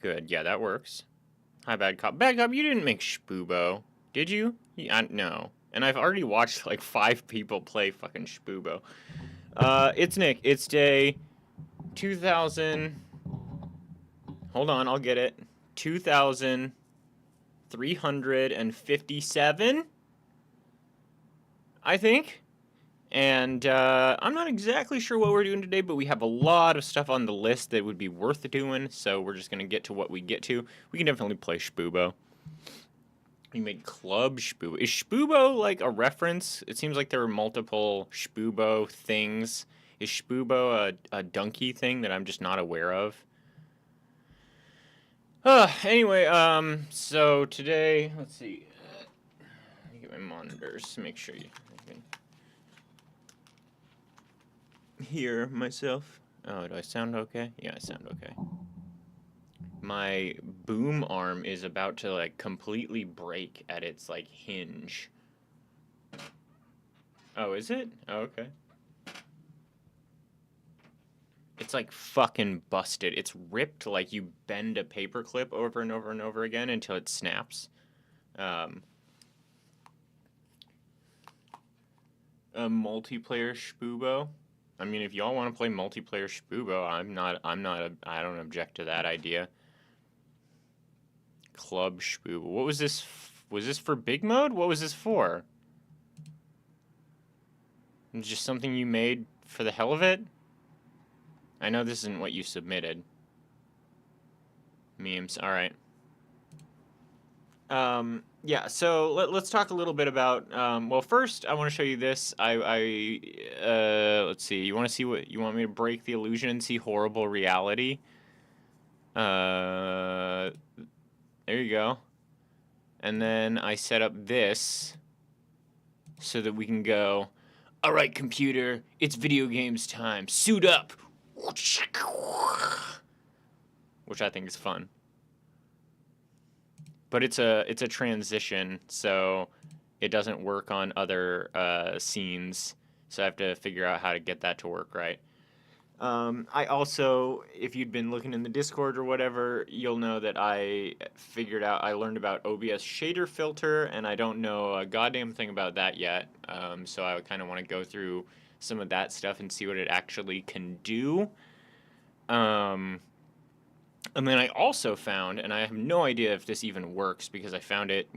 Good. Yeah, that works. Hi, Bad Cop. Bad Cop, you didn't make Shpubo, did you? Yeah, no. And I've already watched like 5 people play fucking Shpubo. It's Nick. It's day 2000. Hold on, I'll get it. 2357, I think. And I'm not exactly sure what we're doing today, but we have a lot of stuff on the list that would be worth doing, so we're just going to get to what we get to. We can definitely play Shpubo. We made Club Shpubo. Is Shpubo like a reference? It seems like there are multiple Shpubo things. Is Shpubo a donkey thing that I'm just not aware of? Anyway, so today, let's see. Let me get my monitors to make sure you can hear myself. Oh, do I sound okay? Yeah, I sound okay. My boom arm is about to like completely break at its like hinge. Oh, is it? Oh, okay. It's like fucking busted. It's ripped like you bend a paperclip over and over and over again until it snaps. A multiplayer Shpubo. I mean, if y'all want to play multiplayer Shpubo, I don't object to that idea. Club Shpubo. What was this? Was this for big mode? What was this for? Just something you made for the hell of it? I know this isn't what you submitted. Memes. All right. Yeah, so let's talk a little bit about, well, first, I want to show you this. Let's see. You want to see what, you want me to break the illusion and see horrible reality? There you go. And then I set up this so that we can go, all right, computer, it's video games time. Suit up. Which I think is fun. But it's a transition, so it doesn't work on other scenes. So I have to figure out how to get that to work right. I also, if you'd been looking in the Discord or whatever, you'll know that I learned about OBS shader filter, and I don't know a goddamn thing about that yet. So I kind of want to go through some of that stuff and see what it actually can do. And then I also found, and I have no idea if this even works because I found it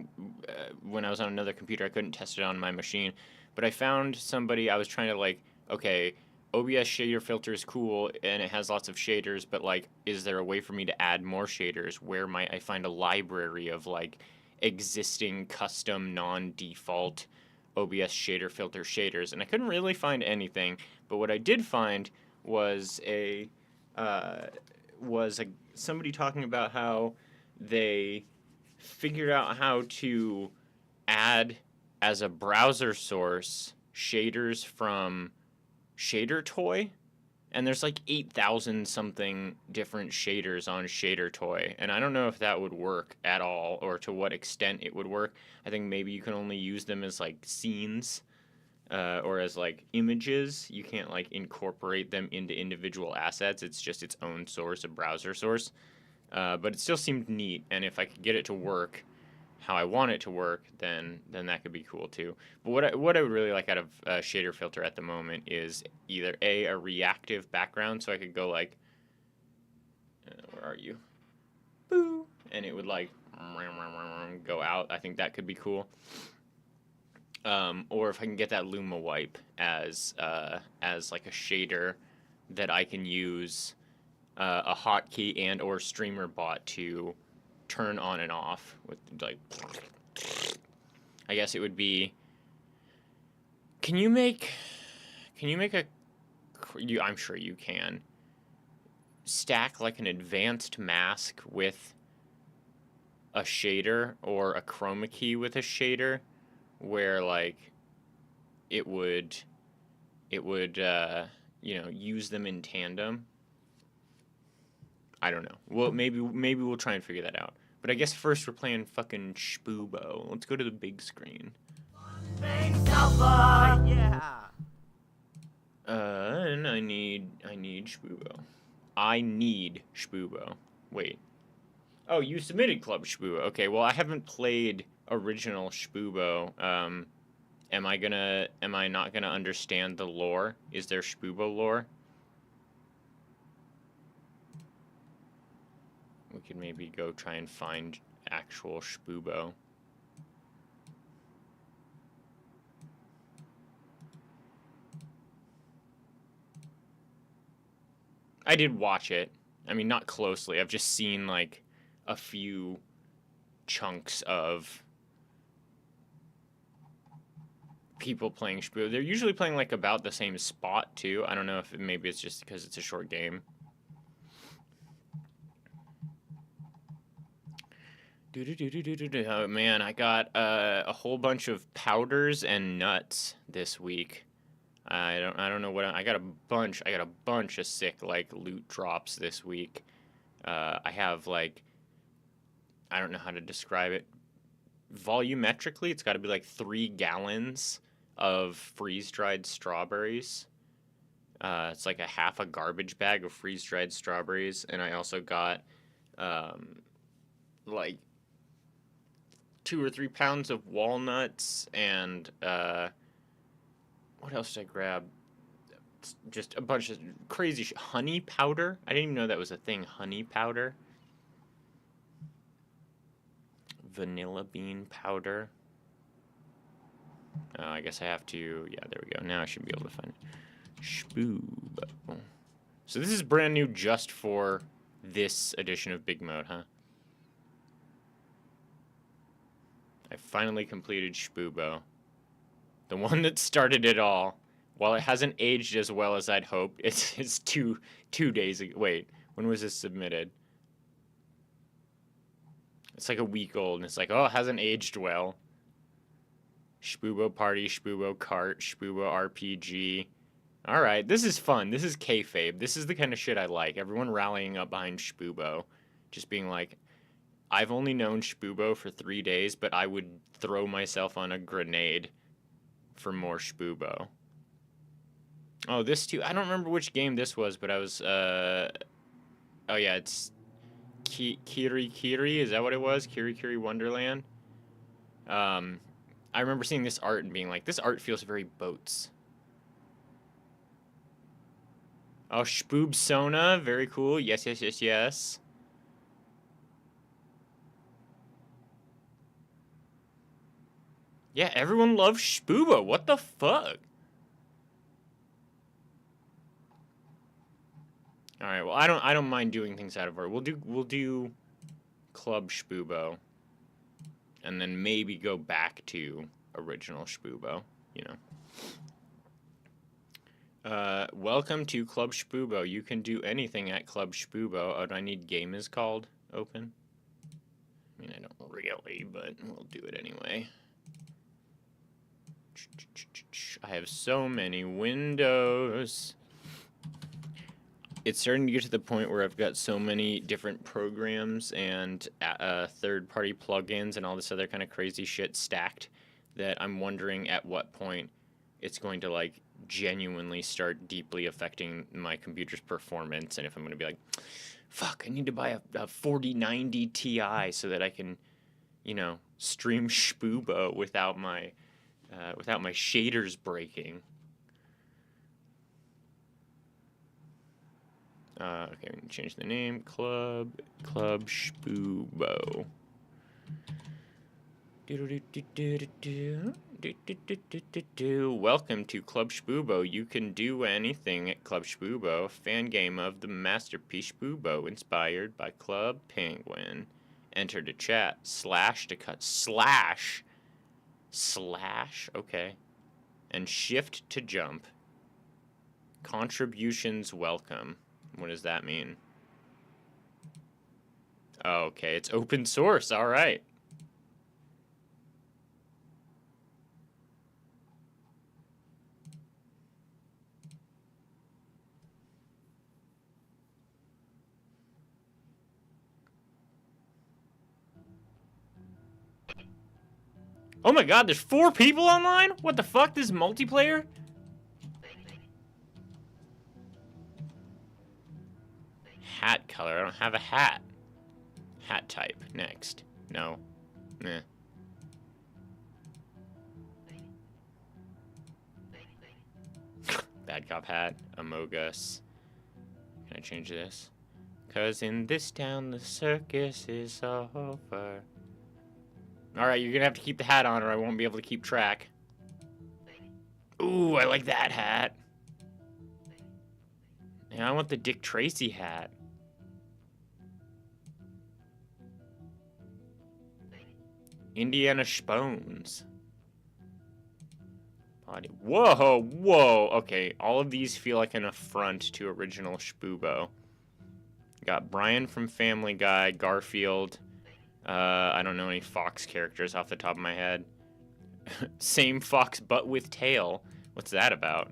when I was on another computer. I couldn't test it on my machine. But I found somebody, I was trying to like, okay, OBS shader filter is cool and it has lots of shaders, but like, is there a way for me to add more shaders? Where might I find a library of like existing custom non-default OBS shader filter shaders? And I couldn't really find anything. But what I did find was somebody talking about how they figured out how to add as a browser source shaders from ShaderToy, and there's like 8,000 something different shaders on ShaderToy, and I don't know if that would work at all or to what extent it would work. I think maybe you can only use them as like scenes. Or as like images. You can't like incorporate them into individual assets. It's just its own source, a browser source. But it still seemed neat, and if I could get it to work how I want it to work, then that could be cool too. But what I would really like out of shader filter at the moment is either a reactive background, so I could go like, where are you? Boo, and it would like go out. I think that could be cool. Or if I can get that Luma wipe as like a shader that I can use a hotkey and or streamer bot to turn on and off with like. I guess it would be. Can you make a? I'm sure you can. Stack like an advanced mask with a shader or a chroma key with a shader, where like it would use them in tandem. I don't know. Well, maybe we'll try and figure that out. But I guess first we're playing fucking Shpubo. Let's go to the big screen. Yeah. And I need Shpubo. I need Shpubo. Wait. Oh, you submitted Club Shpubo. Okay, well, I haven't played original Shpubo. Am I not gonna understand the lore? Is there Shpubo lore? We could maybe go try and find actual Shpubo. I did watch it. I mean, not closely. I've just seen like a few chunks of people playing Shpubo. They're usually playing like about the same spot too. I don't know if maybe it's just because it's a short game. Oh man, I got a whole bunch of powders and nuts this week. I don't know what I got a bunch of sick like loot drops this week. I have like I don't know how to describe it. Volumetrically, it's got to be like 3 gallons of freeze dried strawberries. It's like a half a garbage bag of freeze dried strawberries, and I also got like 2 or 3 pounds of walnuts and what else did I grab? Just a bunch of crazy honey powder. I didn't even know that was a thing. Honey powder. Vanilla bean powder. I guess I have to. Yeah, there we go. Now I should be able to find it. Shpubo. So this is brand new just for this edition of Big Mode, huh? I finally completed Shpubo. The one that started it all. While it hasn't aged as well as I'd hoped, it's two days ago. Wait, when was this submitted? It's like a week old, and it's like, oh, it hasn't aged well. Shpubo Party, Shpubo Kart, Shpubo RPG. All right, this is fun. This is kayfabe. This is the kind of shit I like. Everyone rallying up behind Shpubo, just being like, I've only known Shpubo for 3 days, but I would throw myself on a grenade for more Shpubo. Oh, this too. I don't remember which game this was, but I was. Oh yeah, it's Kiri Kiri. Is that what it was? Kiri Kiri Wonderland. I remember seeing this art and being like, this art feels very boats. Oh, Shpoob Sona, very cool. Yes, yes, yes, yes. Yeah, everyone loves Shpubo. What the fuck? All right, well, I don't mind doing things out of order. We'll do Club Shpubo, and then maybe go back to original Shpubo. You know. Welcome to Club Shpubo. You can do anything at Club Shpubo. Oh, do I need game is called open? I mean, I don't really, but we'll do it anyway. I have so many windows. It's starting to get to the point where I've got so many different programs and third-party plugins and all this other kind of crazy shit stacked that I'm wondering at what point it's going to like genuinely start deeply affecting my computer's performance, and if I'm going to be like, fuck, I need to buy a 4090 Ti so that I can, you know, stream Shpubo without my shaders breaking. Okay, we can change the name. Club Shpubo. Welcome to Club Shpubo. You can do anything at Club Shpubo, a fan game of the masterpiece Shpubo, inspired by Club Penguin. Enter to chat, slash to cut, slash, okay, and shift to jump. Contributions welcome. What does that mean? Oh, okay, it's open source. All right. Oh my god, there's 4 people online? What the fuck? This is multiplayer? Hat color. I don't have a hat. Hat type. Next. No. Meh. Bad cop hat. Amogus. Can I change this? 'Cause in this town the circus is over. Alright, you're gonna have to keep the hat on or I won't be able to keep track. Ooh, I like that hat. Yeah, I want the Dick Tracy hat. Indiana Spones. Body. Whoa, whoa. Okay, all of these feel like an affront to original Shpubo. Got Brian from Family Guy, Garfield. I don't know any Fox characters off the top of my head. Same Fox, but with tail. What's that about?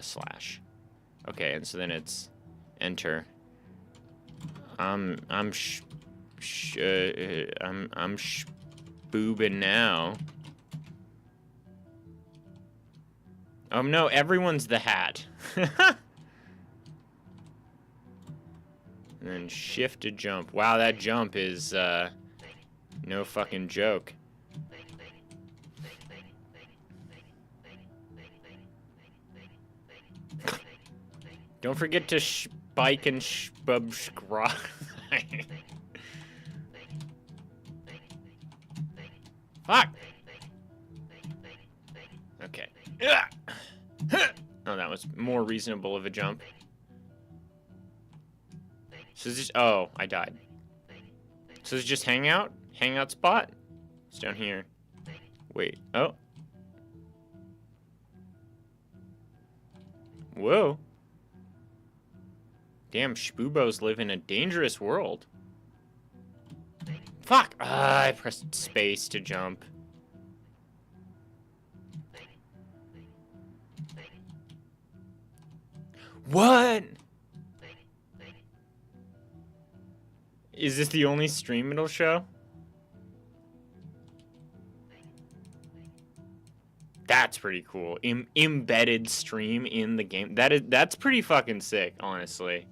Slash. Okay, and so then it's enter. I'm boobing now. Oh no, everyone's the hat. And then shift to jump. Wow, that jump is no fucking joke. Don't forget to spike and subscribe. Fuck! Okay. Oh, that was more reasonable of a jump. So this, oh, I died. So this is just hangout? Hangout spot? It's down here. Wait, oh. Whoa. Damn, Shpubos live in a dangerous world. Fuck! I pressed space to jump. What? Is this the only stream it'll show? That's pretty cool. Embedded stream in the game. That's pretty fucking sick, honestly.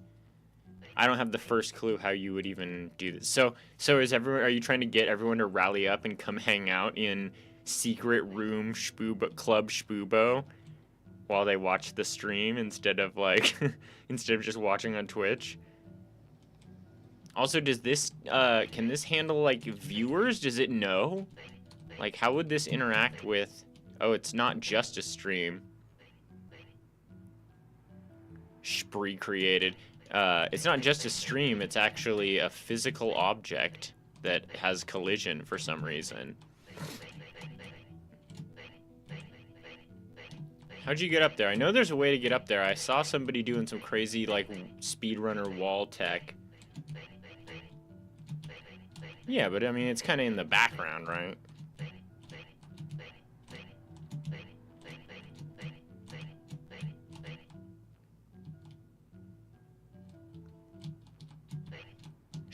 I don't have the first clue how you would even do this. So is everyone? Are you trying to get everyone to rally up and come hang out in secret room Club Shpubo while they watch the stream instead of like instead of just watching on Twitch? Also, does this can this handle like viewers? Does it know? Like, how would this interact with? Oh, it's not just a stream. Spree created. It's not just a stream, it's actually a physical object that has collision for some reason. How'd you get up there? I know there's a way to get up there. I saw somebody doing some crazy, like, speedrunner wall tech. Yeah, but I mean, it's kind of in the background, right?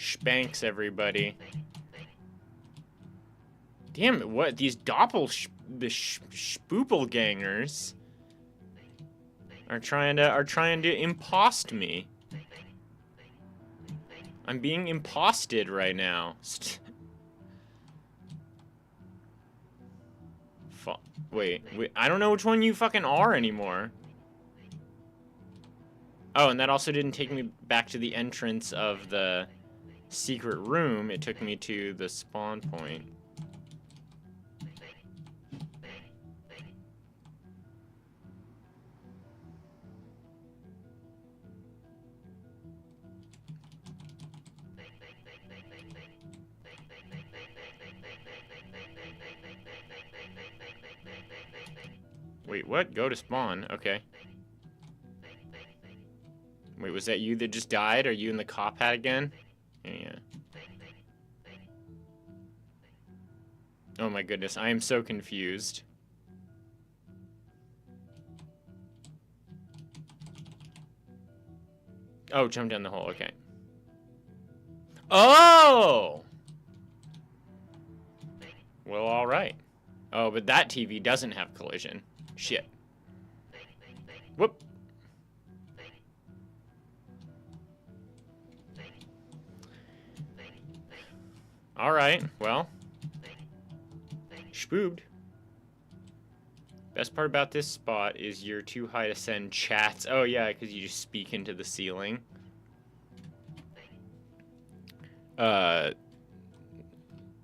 Spanks, everybody. Damn it, what? These Spoopelgangers are trying to impost me. I'm being imposted right now. Wait, I don't know which one you fucking are anymore. Oh, and that also didn't take me back to the entrance of the secret room. It took me to the spawn point. Wait, what? Go to spawn. Okay. Wait, was that you that just died? Are you in the cop hat again? Yeah. Oh my goodness, I am so confused. Oh, jump down the hole, okay. Oh! Well, alright. Oh, but that TV doesn't have collision. Shit. Whoop. All right, well. Spoobed. Best part about this spot is you're too high to send chats. Oh yeah, because you just speak into the ceiling.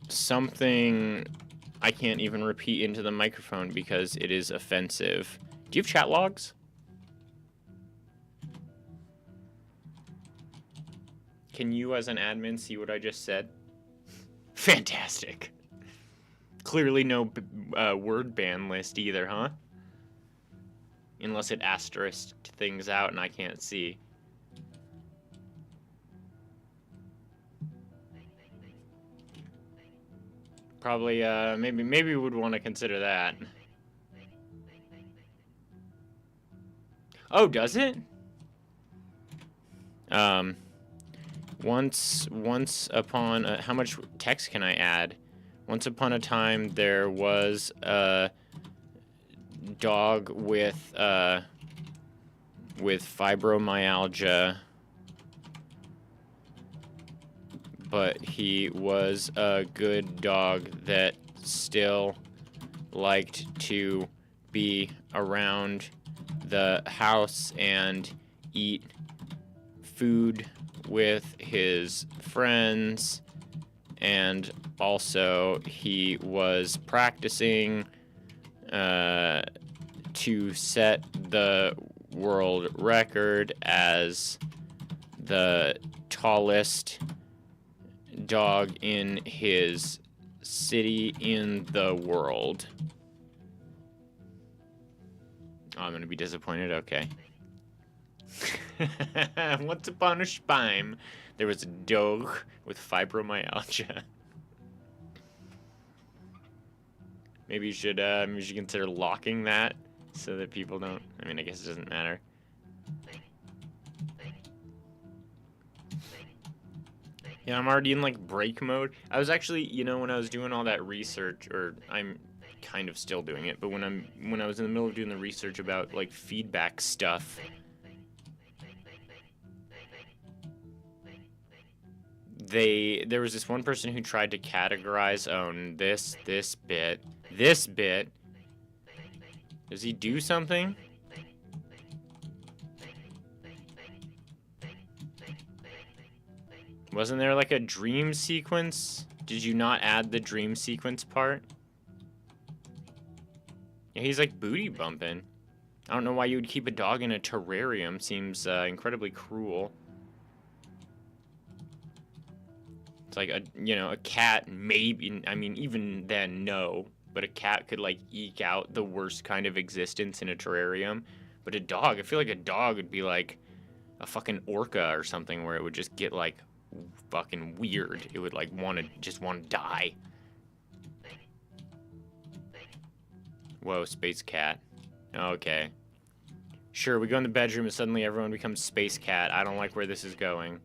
Something I can't even repeat into the microphone because it is offensive. Do you have chat logs? Can you, as an admin, see what I just said? Fantastic. Clearly no word ban list either, huh? Unless it asterisked things out and I can't see. Probably, maybe we would want to consider that. Oh, does it? Once upon how much text can I add? Once upon a time, there was a dog with fibromyalgia, but he was a good dog that still liked to be around the house and eat food with his friends, and also he was practicing to set the world record as the tallest dog in his city in the world. Oh, I'm gonna be disappointed. Okay. Once upon a time, there was a dog with fibromyalgia. Maybe you should consider locking that so that people don't. I mean, I guess it doesn't matter. Yeah, I'm already in like break mode. I was actually, when I was doing all that research, or I'm kind of still doing it, but when I was in the middle of doing the research about like feedback stuff, there was this one person who tried to categorize this bit. Does he do something? Wasn't there like a dream sequence? Did you not add the dream sequence part? Yeah, he's like booty bumping. I don't know why you would keep a dog in a terrarium. Seems incredibly cruel. It's like a cat, maybe. I mean, even then, no. But a cat could like eke out the worst kind of existence in a terrarium. But a dog, I feel like a dog would be like a fucking orca or something, where it would just get like fucking weird. It would like want to die. Whoa, space cat. Okay. Sure, we go in the bedroom and suddenly everyone becomes space cat. I don't like where this is going.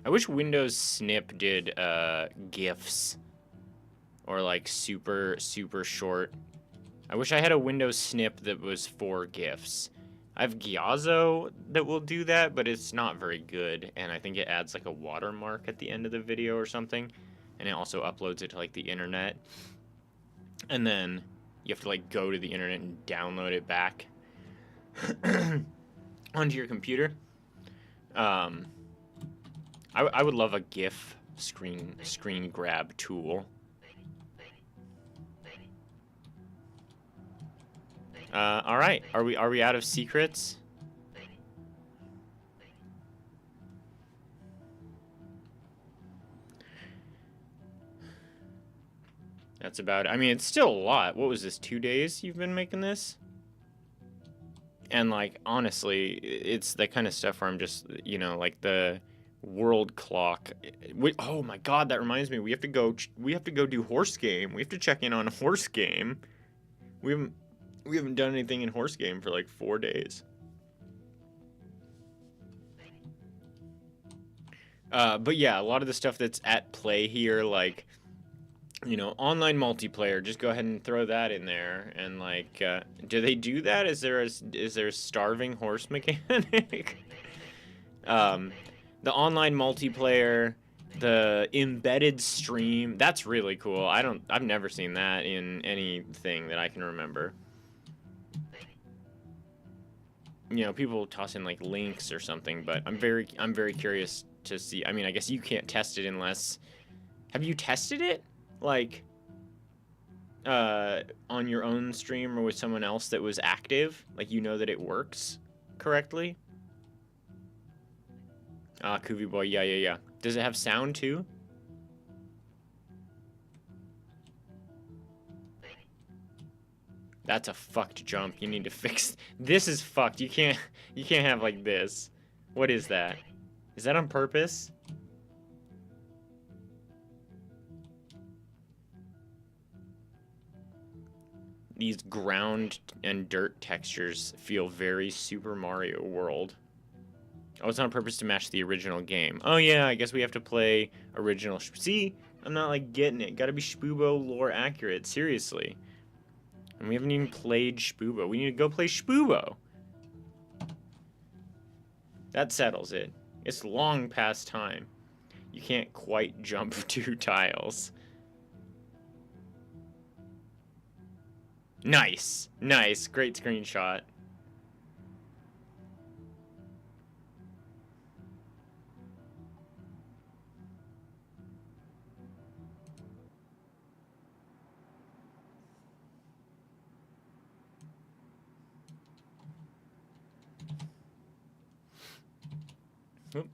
I wish Windows Snip did GIFs. Or like super short. I wish I had a Windows Snip that was for GIFs. I have Gyazo that will do that, but it's not very good, and I think it adds like a watermark at the end of the video or something, and it also uploads it to like the internet, and then you have to like go to the internet and download it back onto your computer. I would love a GIF screen grab tool. All right. Are we out of secrets? That's about it. I mean, it's still a lot. What was this, 2 days you've been making this? And like, honestly, it's that kind of stuff where I'm just, like the world clock. Oh my God, that reminds me. We have to go do horse game. We have to check in on horse game. We haven't done anything in horse game for like 4 days. But yeah, a lot of the stuff that's at play here, like online multiplayer. Just go ahead and throw that in there. And like, do they do that? Is there a starving horse mechanic? um, the online multiplayer, the embedded stream. That's really cool. I've never seen that in anything that I can remember. People toss in like links or something, but I'm very curious to see. I mean, I guess you can't test it unless. Have you tested it? Like, on your own stream or with someone else that was active? Like, that it works correctly? Ah, Koovie Boy, yeah. Does it have sound too? That's a fucked jump. You need to fix. This is fucked. You can't have like this. What is that? Is that on purpose? These ground and dirt textures feel very Super Mario World. Oh, it's on purpose to match the original game. Oh yeah, I guess we have to play original. See? I'm not like getting it. Gotta be Shpubo lore accurate. Seriously. And we haven't even played Shpubo. We need to go play Shpubo. That settles it. It's long past time. You can't quite jump 2 tiles. Nice. Nice. Great screenshot. Oop.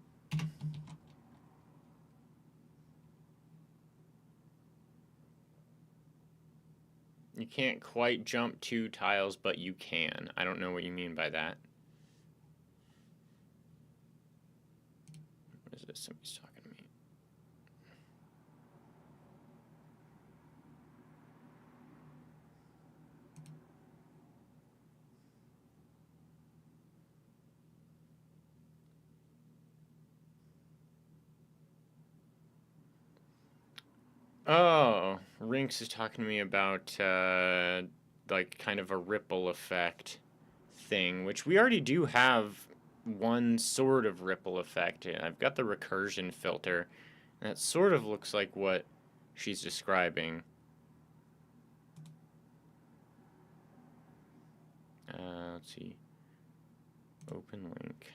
You can't quite jump 2 tiles, but you can. I don't know what you mean by that. What is this? Somebody's talking to me. Oh, Rinks is talking to me about, like, kind of a ripple effect thing, which we already do have one sort of ripple effect. I've got the recursion filter, and that sort of looks like what she's describing. Let's see. Open link.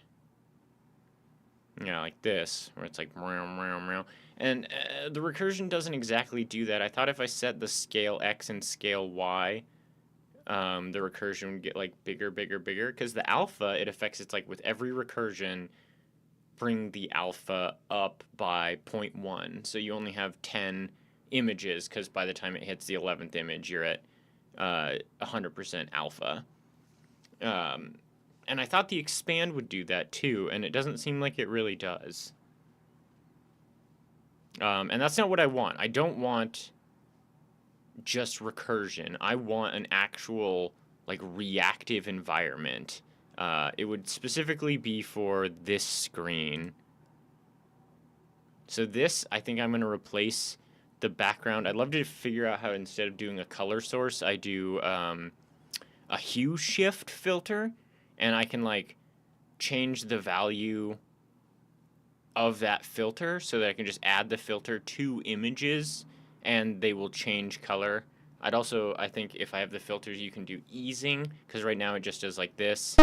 Yeah, like this, where it's like meow, meow, meow. And the recursion doesn't exactly do that. I thought if I set the scale X and scale Y, the recursion would get like bigger, bigger, bigger. Because the alpha, it affects, it's like with every recursion, bring the alpha up by 0.1. So you only have 10 images, because by the time it hits the 11th image, you're at 100% alpha. And I thought the expand would do that too, and it doesn't seem like it really does. And that's not what I want. I don't want just recursion. I want an actual, like, reactive environment. It would specifically be for this screen. So this, I think I'm going to replace the background. I'd love to figure out how instead of doing a color source, I do a hue shift filter. And I can, like, change the value of that filter so that I can just add the filter to images and they will change color. I think if I have the filters, you can do easing, because right now it just does like this.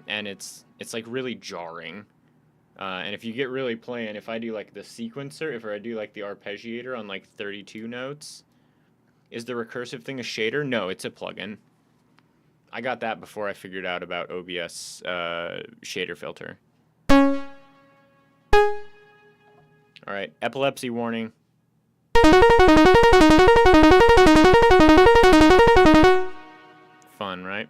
And it's like really jarring. And if you get really playing, if I do like the sequencer, if I do like the arpeggiator on like 32 notes, is the recursive thing a shader? No, it's a plugin. I got that before I figured out about OBS shader filter. All right, epilepsy warning. Fun, right?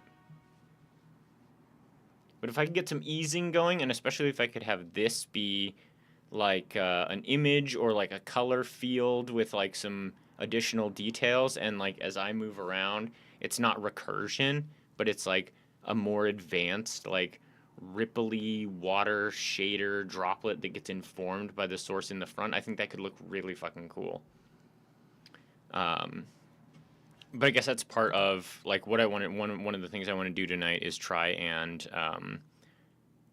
But if I could get some easing going, and especially if I could have this be like an image or like a color field with like some additional details, and like as I move around, it's not recursion, but it's like a more advanced like ripply water shader droplet that gets informed by the source in the front. I think that could look really fucking cool. But I guess that's part of like what I wanted. One of the things I want to do tonight is try and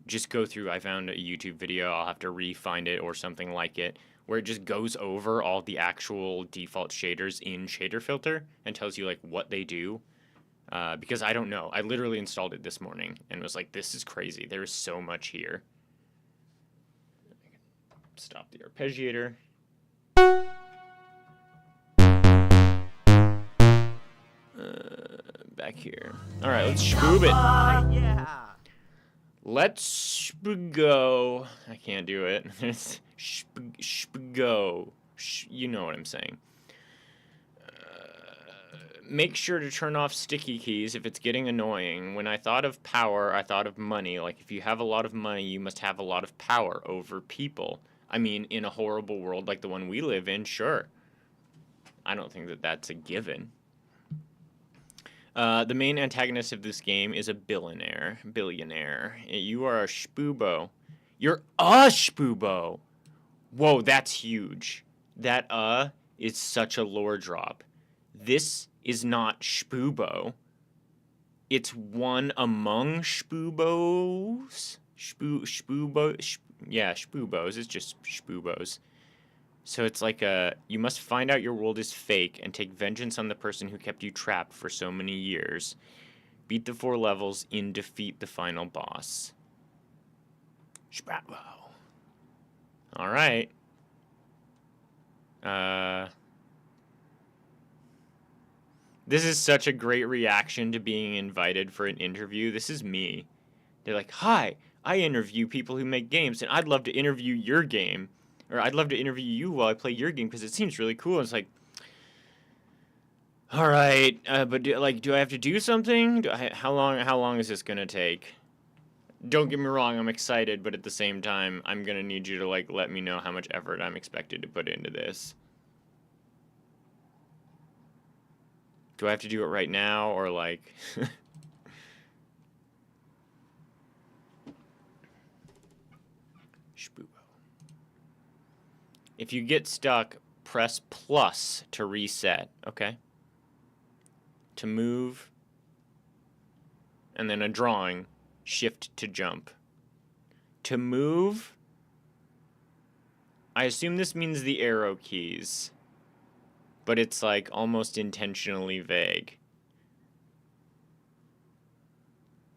just go through. I found a YouTube video. I'll have to re-find it or something like it, where it just goes over all the actual default shaders in Shader Filter and tells you like what they do. Because I don't know. I literally installed it this morning and was like, this is crazy. There is so much here. Stop the arpeggiator. Back here. All right, let's spoob it. Yeah. Let's go. I can't do it. Go. You know what I'm saying. Make sure to turn off sticky keys if it's getting annoying. When I thought of power, I thought of money. Like, if you have a lot of money, you must have a lot of power over people. I mean, in a horrible world like the one we live in, sure. I don't think that that's a given. The main antagonist of this game is a billionaire. You are a spoobo. You're a spoobo! Whoa, that's huge. That is such a lore drop. This is not spoobo. It's one among spoobos. Yeah, spoobos. It's just spoobos. So it's like you must find out your world is fake and take vengeance on the person who kept you trapped for so many years. Beat the 4 levels and defeat the final boss. Spratwo. All right. This is such a great reaction to being invited for an interview. This is me. They're like, hi, I interview people who make games, and I'd love to interview your game. Or I'd love to interview you while I play your game because it seems really cool. And it's like, all right, but do I have to do something? How long is this gonna take? Don't get me wrong, I'm excited, but at the same time, I'm gonna need you to like let me know how much effort I'm expected to put into this. Do I have to do it right now or like? Spoobo. If you get stuck, press plus to reset, okay? To move, and then a drawing, shift to jump. To move, I assume this means the arrow keys, but it's like almost intentionally vague.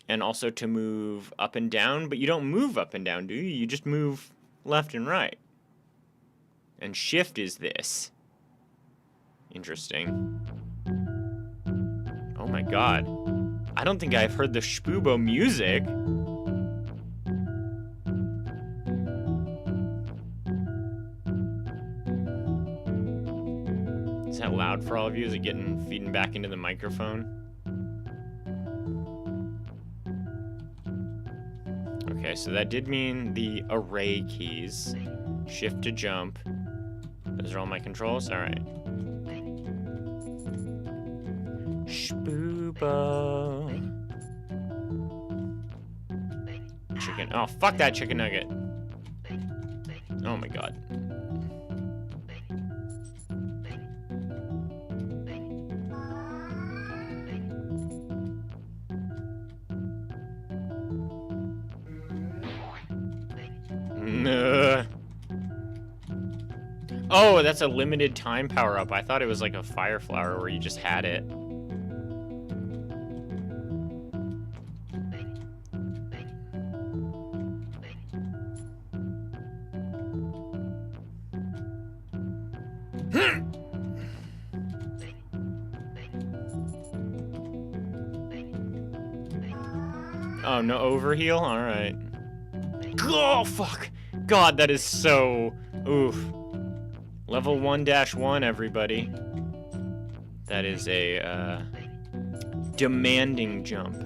And also to move up and down, but you don't move up and down, do you? You just move left and right. And shift is this. Interesting. Oh my god. I don't think I've heard the Spoobo music. Is that loud for all of you? Is it feeding back into the microphone? Okay, so that did mean the array keys. Shift to jump. Those are all my controls? Alright. Spoobo. Chicken. Oh, fuck that chicken nugget. Oh my god. Oh, that's a limited time power-up. I thought it was like a fire flower where you just had it. Oh, no overheal? Alright. Oh, fuck! God, that is so... Oof. Level 1-1, everybody. That is a, demanding jump.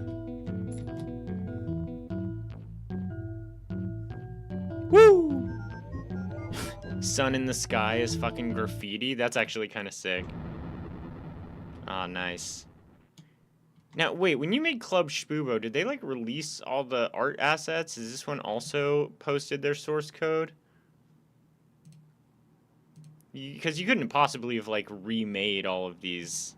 Woo! Sun in the sky is fucking graffiti. That's actually kind of sick. Ah, nice. Now, wait, when you made Club Shpubo, did they, like, release all the art assets? Is this one also posted their source code? Because you couldn't possibly have, like, remade all of these.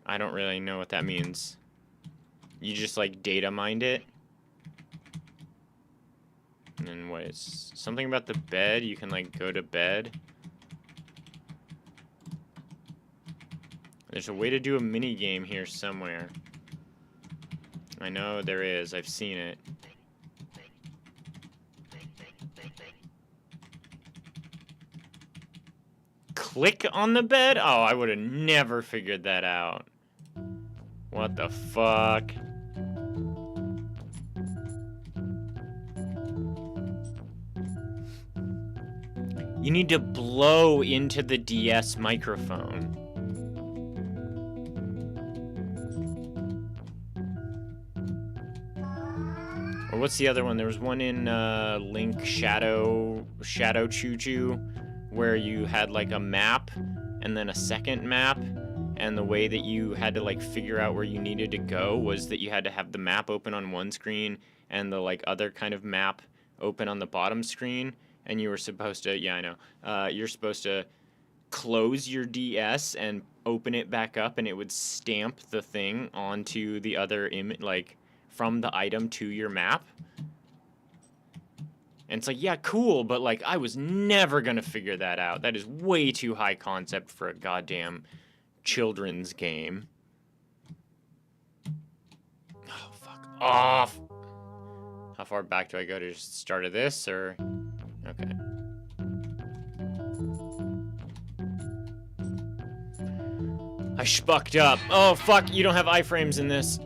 I don't really know what that means. You just, like, data mined it? And then what is... Something about the bed? You can, like, go to bed? There's a way to do a mini game here somewhere. I know there is. I've seen it. Click on the bed? Oh, I would have never figured that out. What the fuck? You need to blow into the DS microphone. Or what's the other one? There was one in Link Shadow Choo Choo where you had like a map and then a second map, and the way that you had to like figure out where you needed to go was that you had to have the map open on one screen and the like other kind of map open on the bottom screen, and you were supposed to, yeah, I know, you're supposed to close your DS and open it back up, and it would stamp the thing onto the other image, like from the item to your map. And it's like, yeah, cool, but like I was never gonna figure that out. That is way too high concept for a goddamn children's game. Oh, fuck off. How far back do I go to just start of this, or? Okay. I spucked up. Oh, fuck, you don't have iframes in this.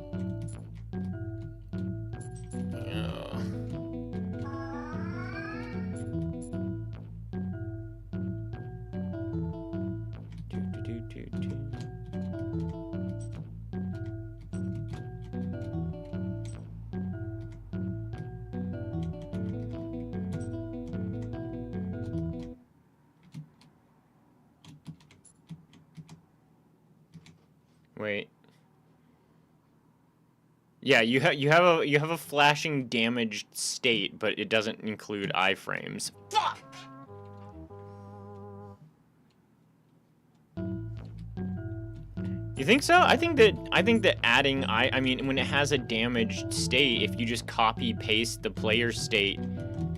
Wait. Yeah, you have a flashing damaged state, but it doesn't include iframes. Fuck. You think so? I think that adding I mean when it has a damaged state, if you just copy paste the player state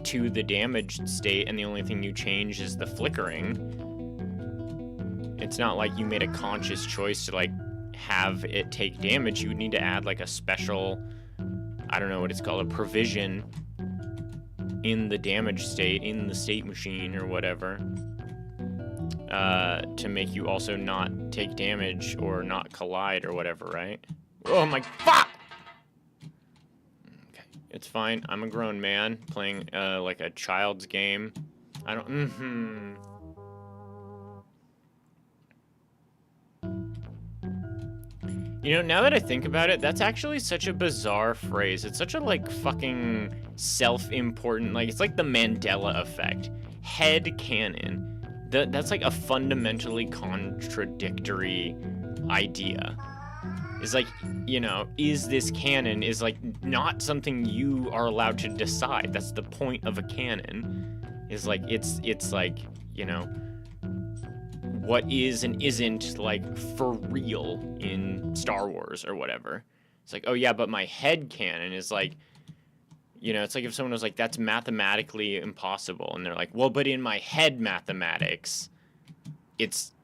to the damaged state and the only thing you change is the flickering, it's not like you made a conscious choice to like have it take damage. You would need to add like a special, I don't know what it's called, a provision in the damage state, in the state machine or whatever, to make you also not take damage or not collide or whatever, right? Oh my fuck! Okay, it's fine. I'm a grown man playing like a child's game. I don't. You know, now that I think about it, that's actually such a bizarre phrase. It's such a, like, fucking self-important, like, it's like the Mandela effect. Head canon. That's, like, a fundamentally contradictory idea. It's like, you know, is this canon is, like, not something you are allowed to decide. That's the point of a canon. Is, like, it's like, you know, what is and isn't like for real in Star Wars or whatever. It's like, oh yeah, but my head canon is like, you know, it's like if someone was like, that's mathematically impossible, and they're like, well, but in my head mathematics, it's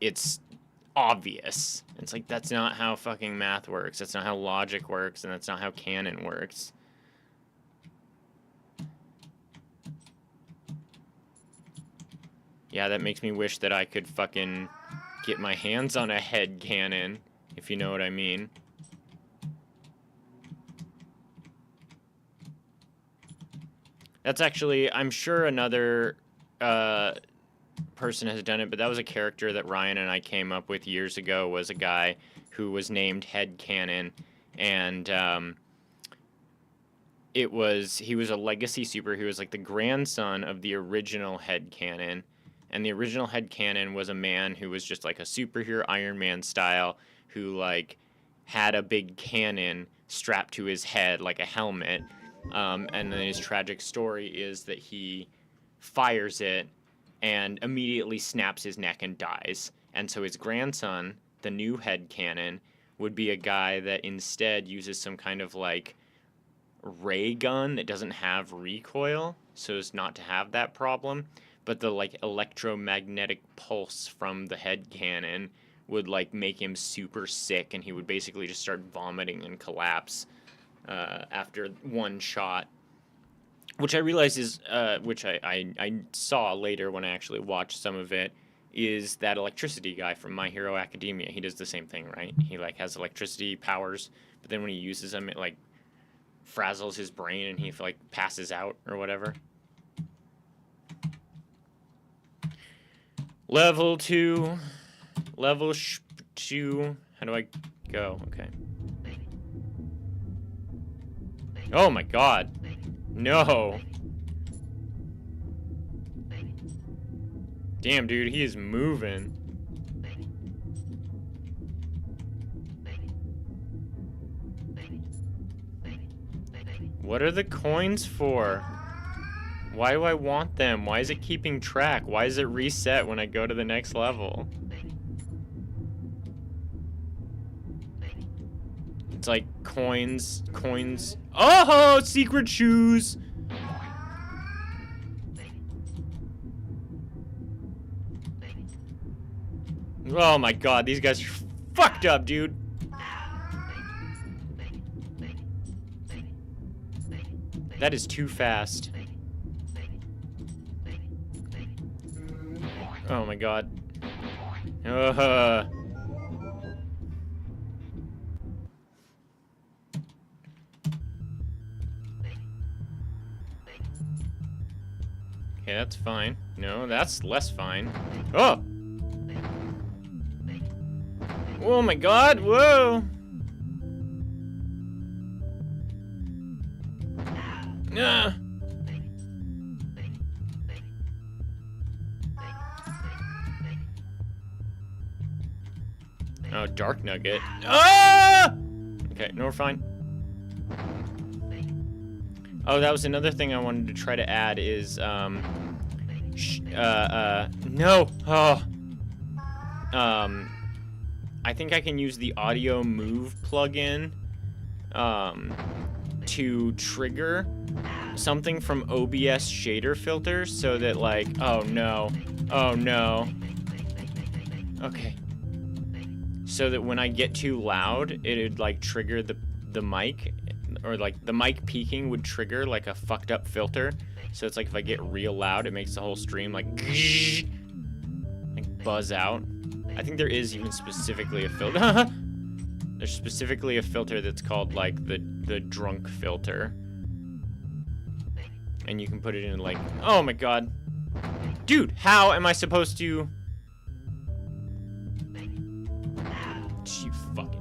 obvious. It's like, that's not how fucking math works. That's not how logic works, and that's not how canon works. Yeah, that makes me wish that I could fucking get my hands on a head cannon, if you know what I mean. That's actually, I'm sure another person has done it, but that was a character that Ryan and I came up with years ago, was a guy who was named Head Cannon, and he was a legacy super. He was like the grandson of the original Head Cannon. And the original headcanon was a man who was just like a superhero Iron Man style, who like had a big cannon strapped to his head like a helmet. And then his tragic story is that he fires it and immediately snaps his neck and dies. And so his grandson, the new headcanon, would be a guy that instead uses some kind of like ray gun that doesn't have recoil, so as not to have that problem. But the like electromagnetic pulse from the headcanon would like make him super sick, and he would basically just start vomiting and collapse after one shot. Which I realize is, which I saw later when I actually watched some of it, is that electricity guy from My Hero Academia. He does the same thing, right? He like has electricity powers, but then when he uses them, it like frazzles his brain and he like passes out or whatever. Level 2. Level 2. How do I go? Okay. Oh my god. No. Damn, dude, he is moving. What are the coins for? Why do I want them? Why is it keeping track? Why is it reset when I go to the next level? It's like coins. Oh, secret shoes! Oh my god, these guys are fucked up, dude. That is too fast. Oh my god. Okay, that's fine. No, that's less fine. Oh! Oh my god, whoa! Ah! Oh, Dark Nugget. Ah! Okay, no, we're fine. Oh, that was another thing I wanted to try to add is, no! Oh! I think I can use the Audio Move plugin, to trigger something from OBS shader filters so that, like, oh no. Okay. So that when I get too loud, it'd like trigger the mic, or like the mic peaking would trigger like a fucked up filter. So it's like if I get real loud, it makes the whole stream like buzz out. I think there is even specifically a filter. There's specifically a filter that's called like the drunk filter. And you can put it in like, oh my god. Dude, how am I supposed to... You fucking...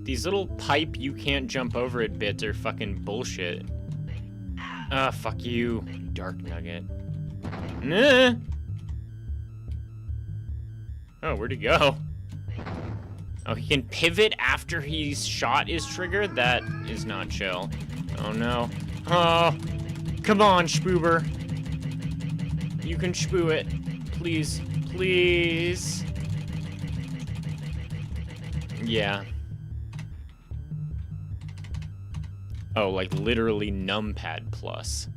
These little pipe you can't jump over it bits are fucking bullshit. Ah, fuck you, Dark Nugget. Nah. Oh, where'd he go? Oh, he can pivot after his shot is triggered? That is not chill. Oh, no. Oh, come on, Spoober. You can spoo it. Please. Please. Yeah. Oh, like literally numpad plus.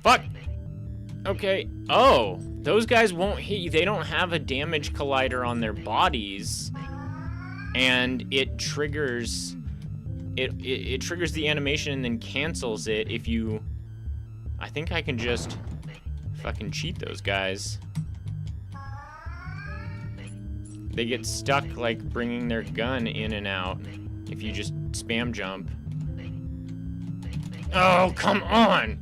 Fuck! Okay. Oh, those guys won't hit you. They don't have a damage collider on their bodies. And it triggers... It triggers the animation and then cancels it if you... I think I can just fucking cheat those guys. They get stuck, like, bringing their gun in and out if you just spam jump. Oh, come on!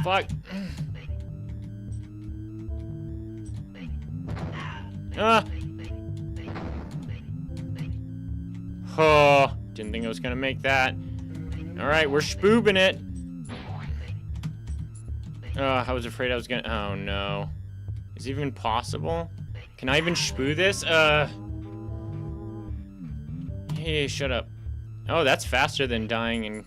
fuck. Ah. Oh, didn't think I was gonna make that. All right, we're spoobing it. I was afraid I was gonna. Oh no, is it even possible? Can I even spoo this? Hey, shut up. Oh, that's faster than dying and.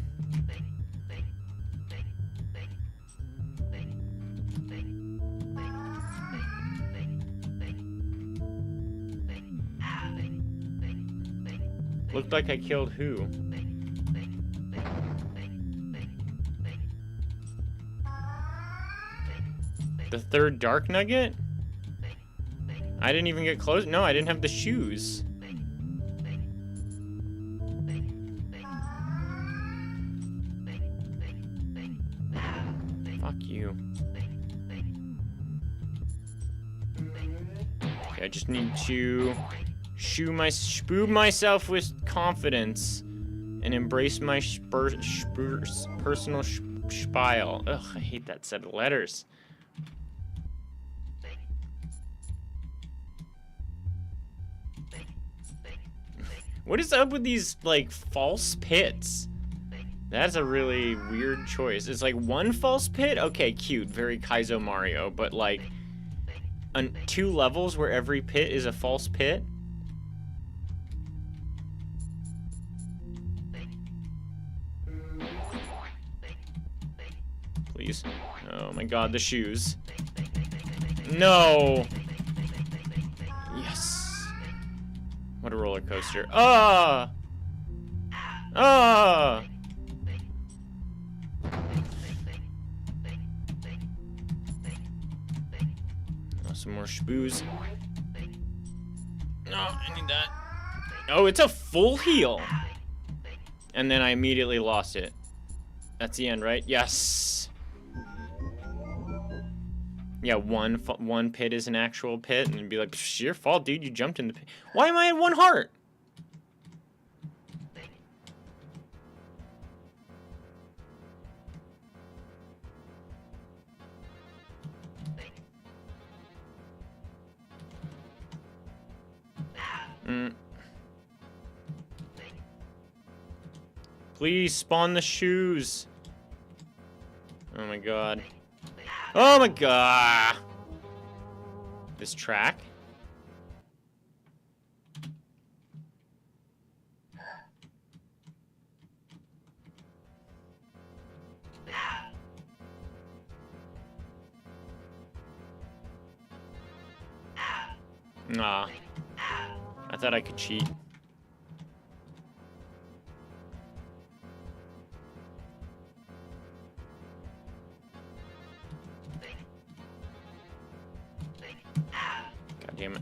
Looked like I killed who? The third Dark Nugget? I didn't even get close. No, I didn't have the shoes. Fuck you. Okay, I just need to spoob myself with confidence and embrace my personal spile. Ugh, I hate that set of letters. What is up with these, like, false pits? That's a really weird choice. It's like one false pit? Okay, cute. Very Kaizo Mario. But, like, 2 levels where every pit is a false pit? Please. Oh my god, the shoes. No! Yes. What a roller coaster. Ah! Ah! Oh, some more spoos. No, I need that. Oh, it's a full heal. And then I immediately lost it. That's the end, right? Yes. Yeah, one pit is an actual pit, and it'd be like, it's your fault, dude. You jumped in the pit. Why am I at 1 heart? Please spawn the shoes. Oh my god. Oh my god. This track? Nah. I thought I could cheat. God damn it.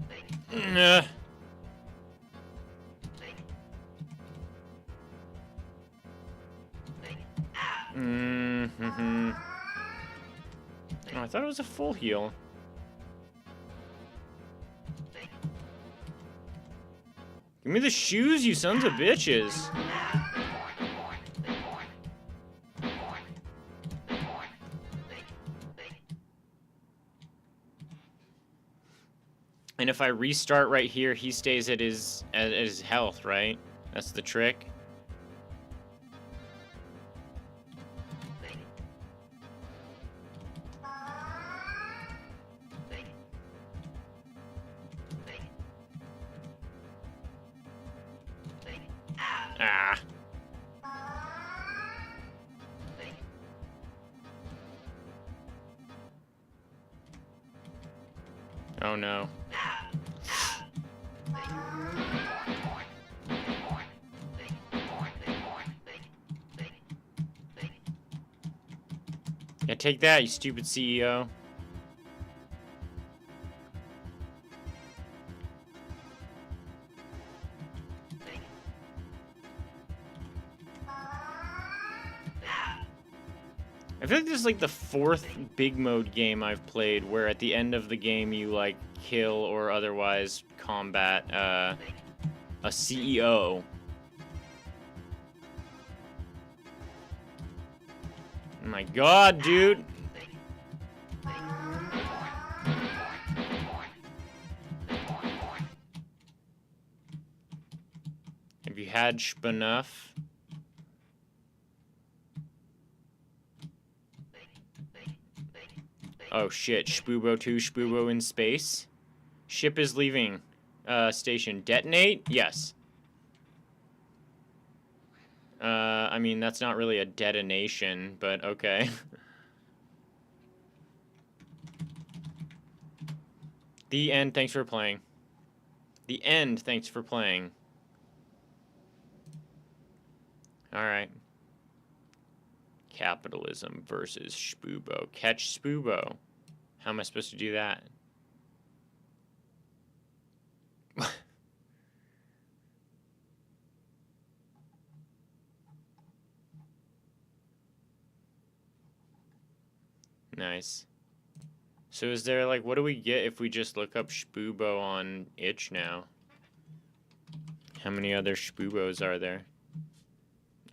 Mm-hmm. Oh, I thought it was a full heal. Give me the shoes, you sons of bitches. And if I restart right here, he stays at his health, right? That's the trick. Ah. Oh no. Yeah, take that, you stupid CEO. I feel like this is like the 4th big mode game I've played where at the end of the game you like kill or otherwise combat a CEO. Oh my god, dude. had enough. Oh shit, Shpubo 2, Shpubo in space. Ship is leaving station. Detonate? Yes. I mean, that's not really a detonation, but okay. The end, thanks for playing. The end, thanks for playing. Alright. Capitalism versus Shpubo. Catch Shpubo. How am I supposed to do that? Nice. So is there, like, what do we get if we just look up Shpubo on itch now? How many other Shpubos are there?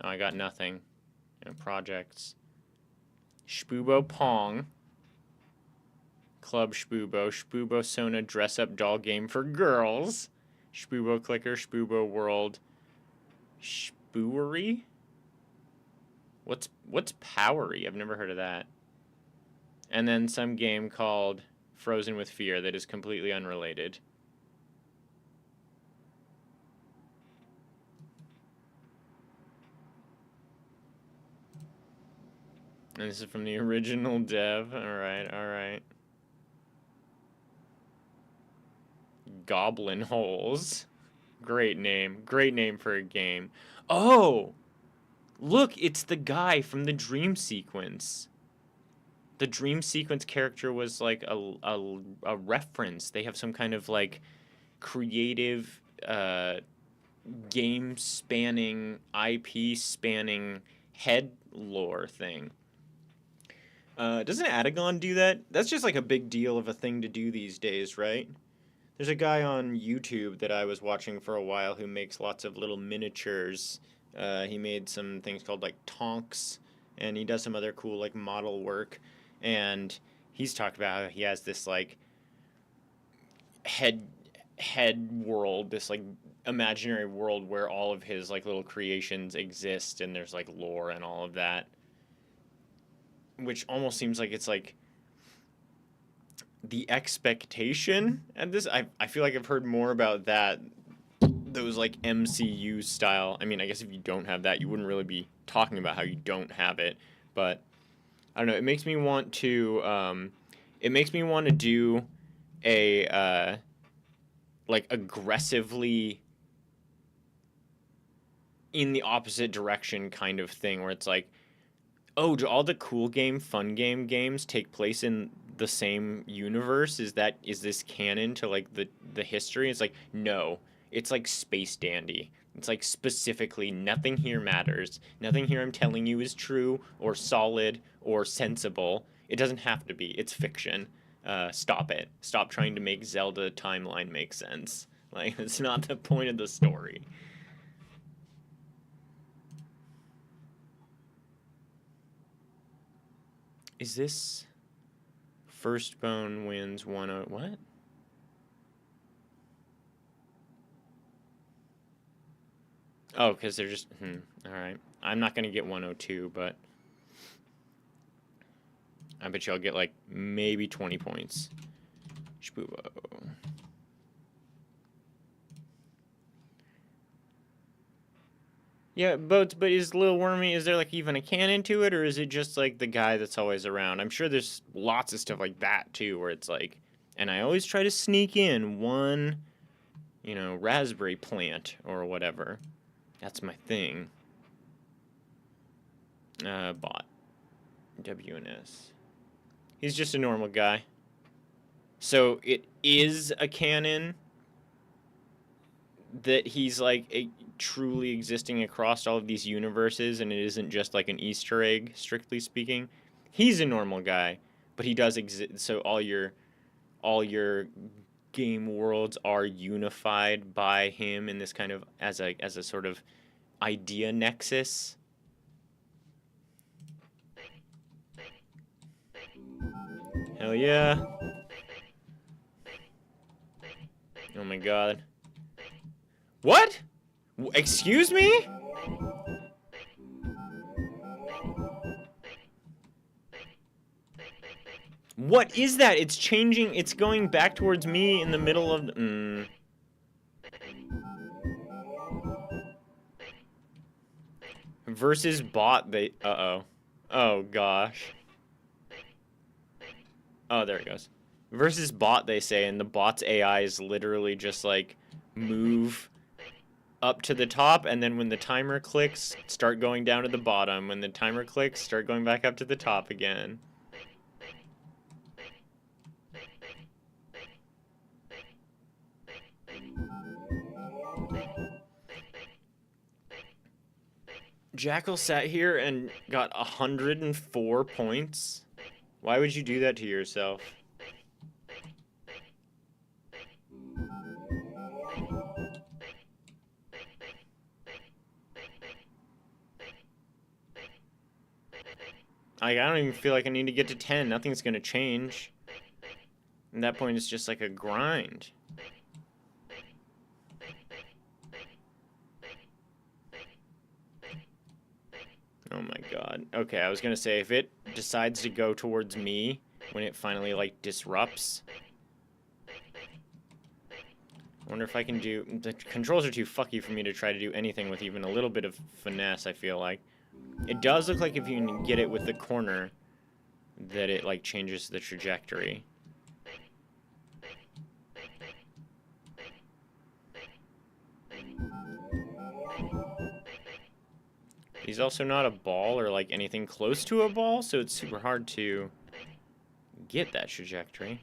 Oh, I got nothing. Projects. Shpubo Pong. Club Shpubo. Shpubo Sona dress-up doll game for girls. Shpubo Clicker. Shpubo World. Shpooery? What's Powery? I've never heard of that. And then some game called Frozen with Fear that is completely unrelated. And this is from the original dev. Alright, alright. Goblin Holes. Great name. Great name for a game. Oh! Look, it's the guy from the dream sequence. The dream sequence character was like a reference. They have some kind of like creative game spanning, IP spanning head lore thing. Doesn't Adagon do that? That's just like a big deal of a thing to do these days, right? There's a guy on YouTube that I was watching for a while who makes lots of little miniatures. He made some things called like Tonks, and he does some other cool like model work. And he's talked about how he has this like head world, this like imaginary world where all of his like little creations exist, and there's like lore and all of that, which almost seems like it's like the expectation at this. I feel like I've heard more about that, those like MCU style. I mean, I guess if you don't have that, you wouldn't really be talking about how you don't have it, but I don't know. It makes me want to. It makes me want to do a like aggressively in the opposite direction kind of thing, where it's like, oh, do all the cool game, fun game games take place in the same universe? Is this canon to like the history? It's like, no, it's like Space Dandy. It's like specifically nothing here matters. Nothing here I'm telling you is true or solid or sensible. It doesn't have to be. It's fiction. Stop it. Stop trying to make Zelda timeline make sense. Like, it's not the point of the story. Is this First Bone wins 1-0? What? Oh, because they're just... Alright. I'm not going to get 102, but... I bet you I'll get, like, maybe 20 points. Shpubo. Yeah, but is Lil Wormy, is there, like, even a canon to it, or is it just, like, the guy that's always around? I'm sure there's lots of stuff like that, too, where it's, like... And I always try to sneak in one, you know, raspberry plant or whatever. That's my thing. Bot. WNS. He's just a normal guy. So it is a canon that he's like truly existing across all of these universes, and it isn't just like an Easter egg, strictly speaking. He's a normal guy, but he does exist. So all your game worlds are unified by him in this kind of as a sort of idea nexus. Hell yeah. Oh my god. What? Excuse me? What is that? It's changing. It's going back towards me in the middle of the... Versus bot, they... Uh-oh. Oh, gosh. Oh, there it goes. Versus bot, they say, and the bot's AI is literally just, like, move up to the top, and then when the timer clicks, start going down to the bottom. When the timer clicks, start going back up to the top again. Jackal sat here and got 104 points. Why would you do that to yourself? I don't even feel like I need to get to 10. Nothing's gonna change. At that point, it's just like a grind. Oh my god. Okay, I was gonna say, if it decides to go towards me when it finally, like, disrupts... I wonder if I can do... The controls are too fucky for me to try to do anything with even a little bit of finesse, I feel like. It does look like if you can get it with the corner, that it, like, changes the trajectory. He's also not a ball or, like, anything close to a ball, so it's super hard to get that trajectory.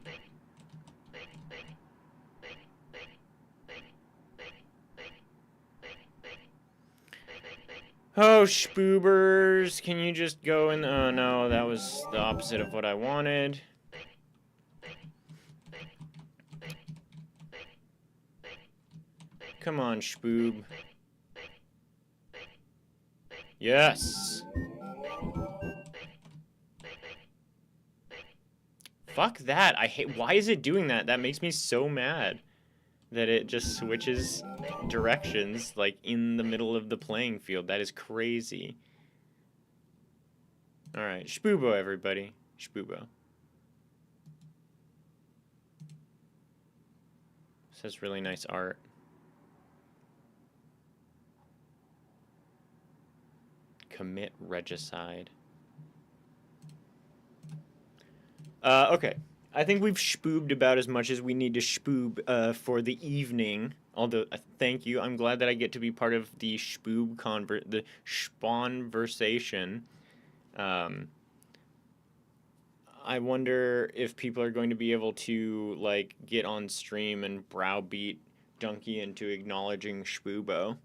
Oh, spoobers, can you just go in? Oh, no, that was the opposite of what I wanted. Come on, spoob. Yes. Fuck that. I hate... Why is it doing that? That makes me so mad. That it just switches directions, like, in the middle of the playing field. That is crazy. Alright, Shpoobo, everybody. Shpoobo. This has really nice art. Commit regicide. Okay. I think we've shpoobed about as much as we need to shpoob for the evening. Although, thank you. I'm glad that I get to be part of the shpoob the spawnversation. I wonder if people are going to be able to, like, get on stream and browbeat Donkey into acknowledging Shpoobo.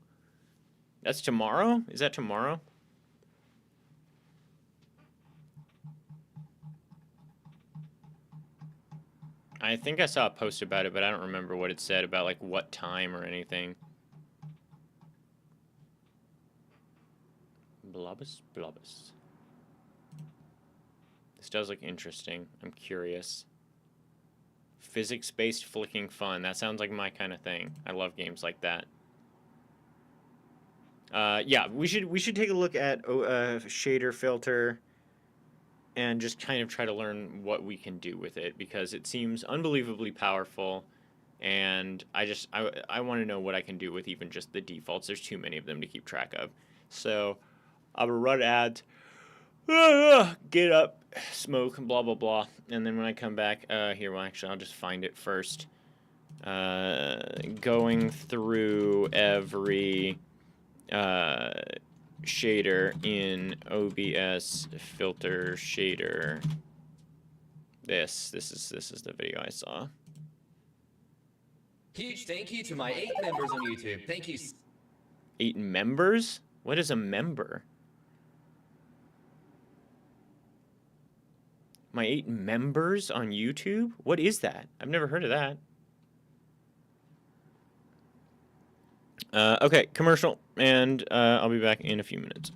That's tomorrow? Is that tomorrow? I think I saw a post about it, but I don't remember what it said about, like, what time or anything. Blobbus, blobbus. This does look interesting. I'm curious. Physics-based flicking fun. That sounds like my kind of thing. I love games like that. Yeah, we should take a look at shader filter and just kind of try to learn what we can do with it, because it seems unbelievably powerful, and I want to know what I can do with even just the defaults. There's too many of them to keep track of. So I'm gonna run ads, get up, smoke, blah blah blah, and then when I come back, here, well, actually, I'll just find it first. Going through every shader in OBS filter shader. This is the video I saw. Huge thank you to my 8 members on YouTube. Thank you. 8 members? What is a member? My 8 members on YouTube? What is that? I've never heard of that. Okay, commercial, and I'll be back in a few minutes.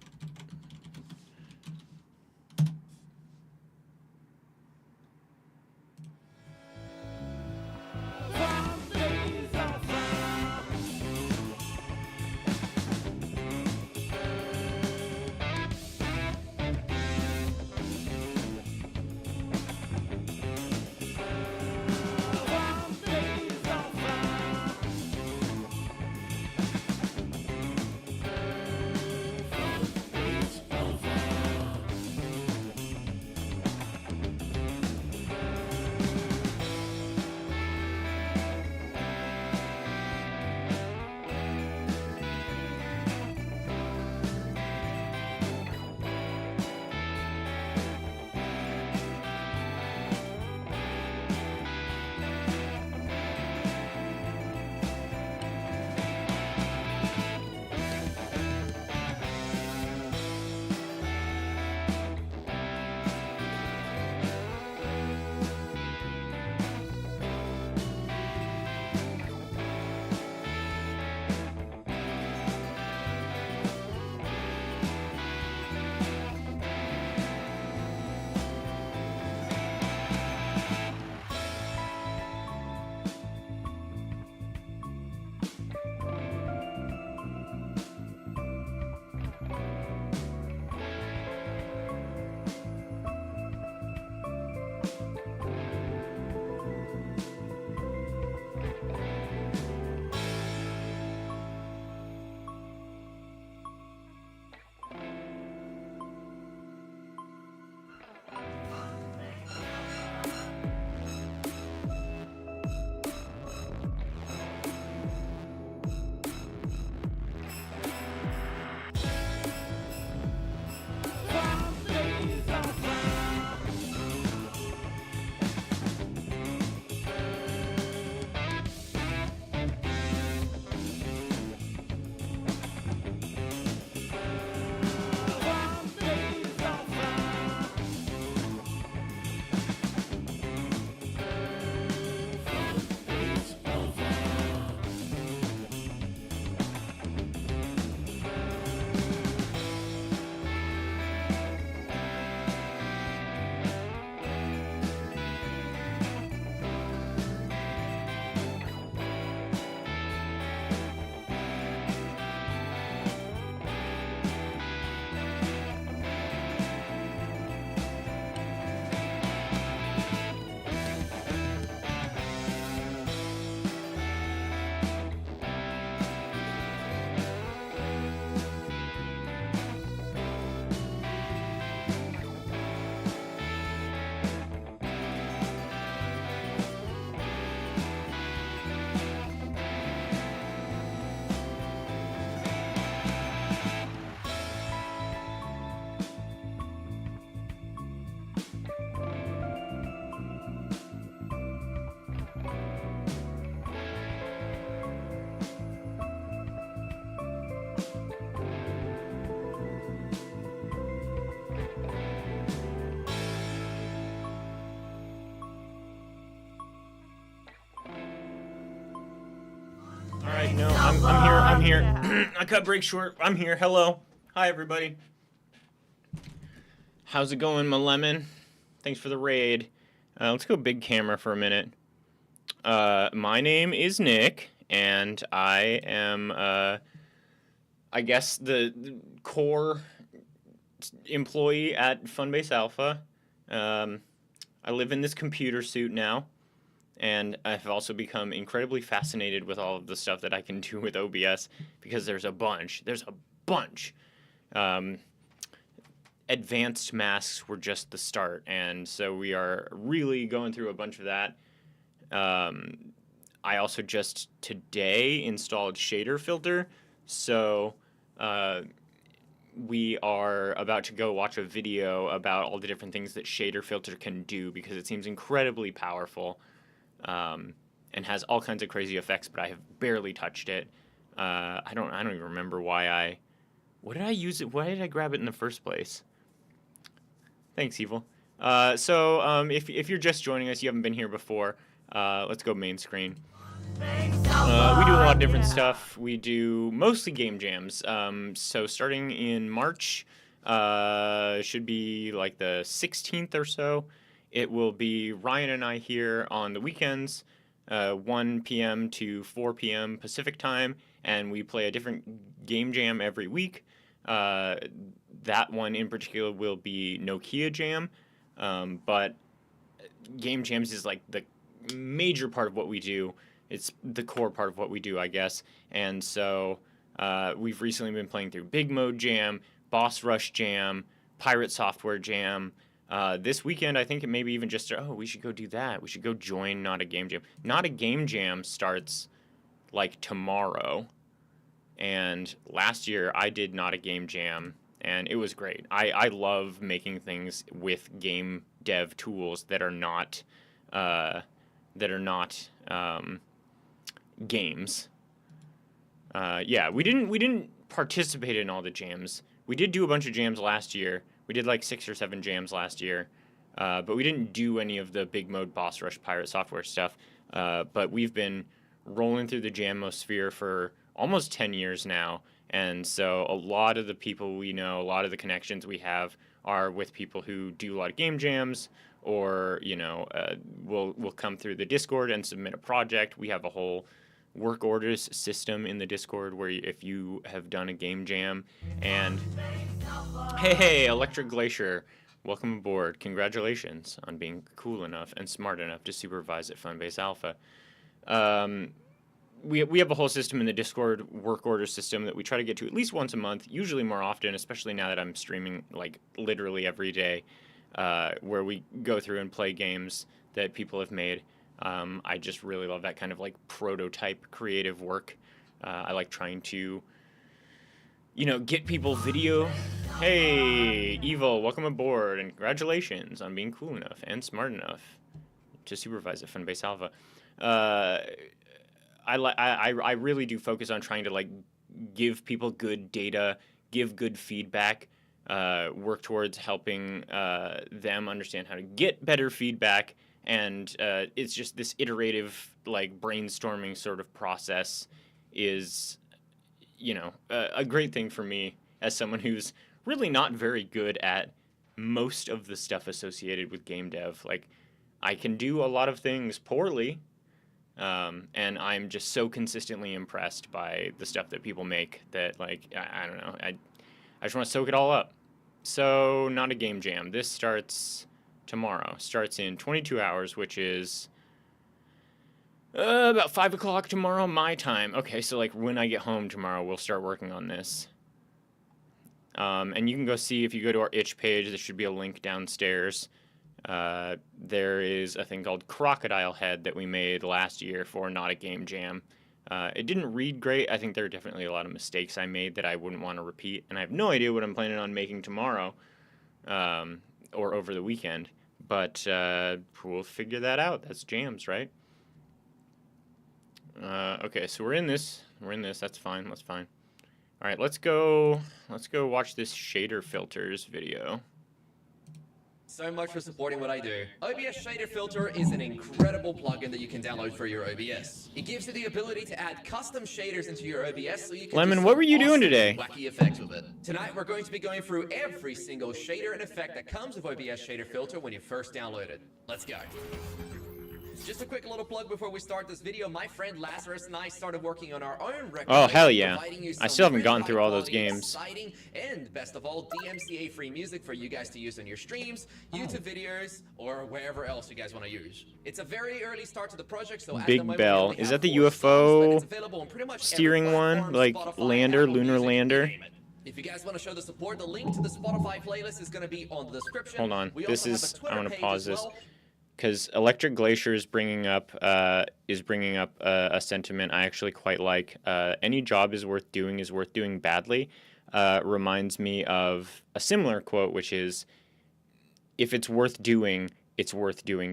No, I'm here. I cut break short. I'm here. Hello. Hi, everybody. How's it going, my lemon? Thanks for the raid. Let's go big camera for a minute. My name is Nick, and I am, I guess, the core employee at Funbase Alpha. I live in this computer suit now. And I've also become incredibly fascinated with all of the stuff that I can do with OBS because there's a bunch. Advanced masks were just the start, and so we are really going through a bunch of that. I also just today installed Shader Filter, so we are about to go watch a video about all the different things that Shader Filter can do because it seems incredibly powerful. And has all kinds of crazy effects, but I have barely touched it. I don't even remember what did I use it? Why did I grab it in the first place? Thanks, Evil. If you're just joining us, you haven't been here before, let's go main screen. We do a lot of different stuff. We do mostly game jams. So starting in March, should be like the 16th or so. It will be Ryan and I here on the weekends, 1 p.m. to 4 p.m. Pacific time, and we play a different game jam every week. That one in particular will be Nokia Jam, but game jams is like the major part of what we do. It's the core part of what we do, I guess. And so we've recently been playing through Big Mode Jam, Boss Rush Jam, Pirate Software Jam. This weekend, I think it maybe even just, we should go do that. We should go join Not a Game Jam. Not a Game Jam starts like tomorrow. And last year I did Not a Game Jam, and it was great. I love making things with game dev tools that are not games. Yeah, we didn't participate in all the jams. We did do a bunch of jams last year. We did like 6 or 7 jams last year, but we didn't do any of the Big Mode, Boss Rush, Pirate Software stuff. But we've been rolling through the Jamosphere for almost 10 years now, and so a lot of the people we know, a lot of the connections we have are with people who do a lot of game jams, or will come through the Discord and submit a project. We have a whole work orders system in the Discord where if you have done a game jam and hey, Electric Glacier, welcome aboard. Congratulations on being cool enough and smart enough to supervise at Funbase Alpha. We have a whole system in the Discord work order system that we try to get to at least once a month, usually more often, especially now that I'm streaming like literally every day, where we go through and play games that people have made. I just really love that kind of like prototype creative work. I like trying to, get people video. Hey, Evil, welcome aboard, and congratulations on being cool enough and smart enough to supervise at Funbase Alpha. I really do focus on trying to like give people good data, give good feedback, work towards helping them understand how to get better feedback. And it's just this iterative, like, brainstorming sort of process is, a great thing for me as someone who's really not very good at most of the stuff associated with game dev. Like, I can do a lot of things poorly, and I'm just so consistently impressed by the stuff that people make that, like, I don't know. I just want to soak it all up. So, Not a Game Jam. This starts tomorrow. Starts in 22 hours, which is about 5 o'clock tomorrow, my time. Okay, so like when I get home tomorrow, we'll start working on this. And you can go see, if you go to our itch page, there should be a link downstairs. There is a thing called Crocodile Head that we made last year for Not a Game Jam. It didn't read great. I think there are definitely a lot of mistakes I made that I wouldn't want to repeat, and I have no idea what I'm planning on making tomorrow. Or over the weekend, but we'll figure that out. That's jams, right? Okay, so we're in this. That's fine. That's fine. All right, let's go watch this shader filters video. so much for supporting what I do. OBS Shader Filter is an incredible plugin that you can download for your OBS. It gives you the ability to add custom shaders into your OBS so you can Lemon, do what some were you doing awesome today? wacky effects with it. Tonight we're going to be going through every single shader and effect that comes with OBS Shader Filter when you first download it. Let's go. Just a quick little plug before we start this video. My friend Lazarus and I started working on our own record. Oh, hell yeah. providing you I some still haven't really gone through all those high-quality, games. Exciting, and best of all, DMCA-free music for you guys to use on your streams, YouTube videos, or wherever else you guys want to use. It's a very early start to the project, so at Big the moment, Bell. we only Is have that the 4 songs, but UFO it's available on pretty much every steering one? platform, Like Spotify, lander, Apple lunar Music, you lander? name it. If you guys want to show the support, the link to the Spotify playlist is going to be on the description. Hold on. We This also have a is, Twitter I want to page pause as this. well. Because Electric Glacier is bringing up a sentiment I actually quite like. Any job is worth doing badly. Reminds me of a similar quote, which is, if it's worth doing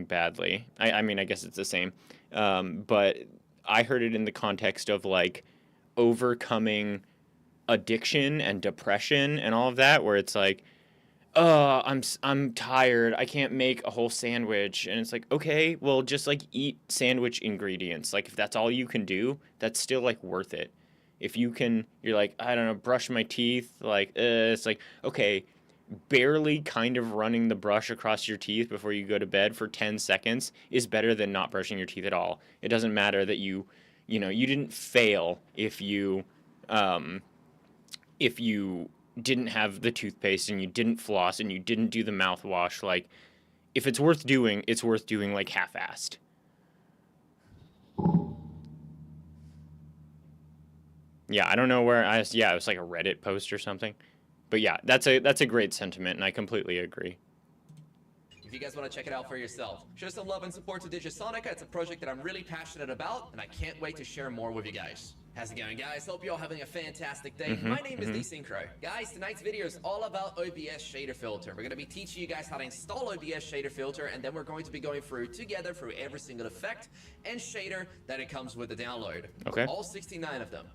badly. I mean, I guess it's the same. But I heard it in the context of like overcoming addiction and depression and all of that, where it's like, oh, I'm tired. I can't make a whole sandwich. And it's like, okay, well, just like eat sandwich ingredients. Like if that's all you can do, that's still like worth it. If you can, you're like, I don't know, brush my teeth. Like, it's like, okay, barely kind of running the brush across your teeth before you go to bed for 10 seconds is better than not brushing your teeth at all. It doesn't matter that you didn't fail if you didn't have the toothpaste and you didn't floss and you didn't do the mouthwash. Like, if it's worth doing like half-assed. Yeah, I don't know where it was like a Reddit post or something. But yeah, that's a great sentiment, and I completely agree. If you guys want to check it out for yourself, show some love and support to Digisonica. It's a project that I'm really passionate about, and I can't wait to share more with you guys. How's it going, guys? Hope you're all having a fantastic day. My name is DSynchro. Guys, tonight's video is all about OBS Shader Filter. We're going to be teaching you guys how to install OBS Shader Filter, and then we're going to be going through every single effect and shader that it comes with the download. Okay. All 69 of them.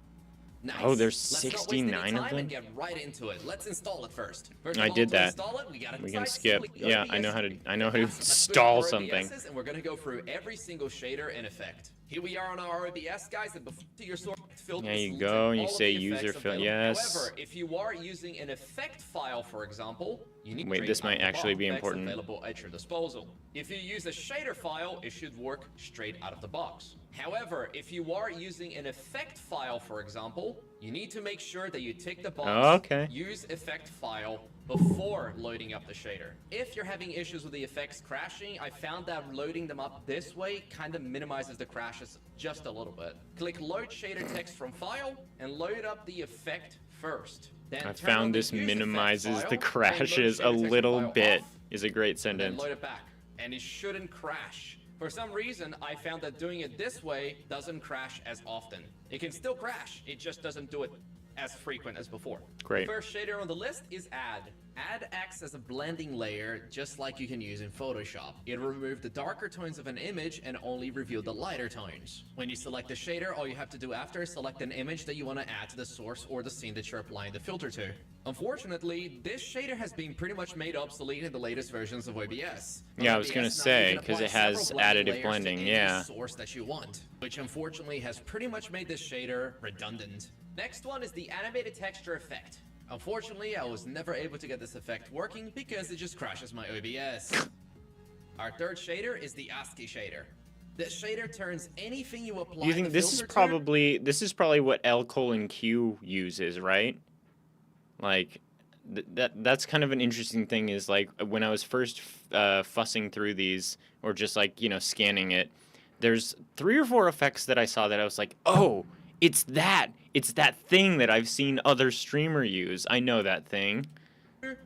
Nice. Oh, there's Let's not waste 69 any of time them? and get right into it. Let's install it first. First of I all, did to that. install it, we gotta We can decide skip. simply Yeah, OBS. I know how to Let's install boot our something. OBSs, and we're gonna go through every single shader and effect. Here we are on our OBS, guys, and before your source filter. There you go, and you say user fill. Yes. However, if you are using an effect file, for example, you need to Wait, bring this up might the actually bar be effects important. available at your disposal. If you use a shader file, it should work straight out of the box. However, if you are using an effect file, for example, you need to make sure that you tick the box, Okay. use effect file before loading up the shader. If you're having issues with the effects crashing, I found that loading them up this way kind of minimizes the crashes just a little bit. Click load shader text from file and load up the effect first. Then I turn on found the this use effect minimizes file, the then load crashes a shader text little file bit. off, Is a great and then sentence. load it back, and it shouldn't crash. For some reason, I found that doing it this way doesn't crash as often. It can still crash, it just doesn't do it as frequent as before. Great. The first shader on the list is Add. Add acts as a blending layer, just like you can use in Photoshop. It'll remove the darker tones of an image and only reveal the lighter tones. When you select the shader, all you have to do after is select an image that you want to add to the source or the scene that you're applying the filter to. Unfortunately, this shader has been pretty much made obsolete in the latest versions of OBS. Yeah, I was gonna OBS now, say, you can 'cause apply it has several additive layers to blending, any yeah. source that you want, which unfortunately has pretty much made this shader redundant. Next one is the animated texture effect. Unfortunately, I was never able to get this effect working because it just crashes my OBS. Our third shader is the ASCII shader. This shader turns anything you apply. You think the this is filter to- probably what L:Q uses, right? Like that's kind of an interesting thing is like when I was first fussing through these or just like, scanning it, there's 3 or 4 effects that I saw that I was like, "Oh, it's that thing that I've seen other streamer use. I know that thing."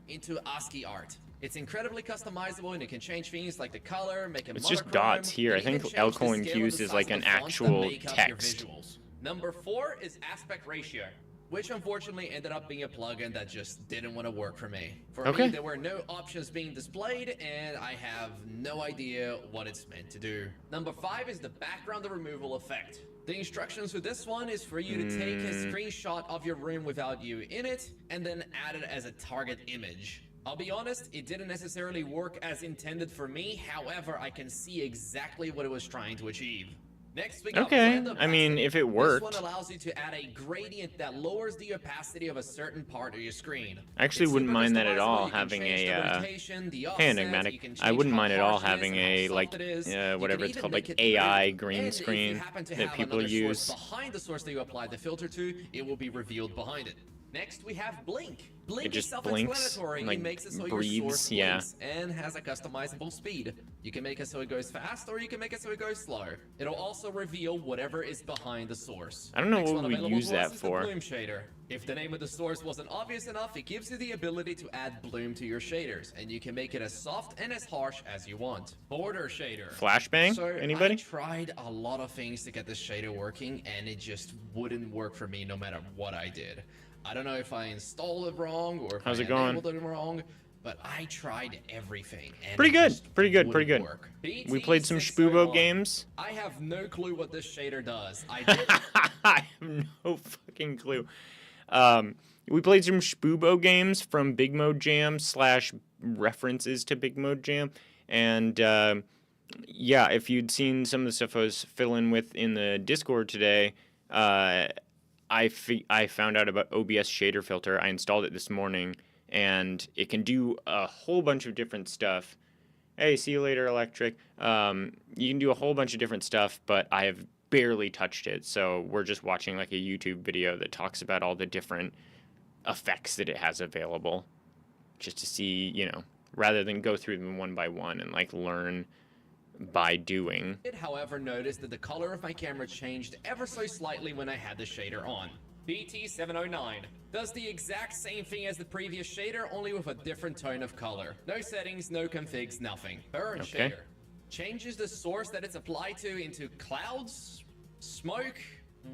into ASCII art. It's incredibly customizable and it can change things like the color, make it It's just monochrome, dots here. and I think even change the scale and L:/Q's the is size like of an the fonts that actual make up your text. visuals. Number 4 is aspect ratio, which unfortunately ended up being a plugin that just didn't want to work for me. For Okay. me, there were no options being displayed, and I have no idea what it's meant to do. Number 5 is the background removal effect. The instructions for this one is for you to take a screenshot of your room without you in it, and then add it as a target image. I'll be honest, it didn't necessarily work as intended for me. However, I can see exactly what it was trying to achieve. Next, we got Okay, blend I mean, opacity. if it worked. This one allows you to add a gradient that lowers the opacity of a certain part of your screen. I actually It's wouldn't super mind that at customizable. all, You can having change the a, rotation, the hey, offset, you Enigmatic, can I change wouldn't how mind at all harsh it is having and how a, soft like, it is. You can whatever it's even called, make like it AI blue. green And screen if you happen to that have people another use. source behind the source that you applied the filter to, it will be revealed behind it. Next, we have blink. Blink It just is blinks, self-explanatory. like, It makes it so breathes, your source yeah. blinks and has a customizable speed. You can make it so it goes fast, or you can make it so it goes slow. It'll also reveal whatever is behind the source. I don't know Next what one we available use to us that is the for. bloom shader. If the name of the source wasn't obvious enough, it gives you the ability to add bloom to your shaders, and you can make it as soft and as harsh as you want. Border shader. Flashbang? So Anybody? I tried a lot of things to get this shader working, and it just wouldn't work for me no matter what I did. I don't know if I installed it wrong or if How's I it going? enabled it wrong, but I tried everything. And Pretty it good, just pretty good, pretty wouldn't good. work. We played some BT601. Spubo games. I have no clue what this shader does. I did. I have no fucking clue. We played some Spubo games from Big Mode Jam / references to Big Mode Jam. And yeah, if you'd seen some of the stuff I was filling with in the Discord today, I found out about OBS shader filter. I installed it this morning, and it can do a whole bunch of different stuff. Hey, see you later, Electric. You can do a whole bunch of different stuff, but I have barely touched it. So we're just watching like a YouTube video that talks about all the different effects that it has available, just to see, you know, rather than go through them one by one and like learn by doing. I did, however, notice that the color of my camera changed ever so slightly when I had the shader on. BT709 does the exact same thing as the previous shader, only with a different tone of color. No settings, no configs, nothing. Burn Okay. shader changes the source that it's applied to into clouds, smoke,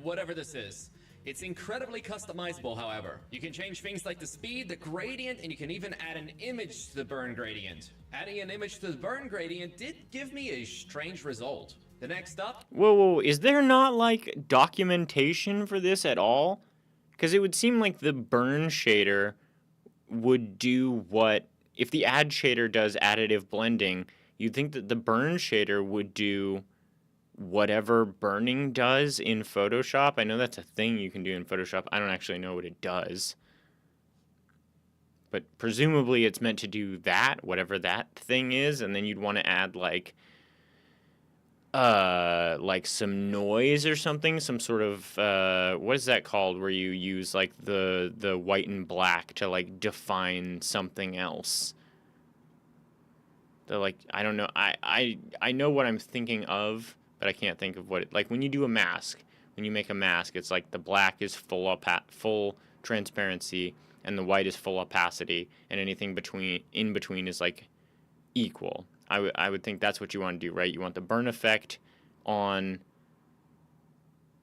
whatever this is. It's incredibly customizable, however. You can change things like the speed, the gradient, and you can even add an image to the burn gradient. Adding an image to the burn gradient did give me a strange result. The next up, Whoa, is there not like documentation for this at all? Because it would seem like the burn shader would do what, if the add shader does additive blending, you'd think that the burn shader would do whatever burning does in Photoshop. I know that's a thing you can do in Photoshop. I don't actually know what it does. But presumably it's meant to do that, whatever that thing is, and then you'd want to add like some noise or something, some sort of what is that called, where you use like the white and black to like define something else. The like, I don't know, I know what I'm thinking of, but I can't think of what it, like when you do a mask, when you make a mask, it's like the black is full transparency and the white is full opacity, and anything in between is like equal. I would think that's what you want to do, right? You want the burn effect on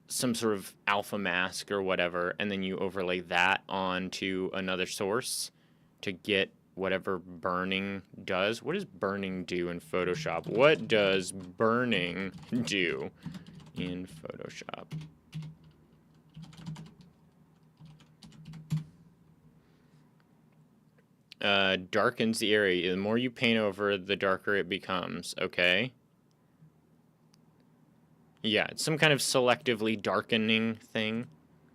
some sort of alpha mask or whatever, and then you overlay that onto another source to get whatever burning does. What does burning do in Photoshop? What does burning do in Photoshop? Darkens the area. The more you paint over, the darker it becomes. Okay. Yeah, it's some kind of selectively darkening thing.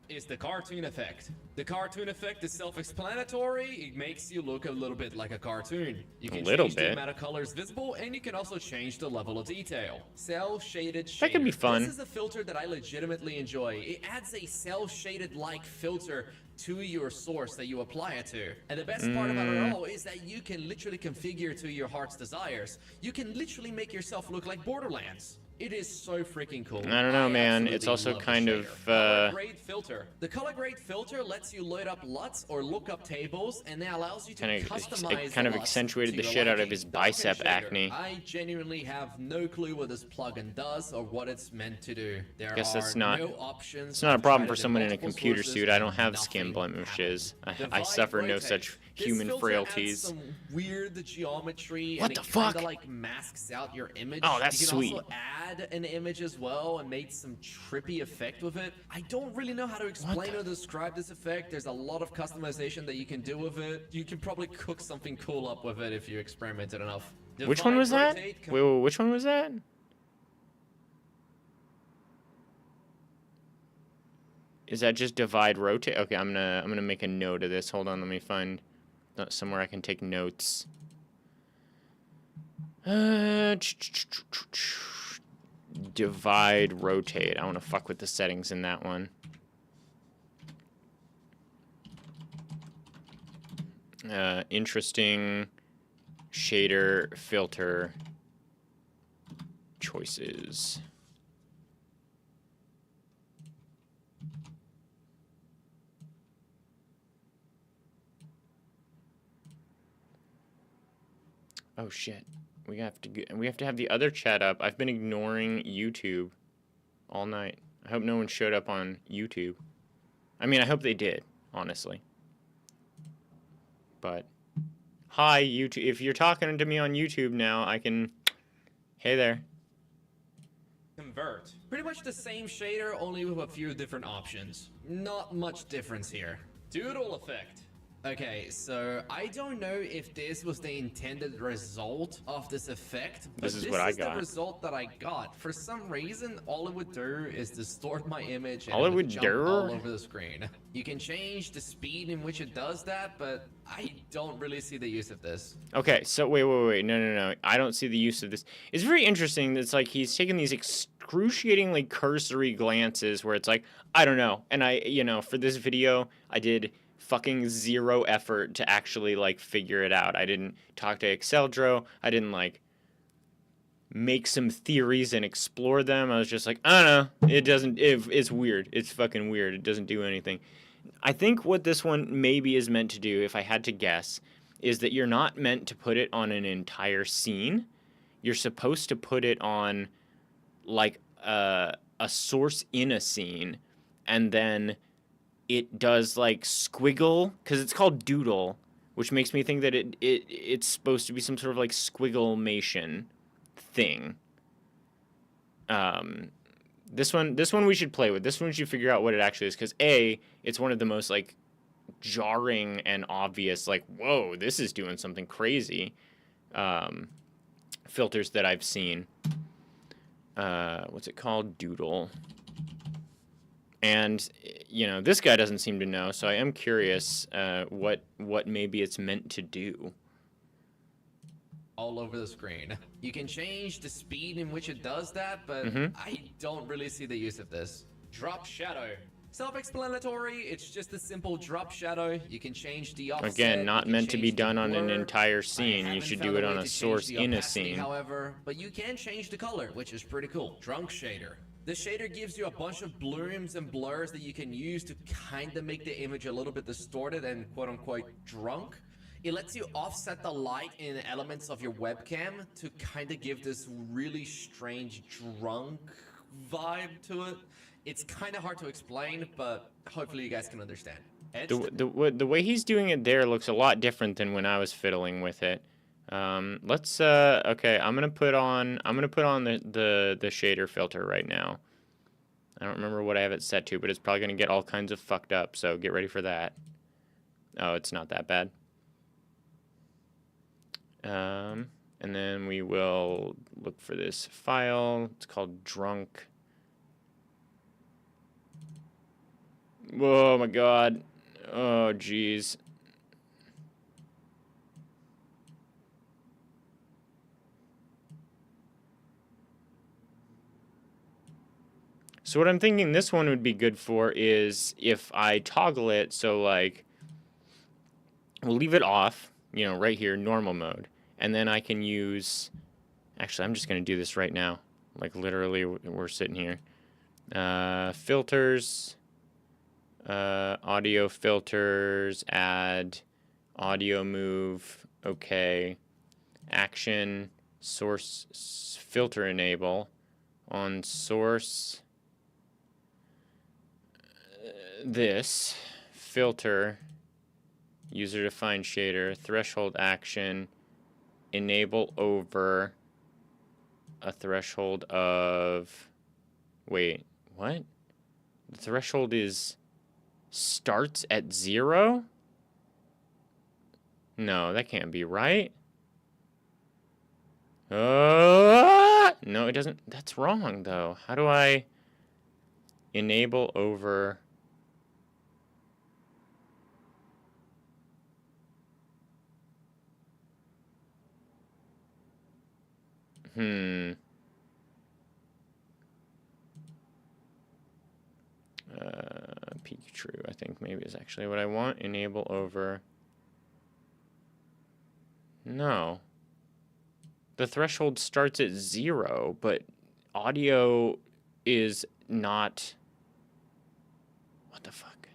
is the cartoon effect. The cartoon effect is self-explanatory. It makes you look a little bit like a cartoon. You can change the amount of colors visible, and you can also change the level of detail. Cell-shaded shader. That could be fun. This is a filter that I legitimately enjoy. It adds a cell-shaded-like filter to your source that you apply it to. And the best part about it all is that you can literally configure to your heart's desires. You can literally make yourself look like Borderlands. It is so freaking cool. I don't know, man. absolutely It's also love the kind shader. of, Color grade filter. The color grade filter lets you load up LUTs or look up tables, and that allows you to customize it kind of LUTs accentuated to the your shit out of liking. his Darken bicep shader. acne. I genuinely have no clue what this plugin does or what it's meant to do. There Guess are that's not. no options. It's not a I've problem tried for it someone in a multiple computer sources, suit. I don't and have skin nothing blemishes. happened. I Divide suffer no rotate. such This human filter frailties. adds some weird geometry. What and the it fuck? kinda like masks out your image. Oh, that's you can sweet. Also add add an image as well and made some trippy effect with it. I don't really know how to explain or describe this effect. There's a lot of customization that you can do with it. You can probably cook something cool up with it if you experimented enough. Which one was that? Wait, which one was that? Is that just divide rotate? Okay, I'm gonna make a note of this. Hold on, let me find somewhere I can take notes. Divide rotate. I want to fuck with the settings in that one. Interesting shader filter choices. Oh shit. We have to have the other chat up. I've been ignoring YouTube all night. I hope no one showed up on YouTube. I mean, I hope they did, honestly. But hi YouTube. If you're talking to me on YouTube now, I can hey there. Convert. Pretty much the same shader, only with a few different options. Not much difference here. Doodle effect. Okay, so I don't know if this was the intended result of this effect, but this is what I got. The result that I got. For some reason, all it would do is distort my image and all it would jump do? all over the screen. You can change the speed in which it does that, but I don't really see the use of this. Okay, so wait. No. I don't see the use of this. It's very interesting. It's like he's taking these excruciatingly cursory glances where it's like, I don't know. And for this video, I did fucking zero effort to actually like figure it out. I didn't talk to Exceldro. I didn't like make some theories and explore them. I was just like, I don't know. It's weird. It's fucking weird. It doesn't do anything. I think what this one maybe is meant to do, if I had to guess, is that you're not meant to put it on an entire scene. You're supposed to put it on like a source in a scene, and then it does like squiggle, because it's called doodle, which makes me think that it's supposed to be some sort of like squiggle-mation thing. This one we should play with. This one we should figure out what it actually is, because A, it's one of the most like jarring and obvious, like, whoa, this is doing something crazy filters that I've seen. What's it called? Doodle. And this guy doesn't seem to know, so I am curious what maybe it's meant to do. All over the screen. You can change the speed in which it does that, but I don't really see the use of this. Drop shadow. Self-explanatory, it's just a simple drop shadow. You can change the offset. Again, not meant to be done on an entire scene. You should do it on a source in a scene. However, but you can change the color, which is pretty cool. Drunk shader. The shader gives you a bunch of blooms and blurs that you can use to kind of make the image a little bit distorted and quote-unquote drunk. It lets you offset the light in elements of your webcam to kind of give this really strange drunk vibe to it. It's kind of hard to explain, but hopefully you guys can understand. The way he's doing it there looks a lot different than when I was fiddling with it. Let's okay, I'm gonna put on the shader filter right now. I don't remember what I have it set to, but it's probably gonna get all kinds of fucked up, so get ready for that. Oh, it's not that bad. And then we will look for this file. It's called drunk. Oh my god. Oh jeez. So what I'm thinking this one would be good for is if I toggle it, so like, we'll leave it off, right here, normal mode. And then I can use, actually, I'm just going to do this right now. Like, literally, we're sitting here. Filters, audio filters, add, audio move, okay. Action, source, filter enable, on source, this, filter, user defined shader, threshold action, enable over, a threshold of... Wait, what? The threshold starts at 0? No, that can't be right. No, it doesn't. That's wrong, though. How do I enable over... Peak true, I think maybe is actually what I want. Enable over... No. The threshold starts at 0, but audio is not... What the fuck?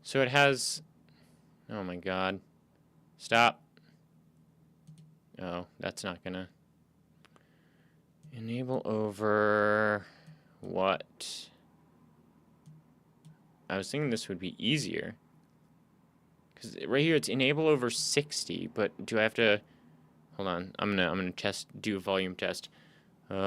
So it has... Oh my god. Stop. Oh, that's not gonna... Enable over... What? I was thinking this would be easier. Because right here it's enable over 60, but do I have to... Hold on, I'm gonna do a volume test. Nope.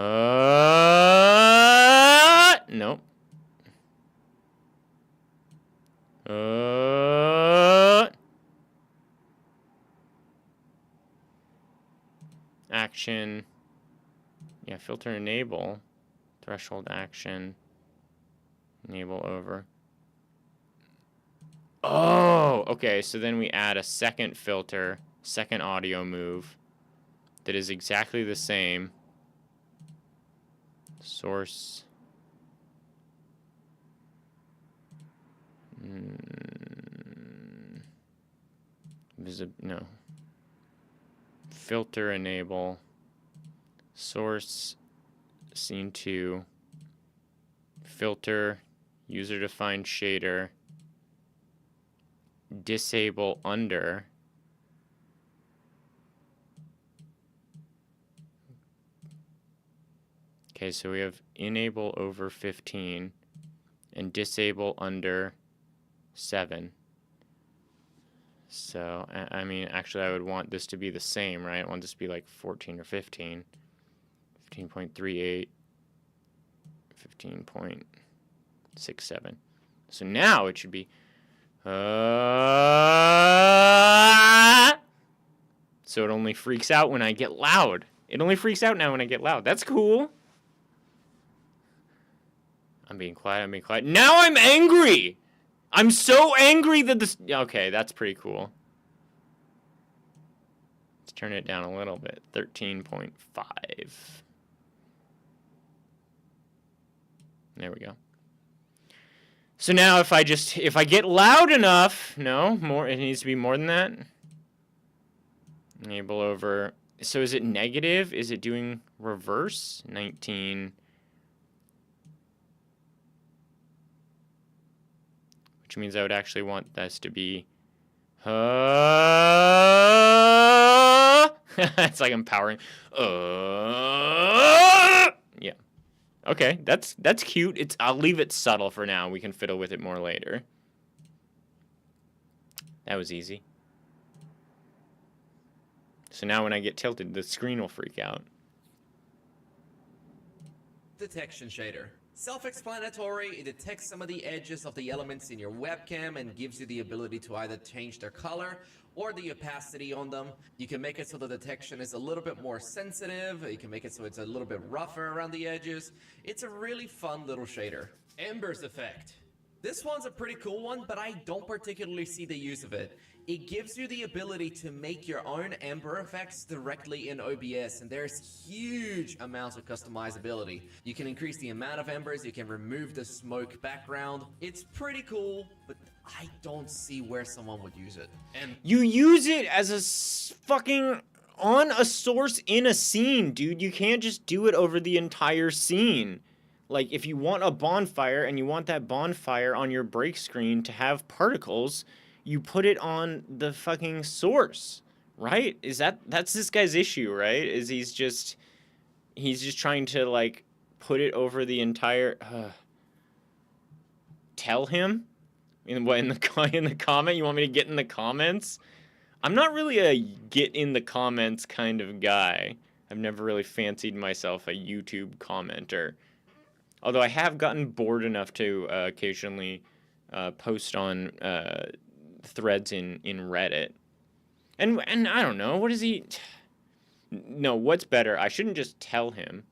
Action. Yeah, filter enable. Threshold action. Enable over. Oh, okay, so then we add a second filter, second audio move that is exactly the same. Source. No. Filter enable. Source. Scene 2. Filter. User defined shader. Disable under. Okay, so we have enable over 15 and disable under 7. So, I mean, actually I would want this to be the same, right? I want this to be like 14 or 15. 15.38. 15.67. So now it should be... So it only freaks out when I get loud. It only freaks out now when I get loud. That's cool. I'm being quiet. Now I'm angry! I'm so angry that this... Okay, that's pretty cool. Let's turn it down a little bit. 13.5. There we go. So now if I get loud enough... No, more. It needs to be more than that. Enable over... So is it negative? Is it doing reverse? 19... Which means I would actually want this to be... It's like I'm powering. Yeah. Okay, that's cute. I'll leave it subtle for now. We can fiddle with it more later. That was easy. So now when I get tilted, the screen will freak out. Detection shader. Self-explanatory, it detects some of the edges of the elements in your webcam and gives you the ability to either change their color or the opacity on them. You can make it so the detection is a little bit more sensitive. You can make it so it's a little bit rougher around the edges. It's a really fun little shader. Embers effect. This one's a pretty cool one, but I don't particularly see the use of it. It gives you the ability to make your own Ember effects directly in OBS, and there's huge amounts of customizability. You can increase the amount of embers, you can remove the smoke background. It's pretty cool, but I don't see where someone would use it. And you use it as a fucking on a source in a scene, dude. You can't just do it over the entire scene. Like, if you want a bonfire and you want that bonfire on your break screen to have particles, you put it on the fucking source, right? That's this guy's issue, right? Is he's just trying to, like, put it over the entire... tell him in the comment? You want me to get in the comments? I'm not really a get in the comments kind of guy. I've never really fancied myself a YouTube commenter. Although I have gotten bored enough to occasionally post on threads in Reddit. And I don't know, what is he... No, what's better? I shouldn't just tell him.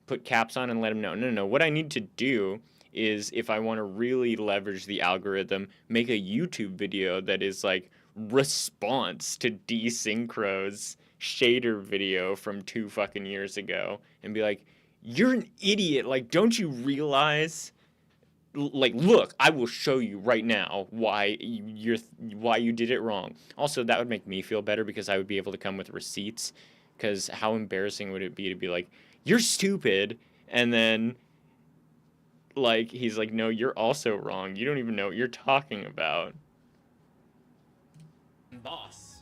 Put caps on and let him know. No. What I need to do is, if I want to really leverage the algorithm, make a YouTube video that is like response to Desynchro's shader video from 2 fucking years ago, and be like, you're an idiot. Like, don't you realize? Like, look, I will show you right now why you did it wrong. Also, that would make me feel better because I would be able to come with receipts. Because how embarrassing would it be to be like, you're stupid, and then like he's like, no, you're also wrong. You don't even know what you're talking about. Boss.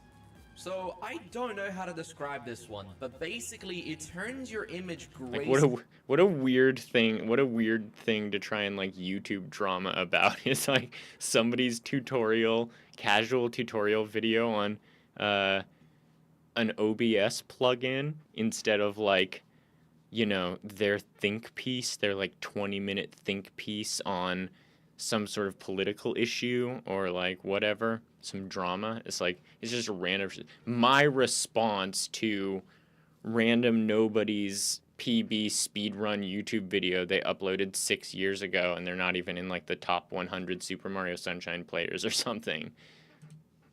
So I don't know how to describe this one, but basically it turns your image gray. Like, what a weird thing. What a weird thing to try and like YouTube drama about. It's like somebody's casual tutorial video on an OBS plugin instead of like, you know, their think piece, their like 20-minute think piece on some sort of political issue or like whatever, some drama. It's like, it's just a random. My response to random nobody's PB speedrun YouTube video they uploaded 6 years ago, and they're not even in like the top 100 Super Mario Sunshine players or something.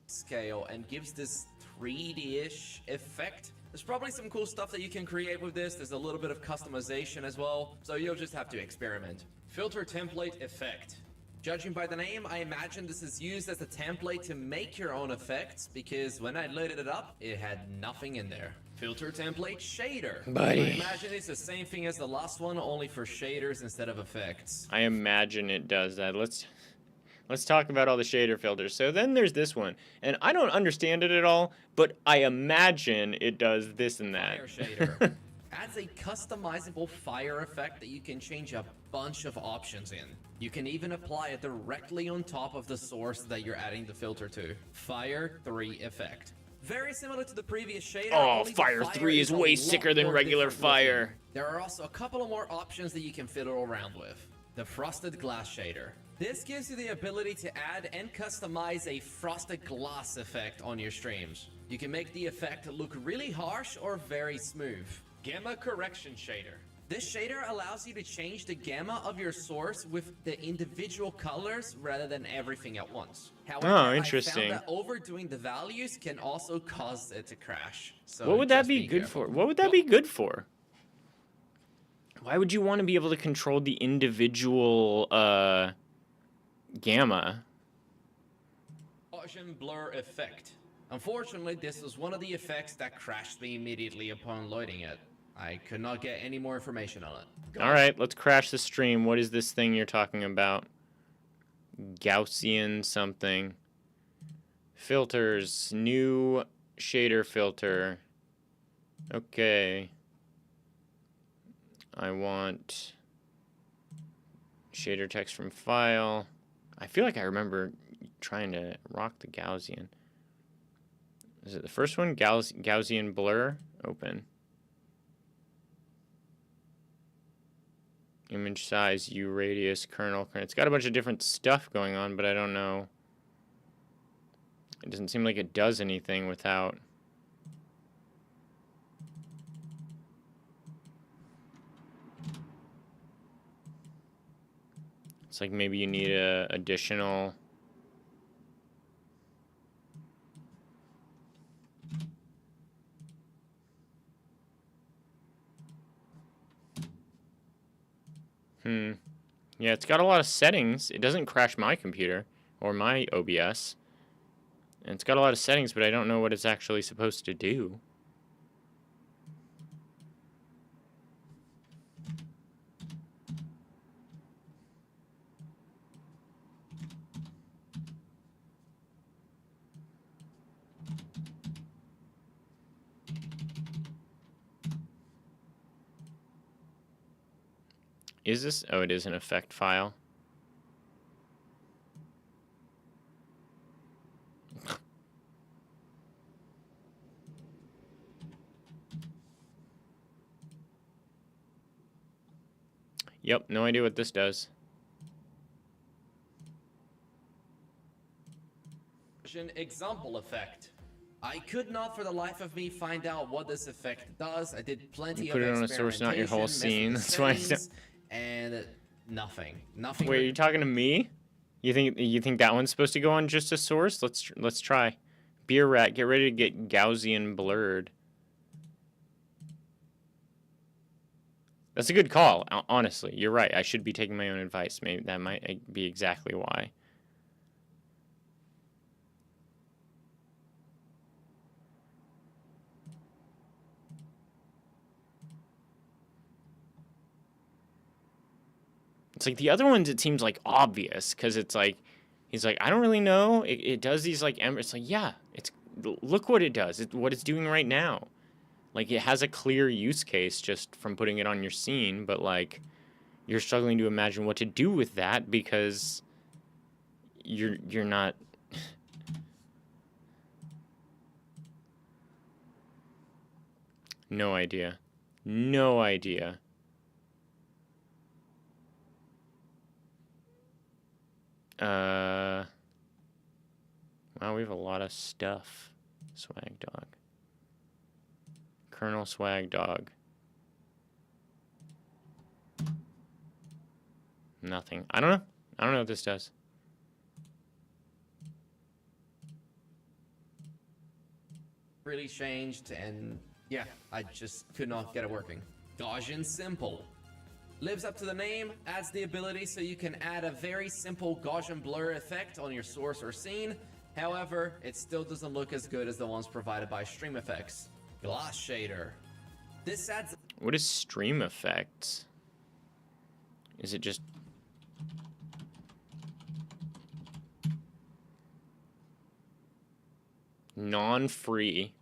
Scale and gives this 3D-ish effect. There's probably some cool stuff that you can create with this. There's a little bit of customization as well, so you'll just have to experiment. Filter template effect. Judging by the name, I imagine this is used as a template to make your own effects, because when I loaded it up, it had nothing in there. Filter template shader. Buddy. I imagine it's the same thing as the last one, only for shaders instead of effects. I imagine it does that. Let's talk about all the shader filters. So then there's this one, and I don't understand it at all, but I imagine it does this and that. Fire shader. Adds a customizable fire effect that you can change a bunch of options in. You can even apply it directly on top of the source that you're adding the filter to. Fire 3 effect. Very similar to the previous shader. Oh, only the Fire 3 is way sicker than regular fire. There are also a couple of more options that you can fiddle around with. The frosted glass shader. This gives you the ability to add and customize a frosted glass effect on your streams. You can make the effect look really harsh or very smooth. Gamma correction shader. This shader allows you to change the gamma of your source with the individual colors rather than everything at once. However, interesting. I found that overdoing the values can also cause it to crash. So What would that just be good careful. for? What would that be good for? Why would you want to be able to control the individual gamma? Gaussian blur effect. Unfortunately, this was one of the effects that crashed me immediately upon loading it. I could not get any more information on it. All right, let's crash the stream. What is this thing you're talking about? Gaussian something. Filters. New shader filter. Okay. I want shader text from file. I feel like I remember trying to rock the Gaussian. Is it the first one? Gaussian blur? Open. Image size, U radius, kernel. It's got a bunch of different stuff going on, but I don't know. It doesn't seem like it does anything without. It's like maybe you need a additional. Yeah, it's got a lot of settings. It doesn't crash my computer or my OBS. And it's got a lot of settings, but I don't know what it's actually supposed to do. Is this? Oh, it is an effect file. Yep, no idea what this does. Example effect. I could not for the life of me find out what this effect does. I did plenty You put of it on a source, not your whole experimentation, scene. messed That's with why the I settings, and nothing. Nothing. Wait, are you talking to me? You think that one's supposed to go on just a source? Let's try. Beer rat, get ready to get Gaussian blurred. That's a good call. Honestly, you're right. I should be taking my own advice. Maybe that might be exactly why. It's like the other ones, it seems like obvious because it's like, he's like, I don't really know. It does these like, it's like, yeah, look what it does. What it's doing right now. Like it has a clear use case just from putting it on your scene, but like you're struggling to imagine what to do with that because you're not. No idea. No idea. Wow, we have a lot of stuff. Swag dog. Colonel Swag Dog. Nothing. I don't know. I don't know what this does. Really changed, and yeah, I just could not get it working. Gaussian Simple. Lives up to the name, adds the ability so you can add a very simple Gaussian blur effect on your source or scene. However, it still doesn't look as good as the ones provided by Stream Effects. Glass Shader. This adds... What is Stream Effects? Is it just... non-free?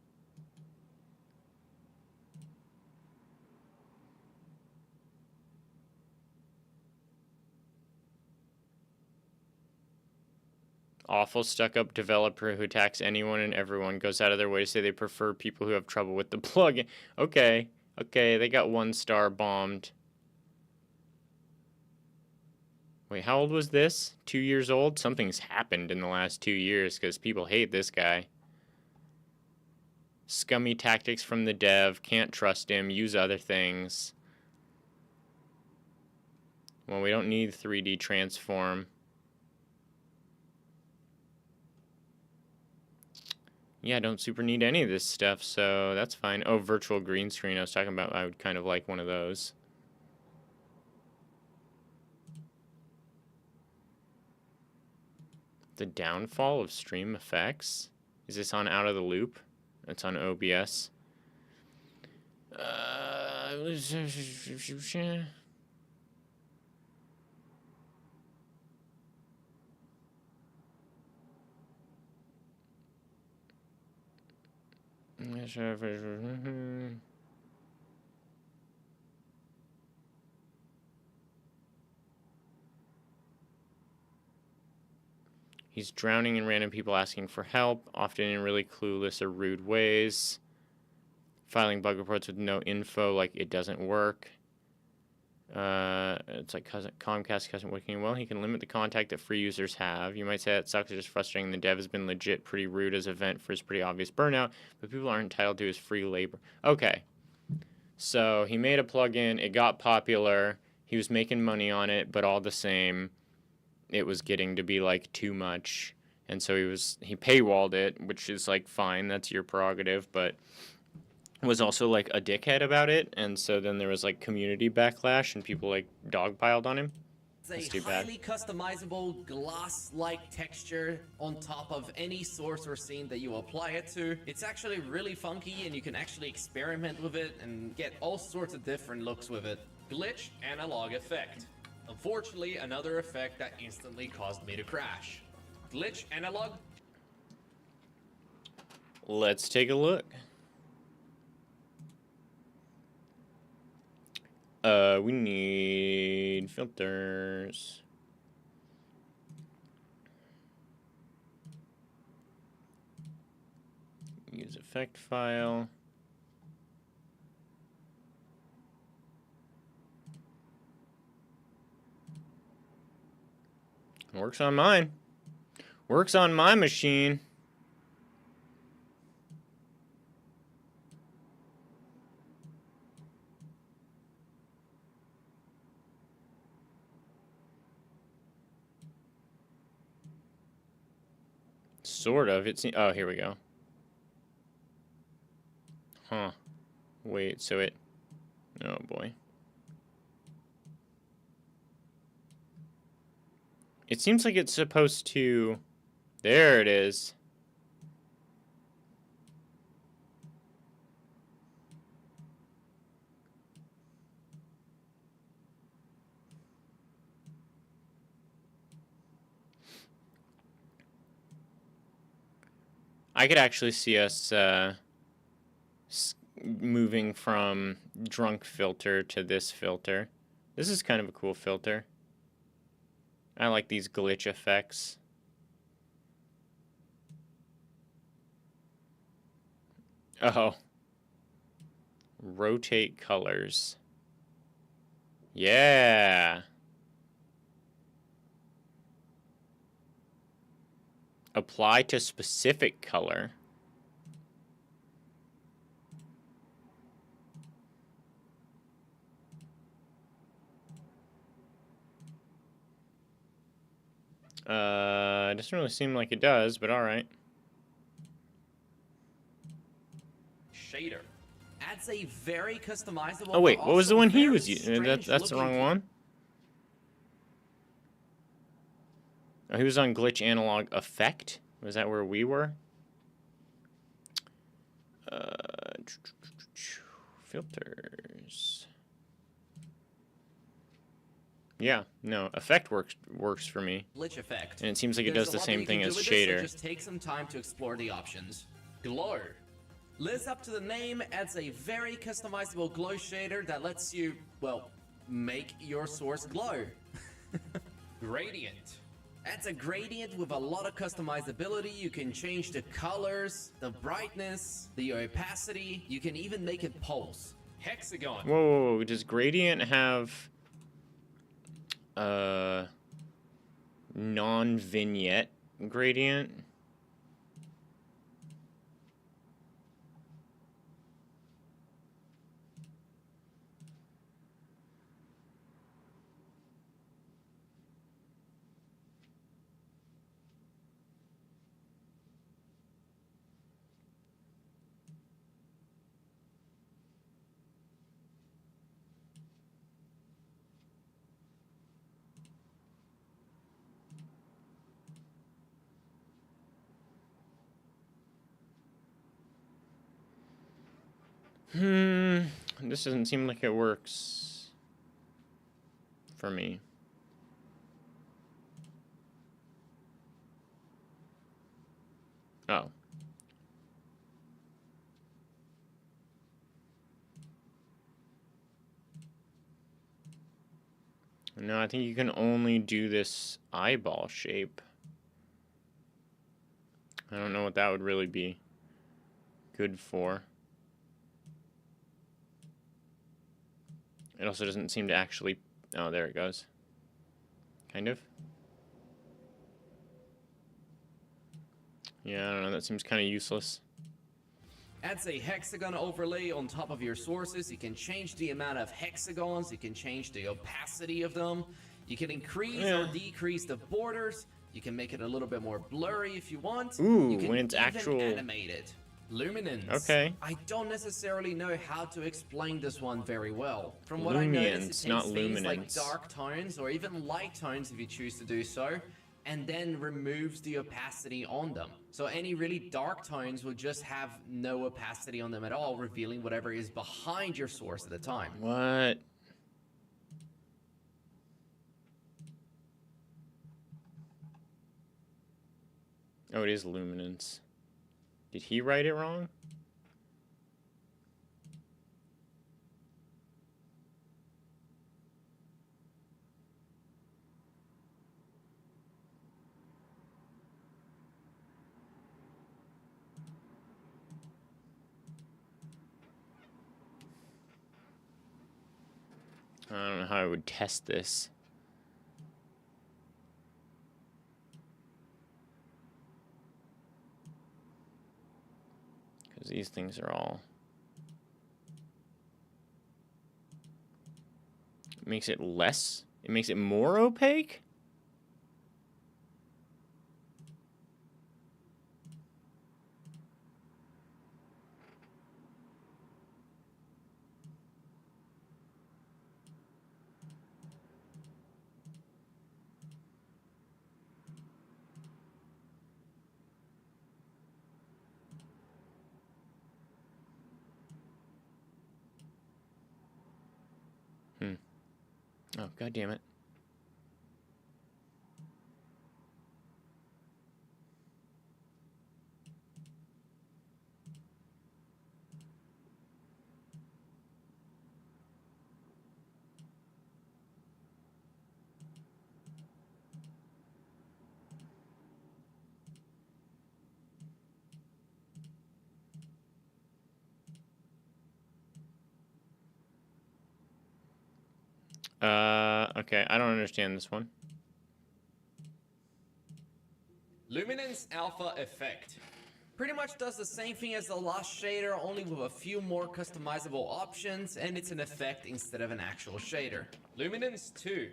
Awful stuck-up developer who attacks anyone and everyone, goes out of their way to say they prefer people who have trouble with the plugin. Okay, they got 1 star bombed. Wait, how old was this? 2 years old? Something's happened in the last 2 years because people hate this guy. Scummy tactics from the dev, can't trust him, use other things. Well, we don't need 3D transform. Yeah, I don't super need any of this stuff, so that's fine. Oh, virtual green screen I was talking about. I would kind of like one of those. The downfall of Stream Effects? Is this on Out of the Loop? It's on OBS. He's drowning in random people asking for help, often in really clueless or rude ways. Filing bug reports with no info, like it doesn't work. It's like Comcast isn't working well. He can limit the contact that free users have. You might say that sucks. It's just frustrating. The dev has been legit pretty rude as a vent for his pretty obvious burnout, but people aren't entitled to his free labor. Okay. So he made a plugin. It got popular. He was making money on it, but all the same, it was getting to be like too much. And so he paywalled it, which is like fine. That's your prerogative, but was also like a dickhead about it, and so then there was like community backlash and people like dogpiled on him. That's too bad. Highly customizable glass-like texture on top of any source or scene that you apply it to. It's actually really funky, and you can actually experiment with it and get all sorts of different looks with it. Glitch Analog Effect. Unfortunately, another effect that instantly caused me to crash. Glitch Analog. Let's take a look. We need filters. Use effect file. Works on mine. Works on my machine. Sort of. Oh, here we go. Huh. Wait, so it... Oh, boy. It seems like it's supposed to... There it is. I could actually see us moving from drunk filter to this filter. This is kind of a cool filter. I like these glitch effects. Oh. Rotate colors. Yeah. Apply to specific color. It doesn't really seem like it does, but alright. Shader adds a very customizable. Oh wait, what was the one he was using? Strange That's the wrong one? Oh, he was on glitch analog effect? Was that where we were? Filters. Yeah, no, effect works for me. Glitch effect. And it seems like it does the same thing as shader. So just take some time to explore the options. Glow. Lives up to the name, adds a very customizable glow shader that lets you, well, make your source glow. Gradient. Adds a gradient with a lot of customizability. You can change the colors, the brightness, the opacity. You can even make it pulse. Hexagon. Whoa, does gradient have non-vignette gradient? This doesn't seem like it works for me. Oh. No, I think you can only do this eyeball shape. I don't know what that would really be good for. It also doesn't seem to actually... Oh, there it goes. Kind of. Yeah, I don't know. That seems kind of useless. Adds a hexagon overlay on top of your sources. You can change the amount of hexagons. You can change the opacity of them. You can increase or decrease the borders. You can make it a little bit more blurry if you want. Ooh, you can when it's even actual... animate it. Luminance. Okay. I don't necessarily know how to explain this one very well. From what I noticed, it not takes things like luminance. dark tones or even light tones if you choose to do so, and then removes the opacity on them. So any really dark tones will just have no opacity on them at all, revealing whatever is behind your source at the time. What? Oh, it is luminance. Did he write it wrong? I don't know how I would test this. Because these things are all... It makes it less... It makes it more opaque? Oh, god damn it. Okay, I don't understand this one. Luminance Alpha Effect. Pretty much does the same thing as the last shader, only with a few more customizable options, and it's an effect instead of an actual shader. Luminance 2.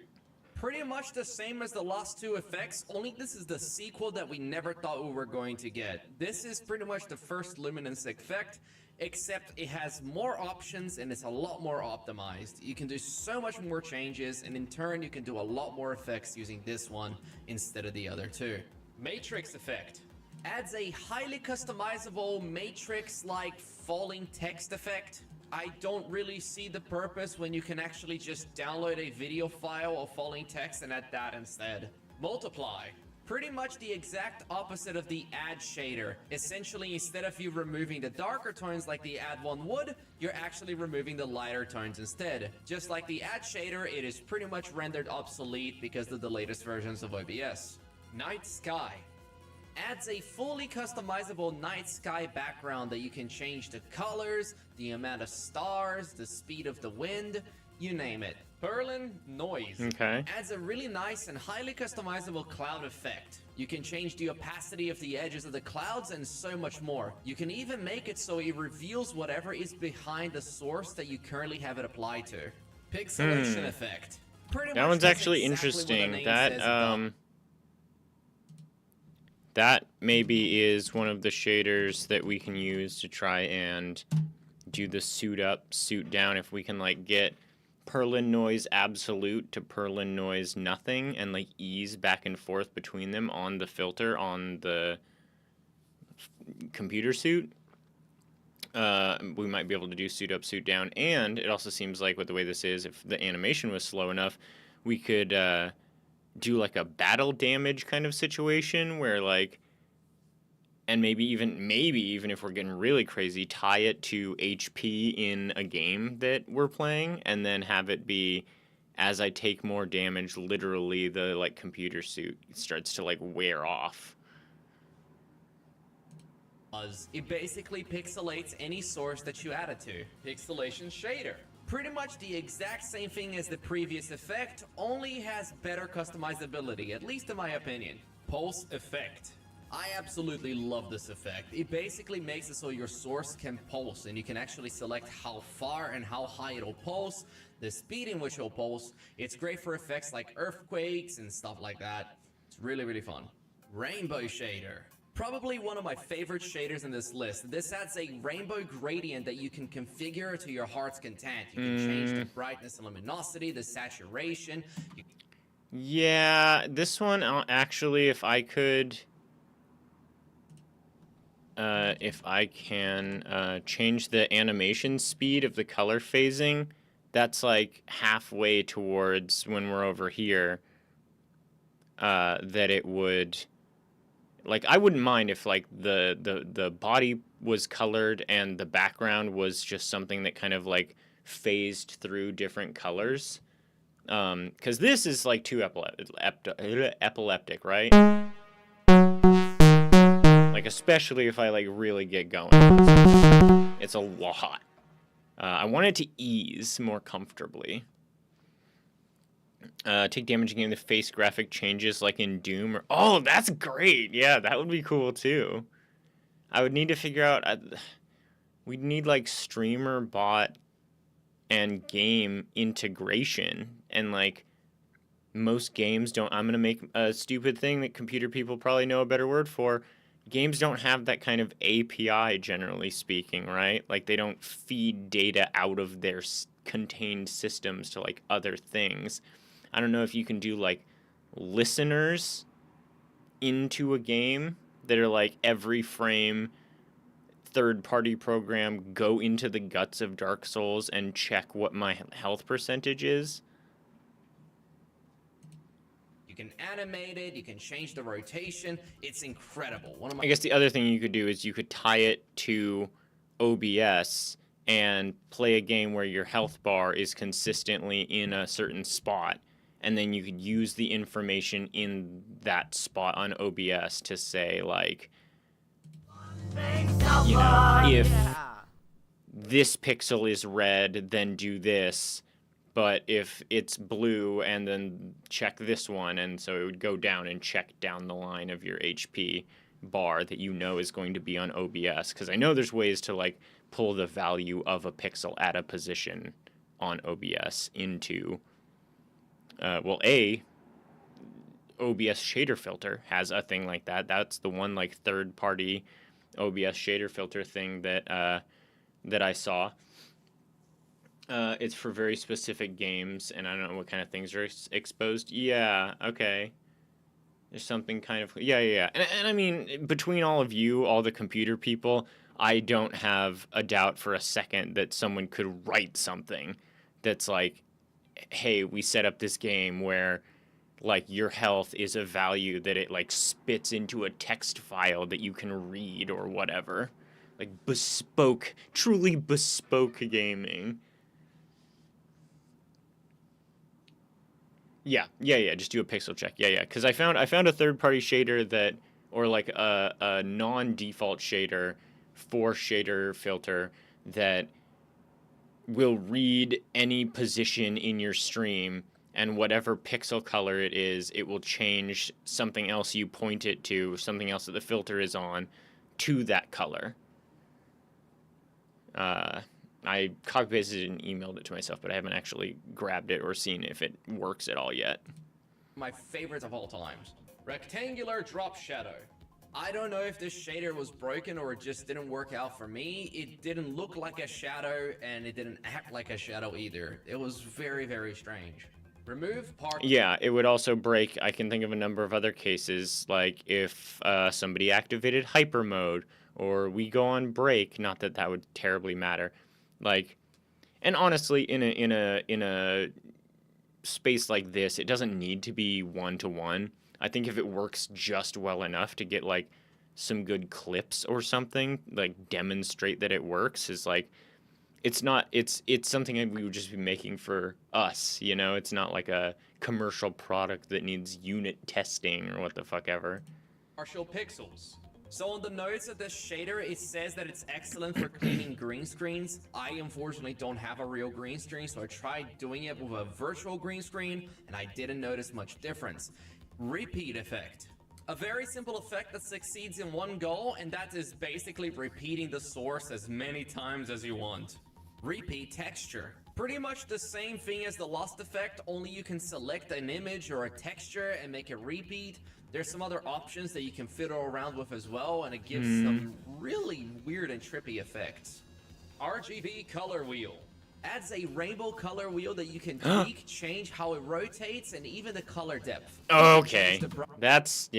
Pretty much the same as the last two effects, only this is the sequel that we never thought we were going to get. This is pretty much the first Luminance effect, except it has more options and it's a lot more optimized. You can do so much more changes, and in turn you can do a lot more effects using this one instead of the other two. Matrix Effect. Adds a highly customizable matrix-like falling text effect. I don't really see the purpose when you can actually just download a video file of falling text and add that instead. Multiply. Pretty much the exact opposite of the add shader. Essentially, instead of you removing the darker tones like the add one would, you're actually removing the lighter tones instead. Just like the add shader, it is pretty much rendered obsolete because of the latest versions of OBS. Night Sky. Adds a fully customizable night sky background that you can change the colors, the amount of stars, the speed of the wind, you name it. Perlin Noise. Okay. Adds a really nice and highly customizable cloud effect. You can change the opacity of the edges of the clouds and so much more. You can even make it so it reveals whatever is behind the source that you currently have it applied to. Pixelation effect. Pretty That much one's does actually exactly what the interesting. name That says it does. that maybe is one of the shaders that we can use to try and do the suit up, suit down. If we can like get Perlin Noise Absolute to Perlin Noise Nothing and like ease back and forth between them on the filter on the computer suit, we might be able to do suit up, suit down. And it also seems like with the way this is, if the animation was slow enough, we could do like a battle damage kind of situation where like, and maybe even if we're getting really crazy, tie it to HP in a game that we're playing, and then have it be, as I take more damage, literally the like computer suit starts to like wear off. It basically pixelates any source that you add it to. Pixelation shader. Pretty much the exact same thing as the previous effect, only has better customizability, at least in my opinion. Pulse effect. I absolutely love this effect. It basically makes it so your source can pulse, and you can actually select how far and how high it'll pulse, the speed in which it'll pulse. It's great for effects like earthquakes and stuff like that. It's really, really fun. Rainbow shader. Probably one of my favorite shaders in this list. This adds a rainbow gradient that you can configure to your heart's content. You can change the brightness and luminosity, the saturation. Yeah, this one actually, if I can change the animation speed of the color phasing, that's like halfway towards when we're over here, that it would, like, I wouldn't mind if like the body was colored and the background was just something that kind of like phased through different colors. Because this is like too epileptic, right? Like, especially if I like really get going. It's a lot. I want it to ease more comfortably. Take damage again. The face graphic changes like in Doom. Oh, that's great. Yeah, that would be cool too. I would need to figure out we'd need like streamer, bot, and game integration. And like most games don't. I'm gonna make a stupid thing that computer people probably know a better word for. Games don't have that kind of API, generally speaking, right? Like they don't feed data out of their contained systems to like other things. I don't know if you can do like listeners into a game that are like every frame third-party program go into the guts of Dark Souls and check what my health percentage is. You can animate it, you can change the rotation. It's incredible. I guess the other thing you could do is you could tie it to OBS and play a game where your health bar is consistently in a certain spot, and then you could use the information in that spot on OBS to say, like, you know, if this pixel is red, then do this, but if it's blue, and then check this one, and so it would go down and check down the line of your HP bar that you know is going to be on OBS, because I know there's ways to, like, pull the value of a pixel at a position on OBS into, OBS shader filter has a thing like that. That's the one, like, third-party OBS shader filter thing that that I saw. It's for very specific games, and I don't know what kind of things are exposed. Yeah, okay. There's something kind of... Yeah. And I mean, between all of you, all the computer people, I don't have a doubt for a second that someone could write something that's like, hey, we set up this game where, like, your health is a value that it, like, spits into a text file that you can read or whatever. Like, bespoke, truly bespoke gaming. Yeah, just do a pixel check. Yeah, because I found a third-party shader that, or like a non-default shader for shader filter that will read any position in your stream, and whatever pixel color it is, it will change something else you point it to, something else that the filter is on, to that color. I copy-pasted it and emailed it to myself, but I haven't actually grabbed it or seen if it works at all yet. My favorites of all times. Rectangular drop shadow. I don't know if this shader was broken or it just didn't work out for me. It didn't look like a shadow, and it didn't act like a shadow either. It was very, very strange. Remove part... Yeah, it would also break. I can think of a number of other cases, like if somebody activated hyper mode, or we go on break. Not that that would terribly matter. Like, and honestly, in a space like this, it doesn't need to be one-to-one. I think if it works just well enough to get, like, some good clips or something, like, demonstrate that it works, is, like, it's something that we would just be making for us, you know? It's not like a commercial product that needs unit testing or what the fuck ever. Partial pixels. So on the notes of this shader, it says that it's excellent for cleaning green screens. I unfortunately don't have a real green screen, so I tried doing it with a virtual green screen, and I didn't notice much difference. Repeat effect. A very simple effect that succeeds in one goal, and that is basically repeating the source as many times as you want. Repeat texture. Pretty much the same thing as the Lost effect, only you can select an image or a texture and make it repeat. There's some other options that you can fiddle around with as well, and it gives some really weird and trippy effects. RGB color wheel. Adds a rainbow color wheel that you can tweak, change how it rotates, and even the color depth. Okay. That's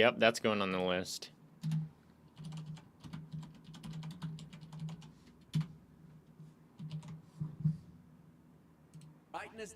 going on the list.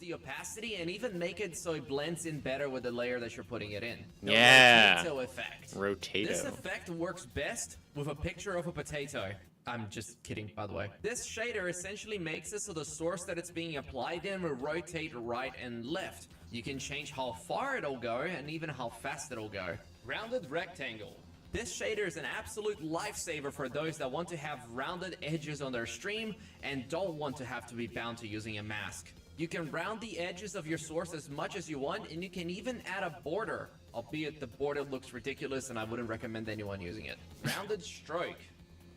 The opacity, and even make it so it blends in better with the layer that you're putting it in. The yeah. Rotato effect. Rotato. This effect works best with a picture of a potato. I'm just kidding, by the way. This shader essentially makes it so the source that it's being applied in will rotate right and left. You can change how far it'll go and even how fast it'll go. Rounded rectangle. This shader is an absolute lifesaver for those that want to have rounded edges on their stream and don't want to have to be bound to using a mask. You can round the edges of your source as much as you want, and you can even add a border, albeit the border looks ridiculous and I wouldn't recommend anyone using it. Rounded stroke.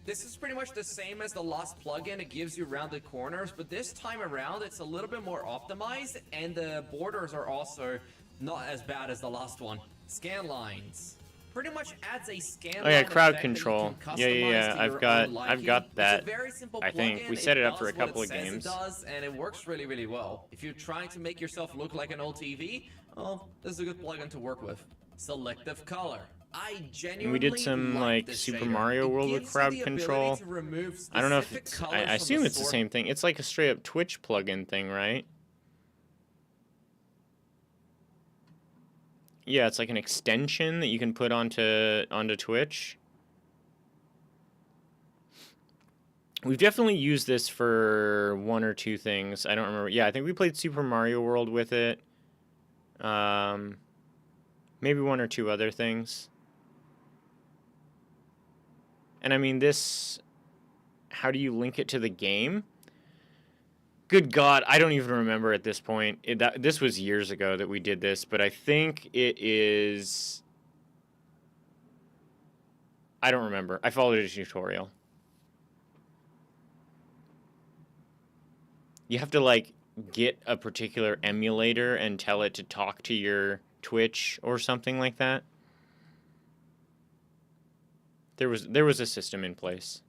This is pretty much the same as the last plugin. It gives you rounded corners, but this time around it's a little bit more optimized, and the borders are also not as bad as the last one. Scan lines. Pretty much adds a scan Oh yeah, line crowd effect that you control. can Yeah, customize yeah. to I've your got own liking. that. It's a very simple I think plugin. we set it up does for a what couple it of says games. It does, and it works really, really well. If you're trying to make yourself look like an old TV, well, this is a good plugin to work with. Selective color. I genuinely And we did some like like this Super shader. Mario It World with gives you crowd the ability control. to remove I don't know if specific it's. colors I from assume the it's the source. same thing. It's like a straight up Twitch plugin thing, right? Yeah, it's like an extension that you can put onto Twitch. We've definitely used this for one or two things. I don't remember. Yeah, I think we played Super Mario World with it. Maybe one or two other things. And I mean, this... How do you link it to the game? Good God, I don't even remember at this point. This was years ago that we did this, but I think it is... I don't remember. I followed a tutorial. You have to, like, get a particular emulator and tell it to talk to your Twitch or something like that. There was a system in place.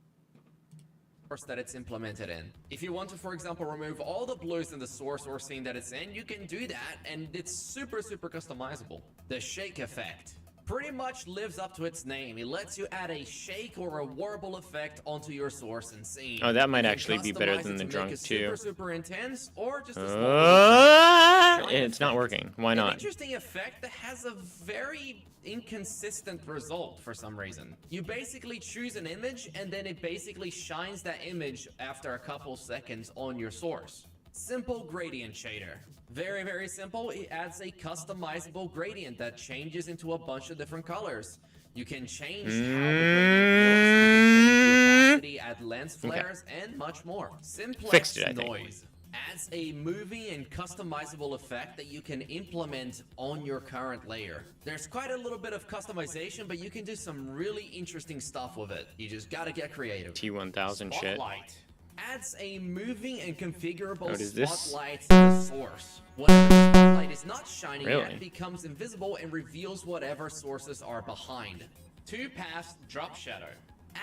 That it's implemented in. If you want to, for example, remove all the blues in the source or scene that it's in, you can do that, and it's super, super customizable. The shake effect pretty much lives up to its name. It lets you add a shake or a warble effect onto your source and scene. Oh, that might You can actually be better customize than it the to drunk make it too. super, super intense, or just a small It's not working. Why An not? interesting effect that has a very inconsistent result for some reason. You basically choose an image and then it basically shines that image after a couple seconds on your source. Simple gradient shader. Very, very simple. It adds a customizable gradient that changes into a bunch of different colors. You can change how the gradient looks, you can change the opacity, add lens flares, and much more. Simplex Fixed it, I think. noise adds a moving and customizable effect that you can implement on your current layer. There's quite a little bit of customization, but you can do some really interesting stuff with it. You just gotta get creative. T1000 shit. Spotlight adds a moving and configurable What is this? spotlight to the source. Whenever the spotlight is not shining Really? yet, it becomes invisible and reveals whatever sources are behind. 2-pass drop shadow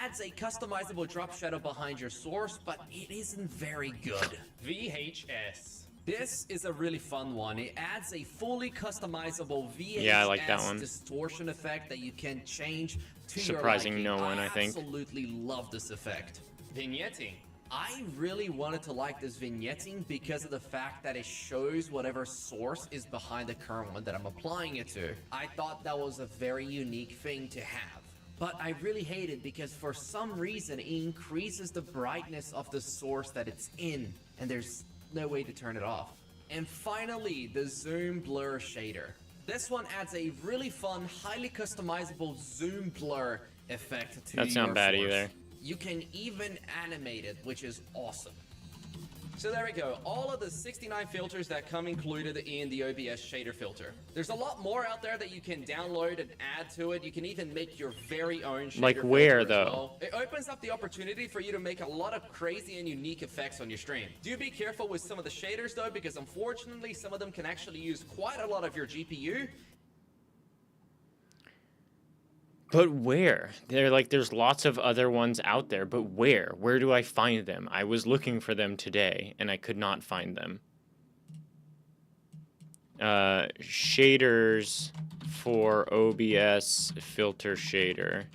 adds a customizable drop shadow behind your source, but it isn't very good. VHS. This is a really fun one. It adds a fully customizable VHS Yeah, I like that one. distortion effect that you can change to Surprising your liking. no one, I think. Absolutely love this effect. Vignetting. I really wanted to like this vignetting because of the fact that it shows whatever source is behind the current one that I'm applying it to. I thought that was a very unique thing to have. But I really hate it because for some reason it increases the brightness of the source that it's in, and there's no way to turn it off. And finally, the zoom blur shader. This one adds a really fun, highly customizable zoom blur effect to That's your not bad source. either. You can even animate it, which is awesome. So there we go, all of the 69 filters that come included in the OBS shader filter. There's a lot more out there that you can download and add to it. You can even make your very own shader Like filter where, as though? well. It opens up the opportunity for you to make a lot of crazy and unique effects on your stream. Do be careful with some of the shaders though, because unfortunately some of them can actually use quite a lot of your GPU. But where? There's lots of other ones out there, but where? Where do I find them? I was looking for them today, and I could not find them. Shaders for OBS filter shader.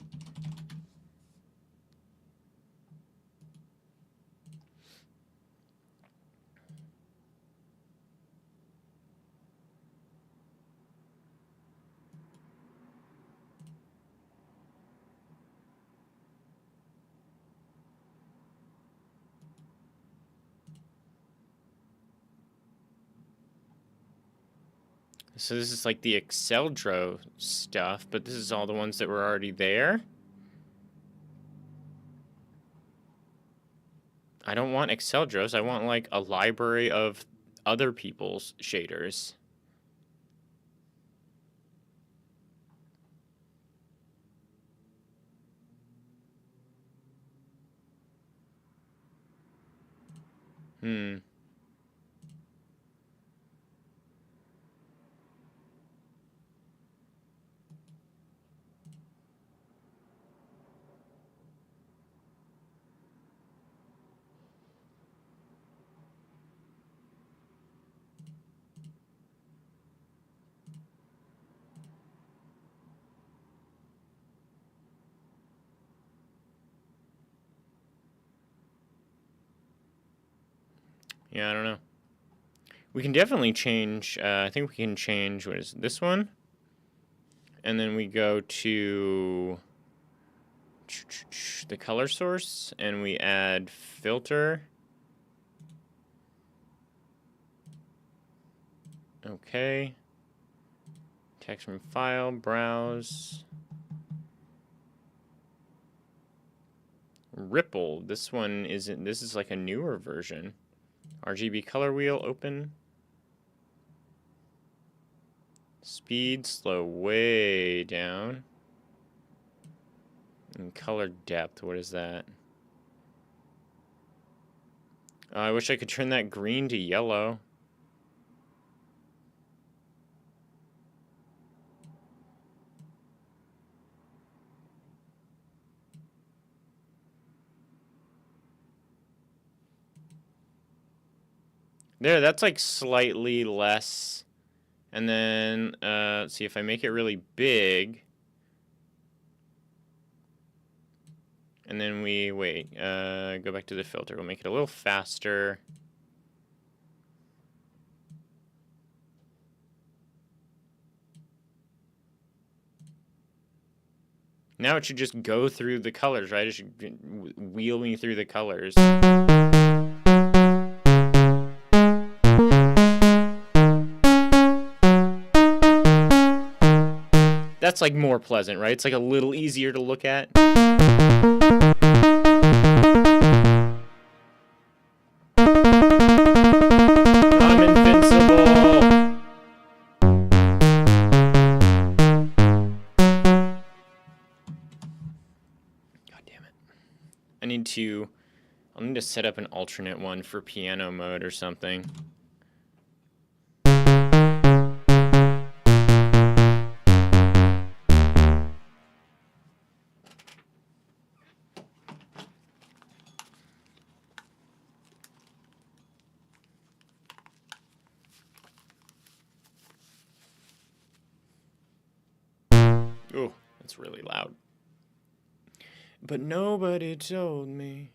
So this is like the Exceldro stuff, but this is all the ones that were already there. I don't want Exceldros. I want like a library of other people's shaders. Hmm. Yeah, I don't know. We can definitely change, I think we can change, what is this one? And then we go to the color source, and we add filter. Okay. Text from file, browse. Ripple, this one isn't, this is like a newer version. RGB color wheel, open. Speed, slow way down. And color depth, what is that? I wish I could turn that green to yellow. There, that's like slightly less. And then, let's see, if I make it really big. And then we, wait, go back to the filter. We'll make it a little faster. Now it should just go through the colors, right? It should wheel me through the colors. That's like more pleasant, right? It's like a little easier to look at. I'm invincible. God damn it. I'll need to set up an alternate one for piano mode or something. Ooh, that's really loud. But nobody told me.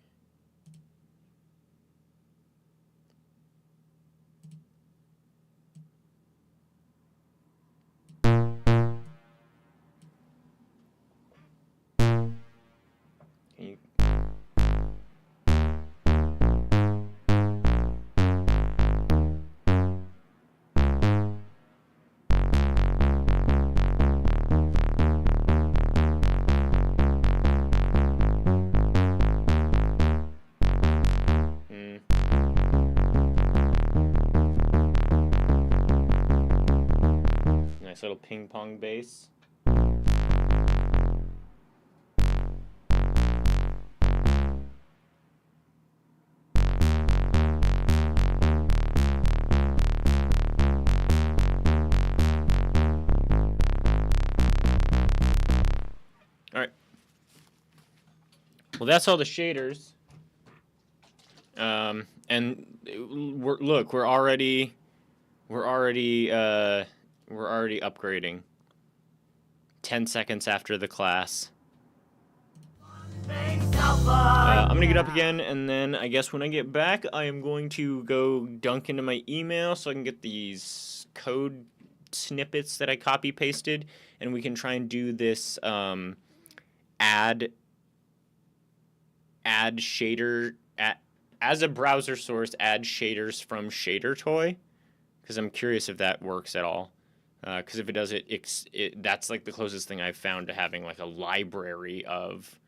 You... Nice little ping pong bass. Alright. Well, that's all the shaders. And we're already upgrading. 10 seconds after the class. I'm gonna get up again, and then I guess when I get back, I am going to go dunk into my email so I can get these code snippets that I copy pasted, and we can try and do this add shader as a browser source. Add shaders from ShaderToy, because I'm curious if that works at all. Because if it does, that's like the closest thing I've found to having like a library of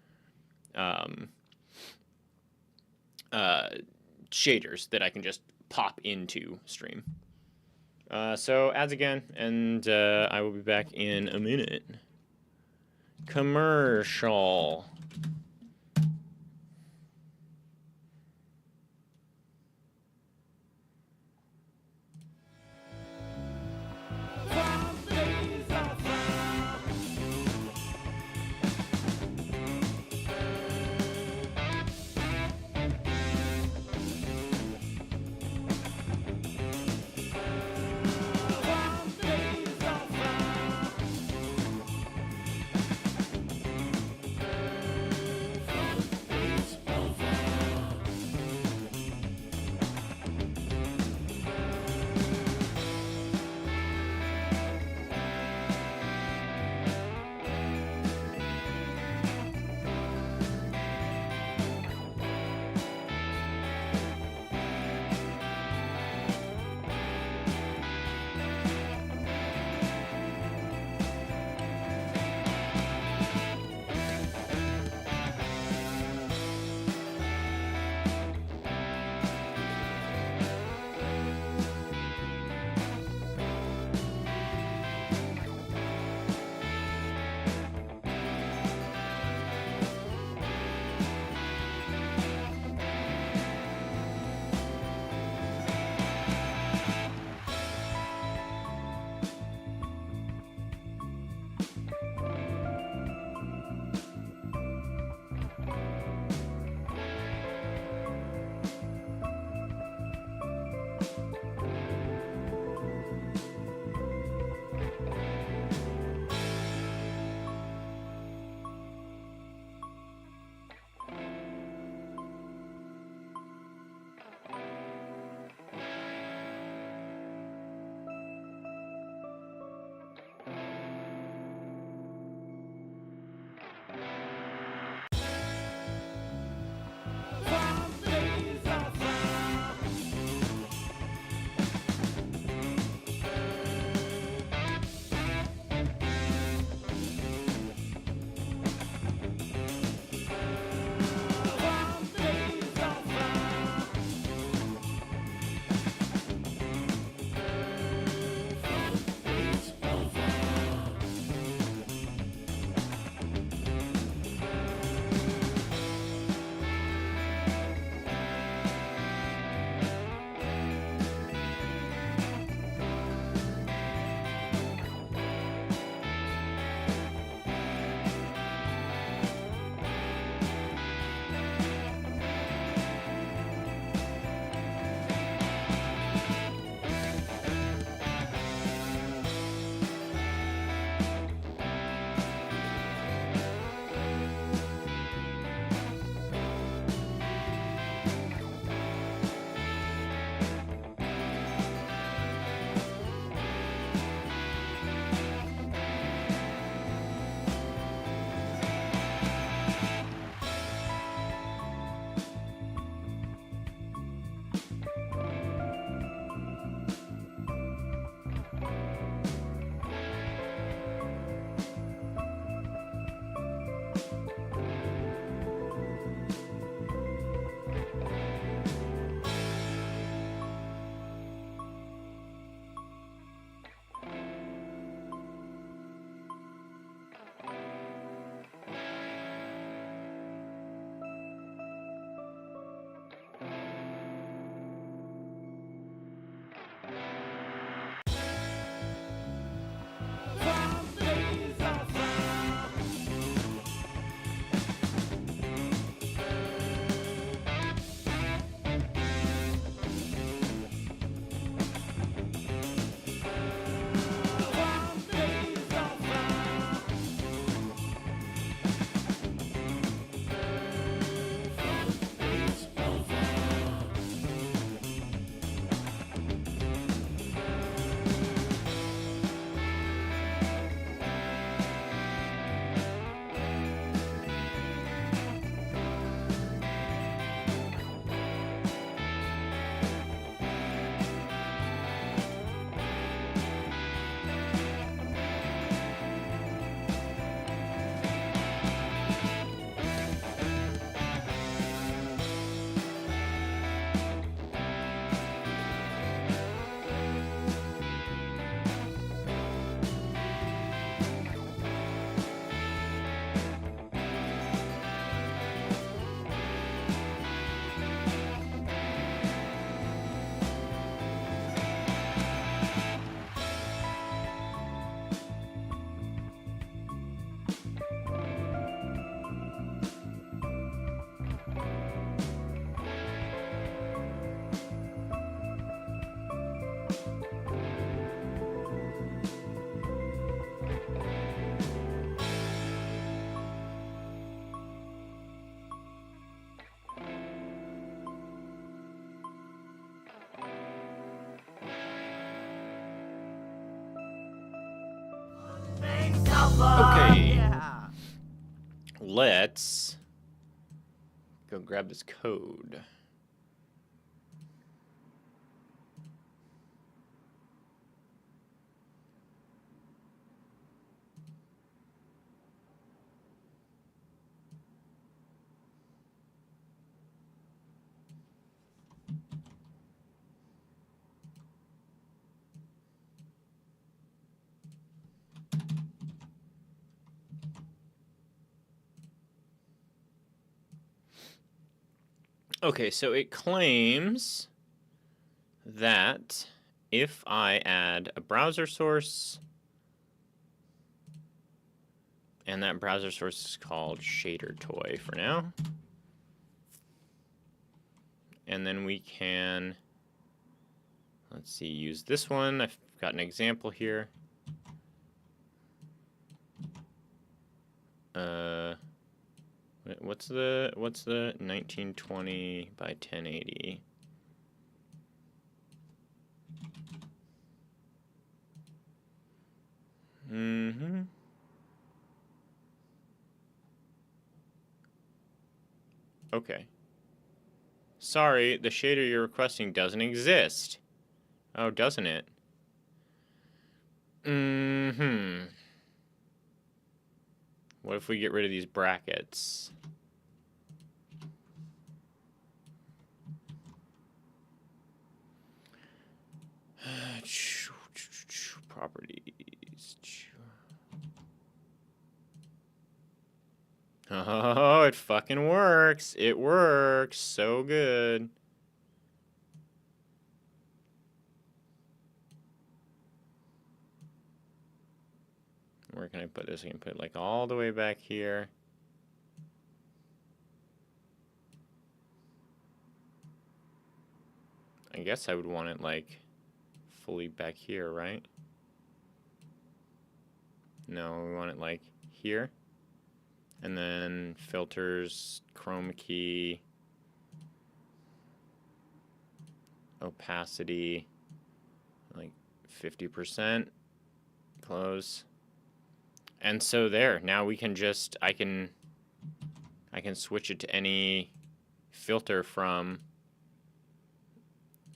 shaders that I can just pop into Stream. So ads again, and I will be back in a minute. Commercial. let's go grab this code. Okay, so it claims that if I add a browser source, and that browser source is called Shader Toy for now, and then we can, let's see, use this one. I've got an example here. What's the 1920 by 1080? Okay. Sorry, the shader you're requesting doesn't exist. Oh, doesn't it? What if we get rid of these brackets? Properties. Oh, it fucking works. It works so good. Where can I put this? I can put it like all the way back here. I guess I would want it like fully back here, right? No, we want it like here. And then filters, chroma key, opacity, like 50%, close. And so there, now we can just, I can switch it to any filter from,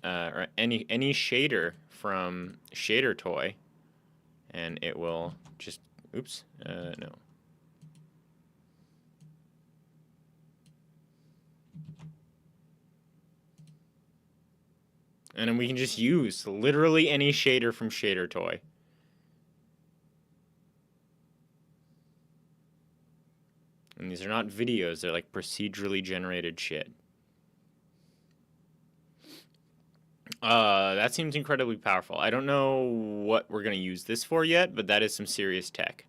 or any shader from Shader Toy, and it will just, oops, no. And then we can just use literally any shader from Shader Toy. And these are not videos, they're like procedurally generated shit. That seems incredibly powerful. I don't know what we're going to use this for yet, but that is some serious tech.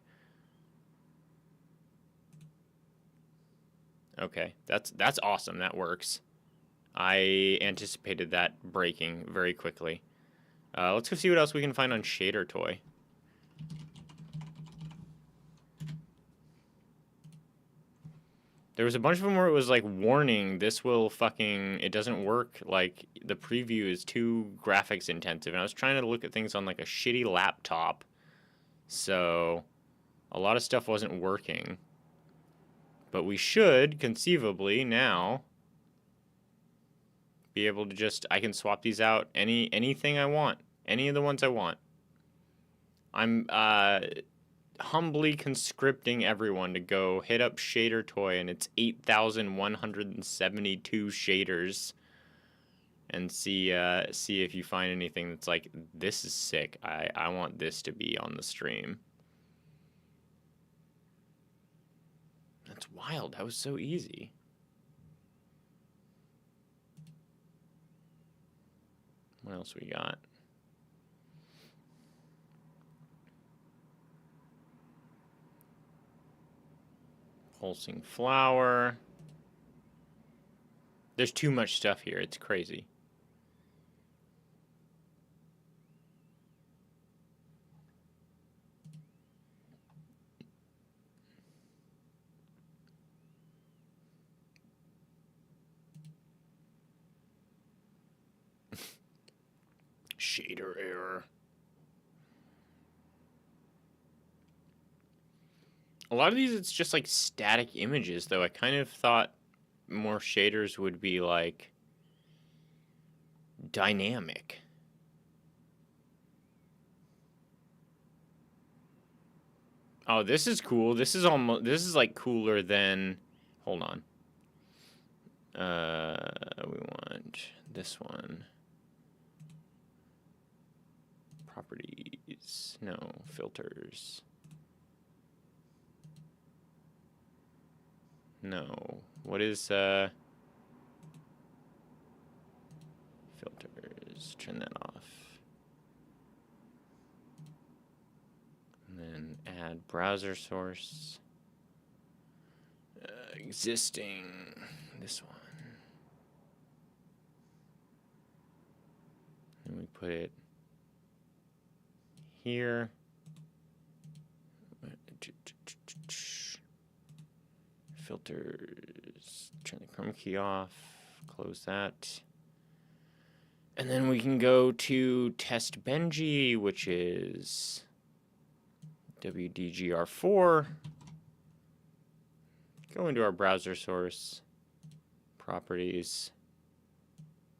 Okay, that's awesome. That works. I anticipated that breaking very quickly. Let's go see what else we can find on Shader Toy. There was a bunch of them where it was like, warning, this will fucking, it doesn't work, like, the preview is too graphics intensive. And I was trying to look at things on like a shitty laptop, so a lot of stuff wasn't working. But we should, conceivably, now be able to just, I can swap these out anything I want. Any of the ones I want. I'm humbly conscripting everyone to go hit up Shader Toy and its 8,172 shaders and see if you find anything that's like, this is sick. I want this to be on the stream. That's wild. That was so easy. What else we got? Pulsing flower. There's too much stuff here. It's crazy. Shader error. A lot of these, it's just like static images, though. I kind of thought more shaders would be like dynamic. Oh, this is cool. This is like cooler than, hold on. We want this one. Properties, no, filters. No, what is, filters, turn that off. And then add browser source. Existing, this one. And we put it here. Filters, turn the chroma key off, close that. And then we can go to test Benji, which is WDGR4. Go into our browser source, properties,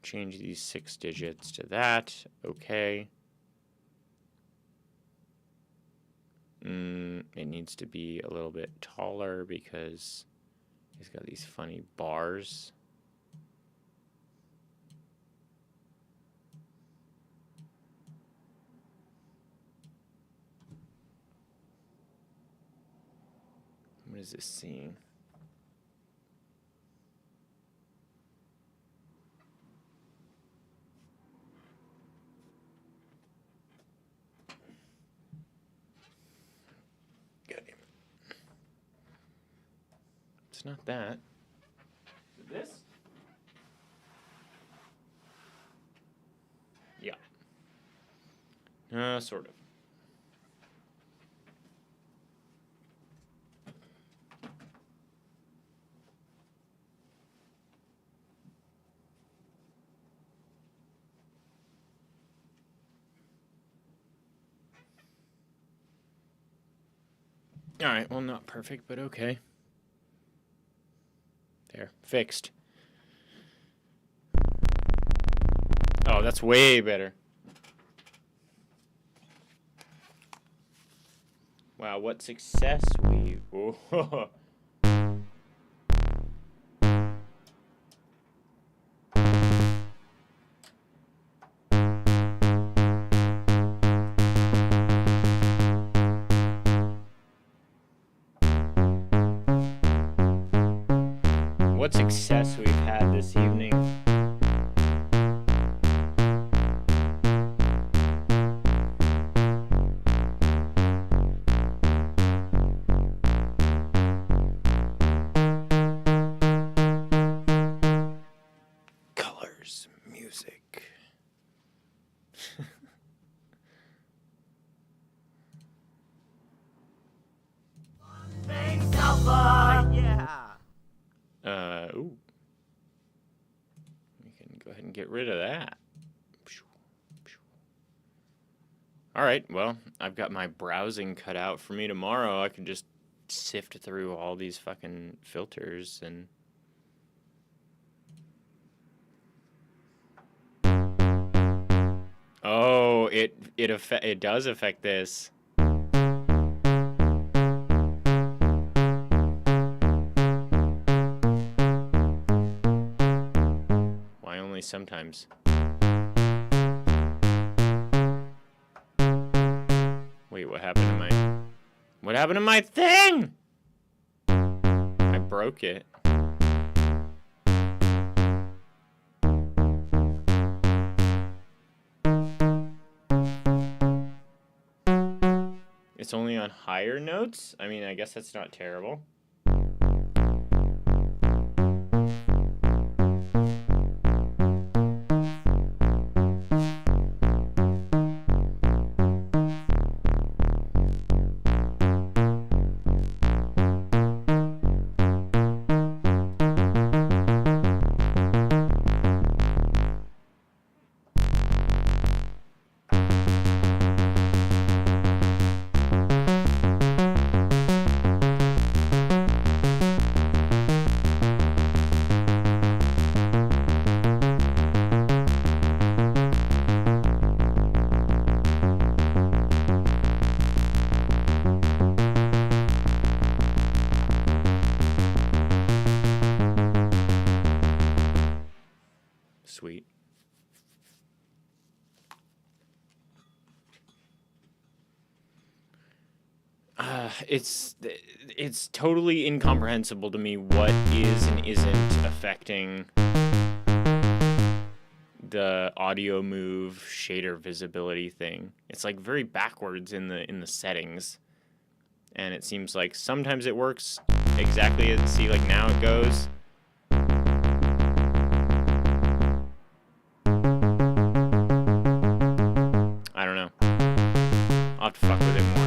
change these 6 digits to that, okay. It needs to be a little bit taller because he's got these funny bars. What is this seeing? It's not that. Is it this? Yeah. Sort of. All right, well, not perfect, but okay. There, fixed. Oh, that's way better. Wow, what success we... Whoa. What success we've had this evening. Colors, music. Ooh. We can go ahead and get rid of that. All right, well, I've got my browsing cut out for me tomorrow. I can just sift through all these fucking filters and... Oh, it does affect this. Why only sometimes? Wait, what happened to my... What happened to my thing? I broke it. It's only on higher notes? I mean, I guess that's not terrible. it's totally incomprehensible to me what is and isn't affecting the audio move shader visibility thing. It's like very backwards in the settings, and it seems like sometimes it works exactly as, see, like now it goes. I don't know. I'll have to fuck with it more.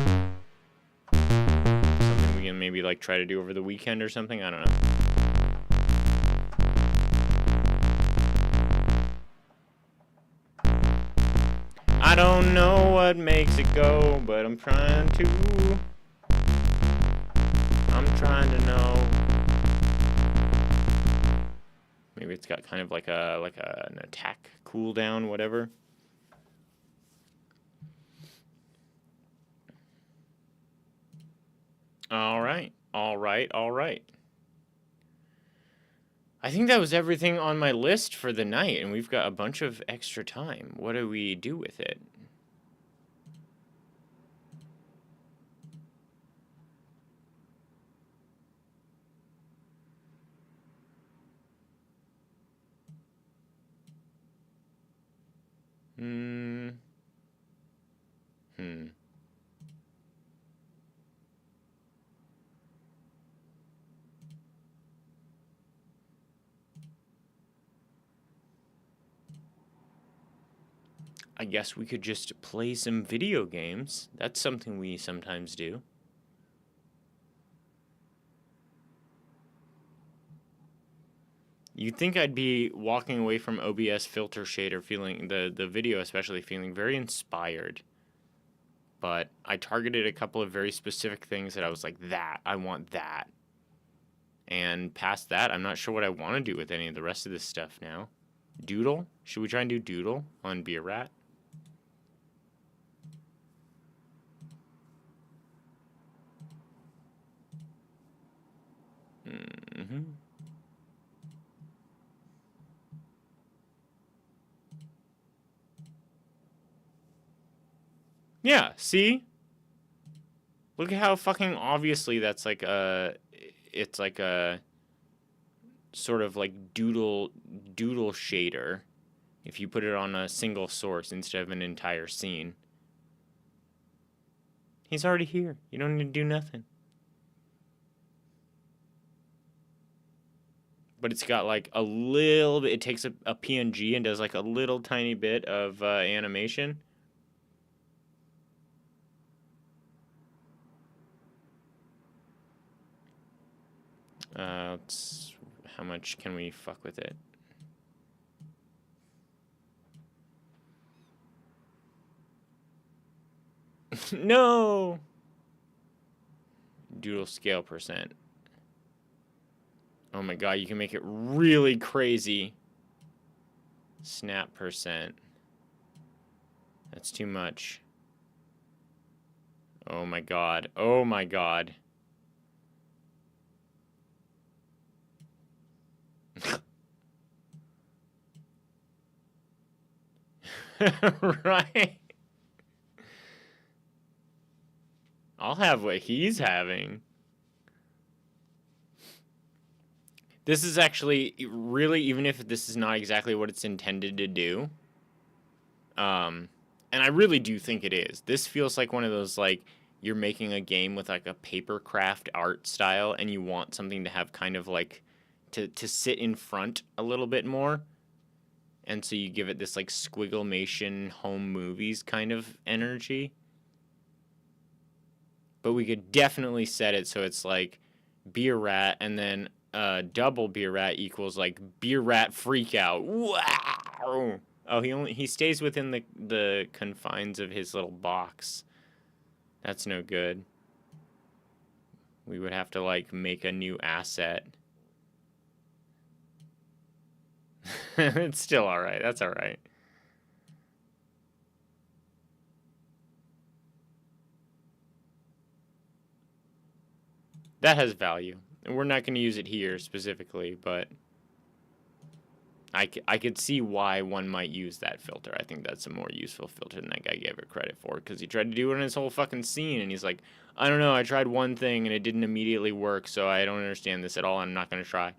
Something we can maybe like try to do over the weekend or something. I don't know. I don't know what makes it go, but I'm trying to. I'm trying to know. Maybe it's got kind of like an attack cooldown, whatever. All right. I think that was everything on my list for the night, and we've got a bunch of extra time. What do we do with it? Hmm. I guess we could just play some video games. That's something we sometimes do. You'd think I'd be walking away from OBS filter shader feeling, the video especially, feeling very inspired. But I targeted a couple of very specific things that I was like, I want that. And past that, I'm not sure what I want to do with any of the rest of this stuff now. Doodle? Should we try and do Doodle on Beer Rat? Yeah, see? Look at how fucking obviously that's like it's like a sort of like doodle shader if you put it on a single source instead of an entire scene. He's already here. You don't need to do nothing. But it's got like a little bit, it takes a PNG and does like a little tiny bit of animation. How much can we fuck with it? No! Doodle scale percent. Oh my god, you can make it really crazy. Snap percent. That's too much. Oh my god. Oh my god. Right? I'll have what he's having. This is actually really, even if this is not exactly what it's intended to do, and I really do think it is. This feels like one of those, like, you're making a game with like a paper craft art style and you want something to have kind of like to sit in front a little bit more. And so you give it this like Squigglemation home movies kind of energy. But we could definitely set it so it's like Beer Rat and then double Beer Rat equals like Beer Rat Freak Out. Wow! Oh, he stays within the confines of his little box. That's no good. We would have to like make a new asset. It's still all right. That's all right. That has value. And we're not going to use it here specifically, but I could see why one might use that filter. I think that's a more useful filter than that guy gave it credit for, because he tried to do it in his whole fucking scene, and he's like, I don't know, I tried one thing and it didn't immediately work, so I don't understand this at all, I'm not going to try.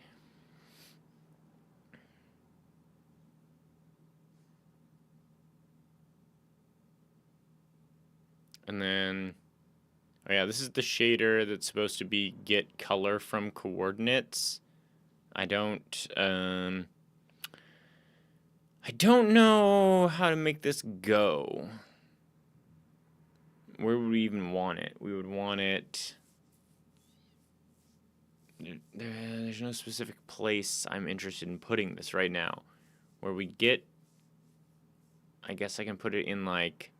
And then, oh yeah, this is the shader that's supposed to be get color from coordinates. I don't know how to make this go. Where would we even want it? We would want it... There's no specific place I'm interested in putting this right now. Where we get... I guess I can put it in, like...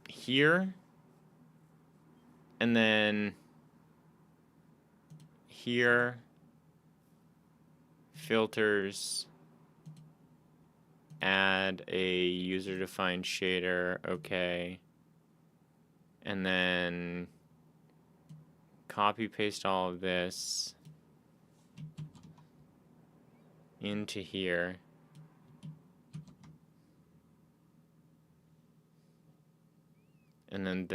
here. And then... here. Filters. Add a user-defined shader. Okay. And then... copy paste all of this into here. And then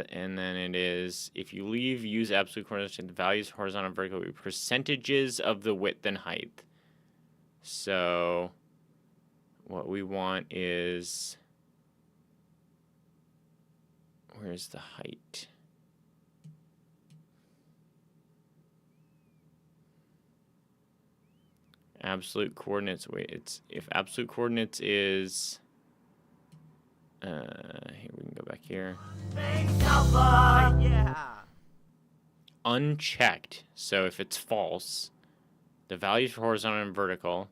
it is, if you leave use absolute coordinates, the values horizontal and vertical will be percentages of the width and height. So what we want is, where's the height? Absolute coordinates, wait, it's, if absolute coordinates is, here we can go back here. Yeah. Unchecked, so if it's false, the values for horizontal and vertical,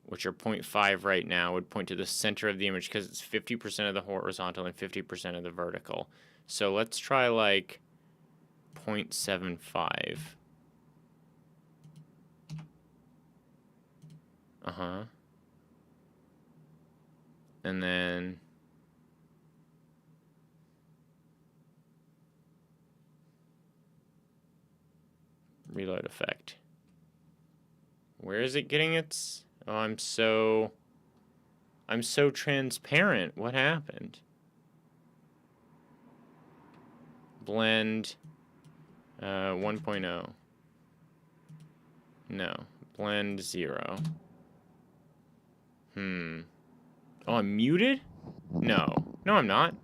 which are 0.5 right now, would point to the center of the image because it's 50% of the horizontal and 50% of the vertical. So let's try like 0.75. Uh-huh. And then reload effect. Where is it getting its... Oh, I'm so transparent. What happened? Blend 1.0. No. Blend 0. Oh, I'm muted? No. No, I'm not.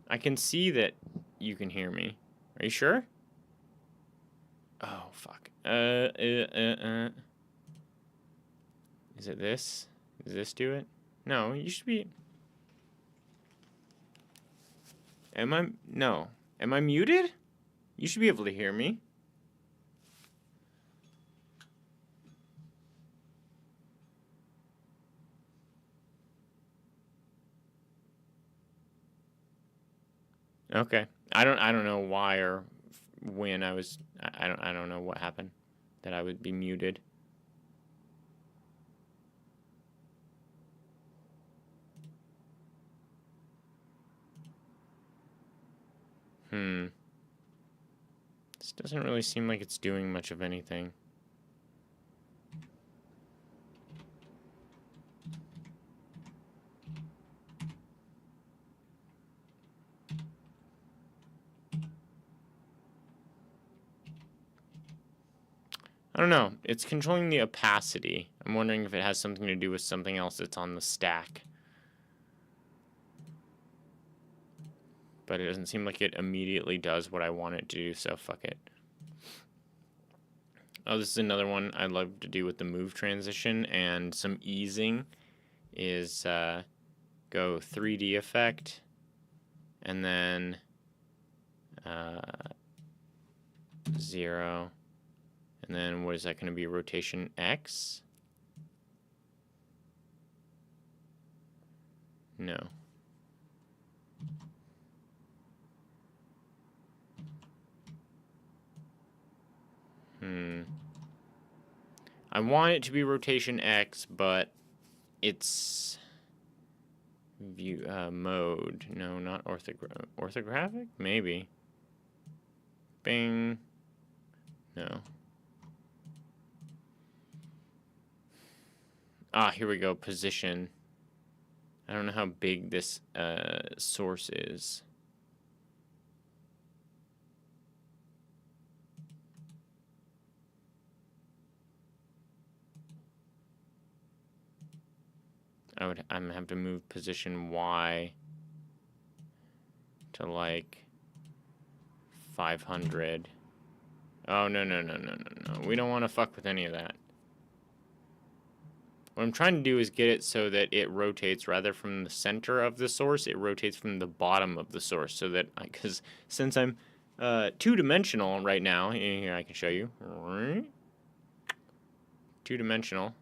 I can see that you can hear me. Are you sure? Oh, fuck. Is it this? Does this do it? No, you should be... No. Am I muted? You should be able to hear me. Okay. I don't know why or when I was... I don't know what happened that I would be muted. This doesn't really seem like it's doing much of anything. I don't know. It's controlling the opacity. I'm wondering if it has something to do with something else that's on the stack. But it doesn't seem like it immediately does what I want it to do, so fuck it. Oh, this is another one I love to do with the move transition and some easing is go 3D effect and then 0. And then what is that going to be? Rotation X? No. I want it to be rotation X, but it's view mode. No, not orthographic? Maybe. Bing. No. Here we go. Position. I don't know how big this source is. I'm gonna have to move position Y to like 500. Oh, no. We don't want to fuck with any of that. What I'm trying to do is get it so that it rotates rather from the center of the source, it rotates from the bottom of the source so that, because since I'm two-dimensional right now, here I can show you. Two-dimensional.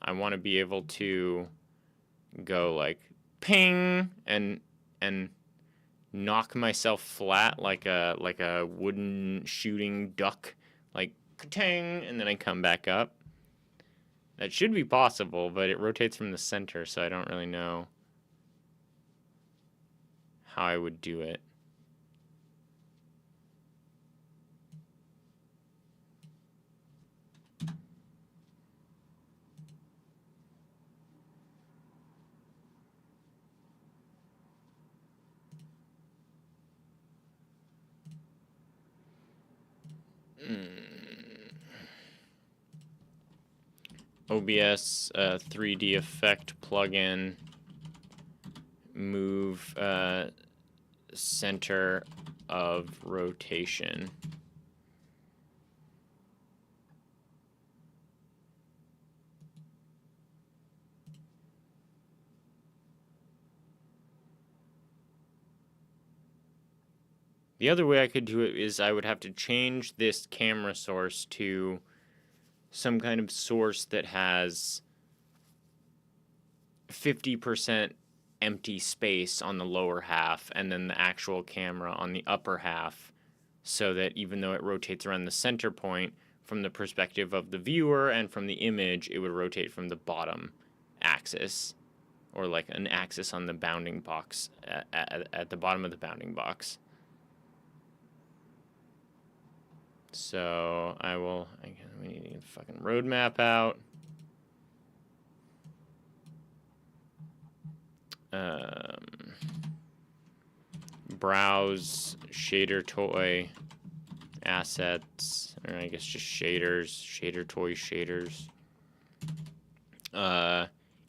I want to be able to go like ping and knock myself flat like a wooden shooting duck, like ka-tang, and then I come back up. That should be possible, but it rotates from the center, so I don't really know how I would do it. OBS 3D effect plugin, move center of rotation. The other way I could do it is I would have to change this camera source to some kind of source that has 50% empty space on the lower half and then the actual camera on the upper half, so that even though it rotates around the center point, from the perspective of the viewer and from the image, it would rotate from the bottom axis, or like an axis on the bounding box at the bottom of the bounding box. So we need to get the fucking roadmap out. Browse shader toy assets, or I guess just shaders, shader toy shaders.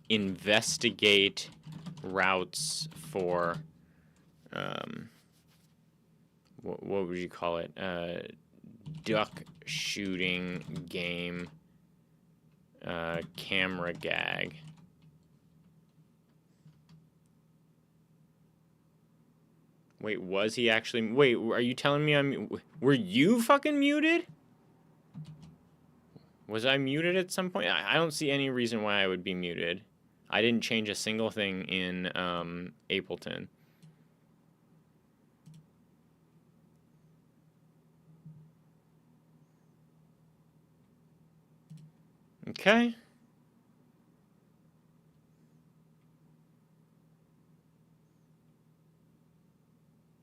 Investigate routes for, what would you call it? Duck shooting game, camera gag. Wait, was he actually? Wait, are you telling me were you fucking muted? Was I muted at some point? I don't see any reason why I would be muted. I didn't change a single thing in Ableton. Okay.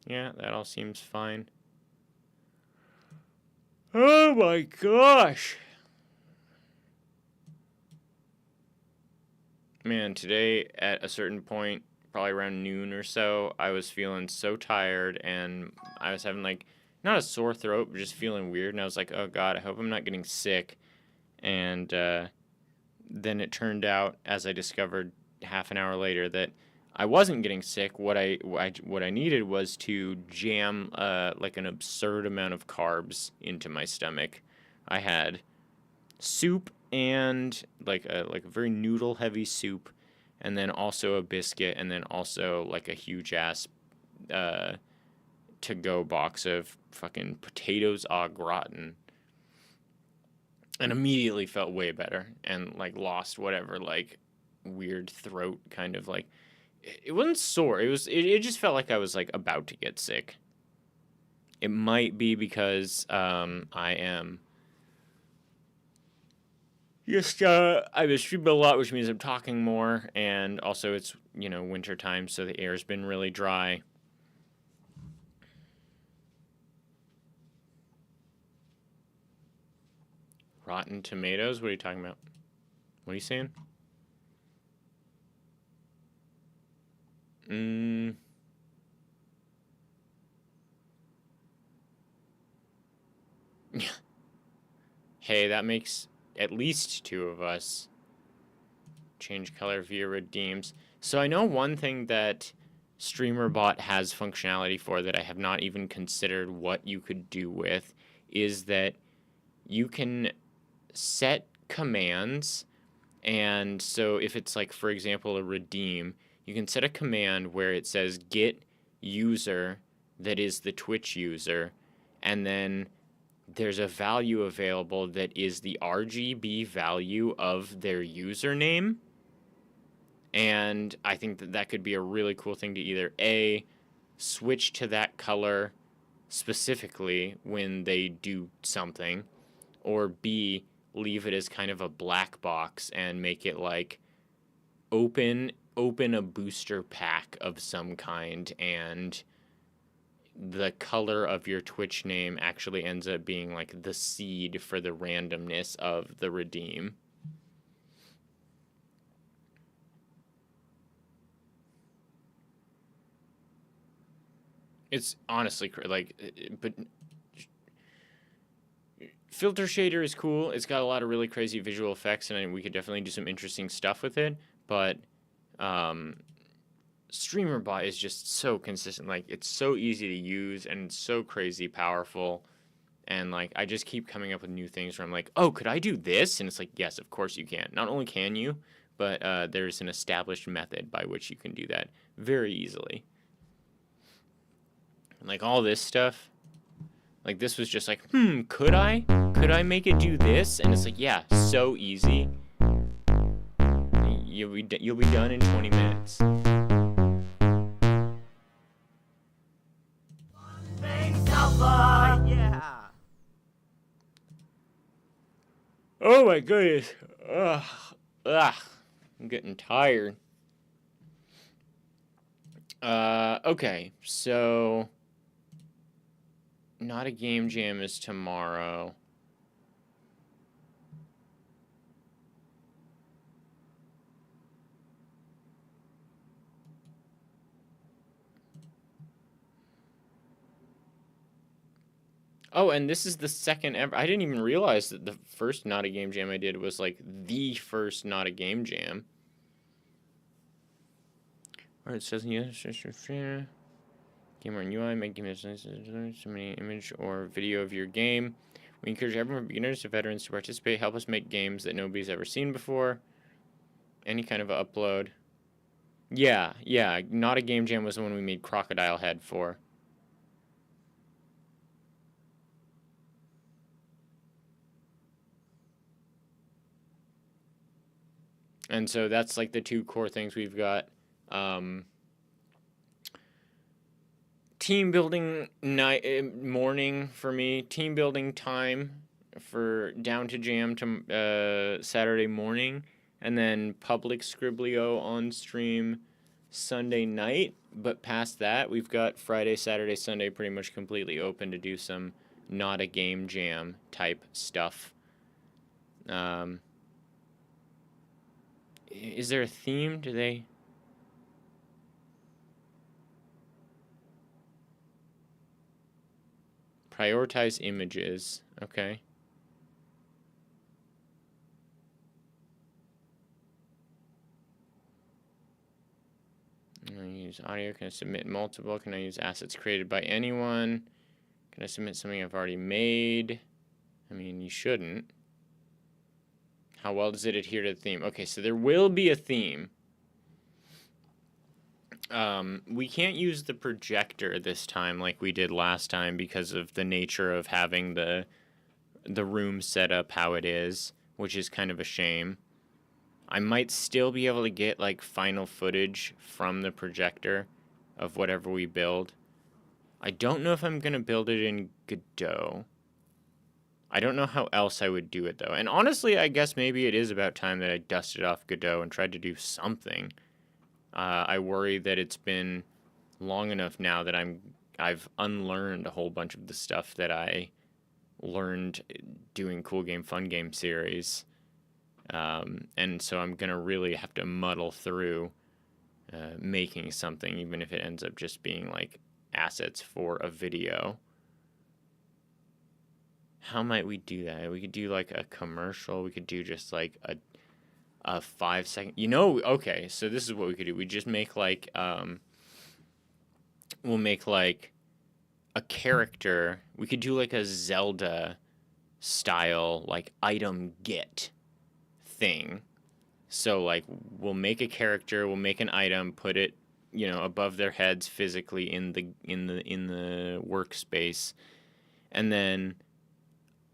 Yeah, that all seems fine. Oh my gosh! Man, today at a certain point, probably around noon or so, I was feeling so tired and I was having like, not a sore throat, but just feeling weird. And I was like, oh God, I hope I'm not getting sick. And then it turned out, as I discovered half an hour later, that I wasn't getting sick. What I needed was to jam like an absurd amount of carbs into my stomach. I had soup and like a very noodle heavy soup, and then also a biscuit, and then also like a huge ass to go box of fucking potatoes au gratin. And immediately felt way better and like lost whatever like weird throat kind of like, it wasn't sore. It just felt like I was like about to get sick. It might be because I am just I've been streaming a lot, which means I'm talking more, and also it's, you know, winter time, so the air's been really dry. Rotten Tomatoes? What are you talking about? What are you saying? Mm. Hey, that makes at least two of us. Change color via redeems. So I know one thing that StreamerBot has functionality for that I have not even considered what you could do with is that you can set commands. And so if it's like, for example, a redeem, you can set a command where it says get user that is the Twitch user, and then there's a value available that is the RGB value of their username. And I think that that could be a really cool thing to either A, switch to that color specifically when they do something, or B, leave it as kind of a black box and make it like open a booster pack of some kind, and the color of your Twitch name actually ends up being like the seed for the randomness of the redeem. It's honestly like, but Filter Shader is cool. It's got a lot of really crazy visual effects, and we could definitely do some interesting stuff with it. But StreamerBot is just so consistent. Like, it's so easy to use and so crazy powerful. And like, I just keep coming up with new things where I'm like, oh, could I do this? And it's like, yes, of course you can. Not only can you, but there's an established method by which you can do that very easily. And like all this stuff, like this was just like, could I make it do this? And it's like, yeah, so easy. You'll be done in 20 minutes. Yeah. Oh my goodness. Ugh. I'm getting tired. Okay, so Not a Game Jam is tomorrow. Oh, and this is the second ever. I didn't even realize that the first Not a Game Jam I did was like the first Not a Game Jam. Where it says, Gamer and UI, make game somebody image or video of your game. We encourage everyone, beginners to veterans, to participate. Help us make games that nobody's ever seen before. Any kind of upload. Yeah. Not a Game Jam was the one we made Crocodile Head for. And so that's like the two core things we've got. Team building morning for me. Team building time for Down to Jam to Saturday morning, and then public Scriblio on stream Sunday night. But past that, we've got Friday, Saturday, Sunday pretty much completely open to do some Not a Game Jam type stuff. Is there a theme? Do they? Prioritize images. Okay. Can I use audio? Can I submit multiple? Can I use assets created by anyone? Can I submit something I've already made? I mean, you shouldn't. How well does it adhere to the theme? Okay, so there will be a theme. We can't use the projector this time like we did last time because of the nature of having the room set up how it is, which is kind of a shame. I might still be able to get like final footage from the projector of whatever we build. I don't know if I'm going to build it in Godot. I don't know how else I would do it though. And honestly, I guess maybe it is about time that I dusted off Godot and tried to do something. I worry that it's been long enough now that I've unlearned a whole bunch of the stuff that I learned doing Cool Game Fun Game series. And so I'm gonna really have to muddle through making something, even if it ends up just being like assets for a video. How might we do that? We could do like a commercial. We could do just like a 5 second. Okay. So this is what we could do. We just make like we'll make like a character. We could do like a Zelda style like item get thing. So like we'll make a character, we'll make an item, put it, above their heads physically in the workspace. And then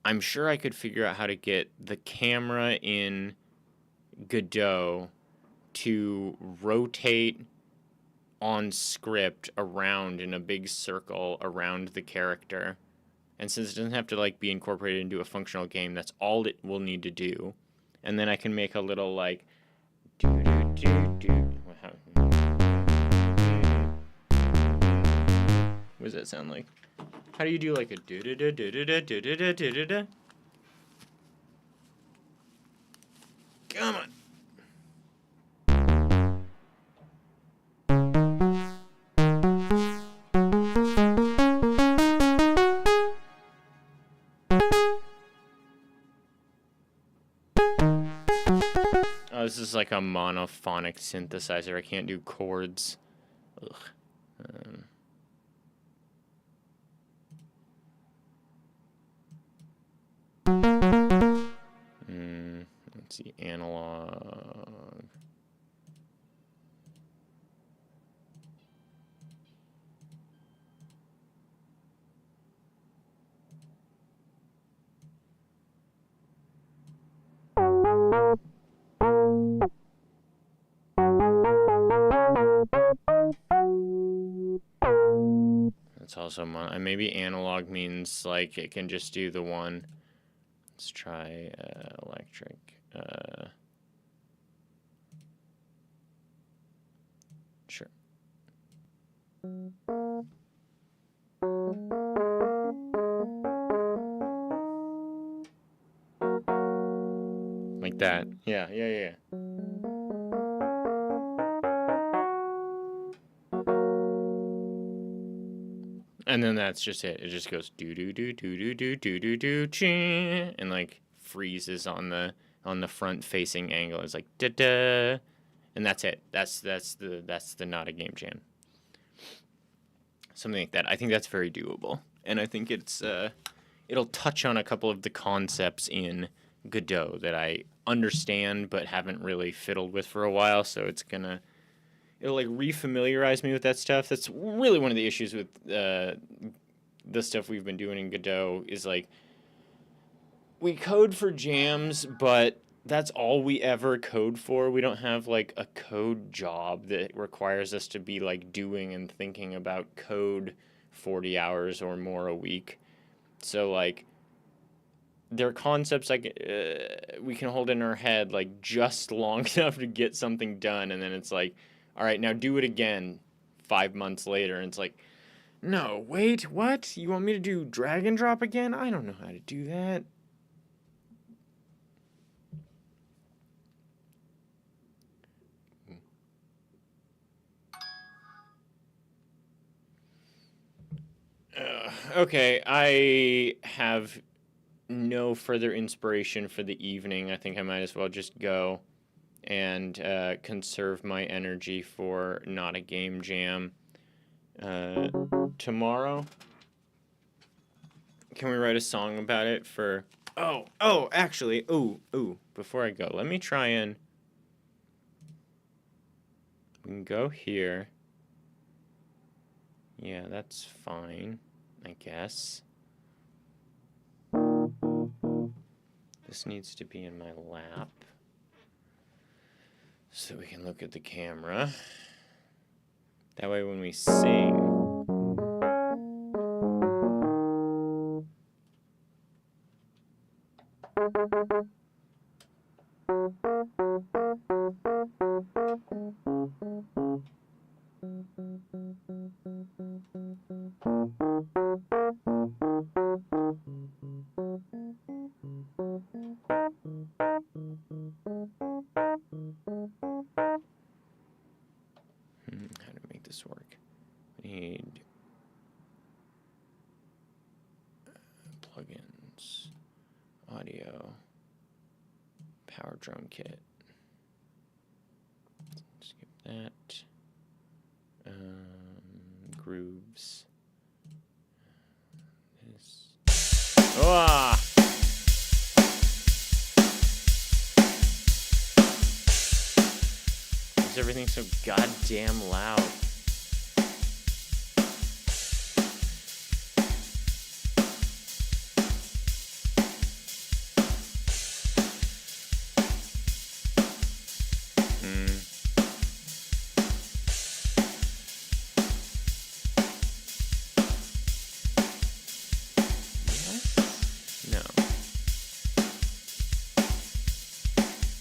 I'm sure I could figure out how to get the camera in Godot to rotate on script around in a big circle around the character. And since it doesn't have to like be incorporated into a functional game, that's all it will need to do. And then I can make a little like do do do do. What does that sound like? How do you do like a do do do do do do do do do do do? Come on. Oh, this is like a monophonic synthesizer. I can't do chords. Ugh. Let's see, analog. That's also maybe analog means like it can just do the one. Let's try electric. Sure. Like that. Yeah. And then that's just it. It just goes do do do do do do do do do ching, and like freezes on the front facing angle. It's like da da, and that's it. That's the Not a Game Jam. Something like that. I think that's very doable, and I think it'll touch on a couple of the concepts in Godot that I understand but haven't really fiddled with for a while. So it'll like refamiliarize me with that stuff. That's really one of the issues with the stuff we've been doing in Godot is like we code for jams, but that's all we ever code for. We don't have like a code job that requires us to be like doing and thinking about code 40 hours or more a week. So like there are concepts like we can hold in our head like just long enough to get something done, and then it's like, all right, now do it again 5 months later, and it's like, no, wait, what? You want me to do drag and drop again? I don't know how to do that. Okay, I have no further inspiration for the evening. I think I might as well just go and conserve my energy for Not a Game Jam. Tomorrow, can we write a song about it for... actually, before I go, let me try and... We can go here. Yeah, that's fine, I guess. This needs to be in my lap so we can look at the camera. That way when we sing... this work? We need plugins, audio, power drum kit. Skip that. Grooves. This. Ah! Is everything so goddamn loud?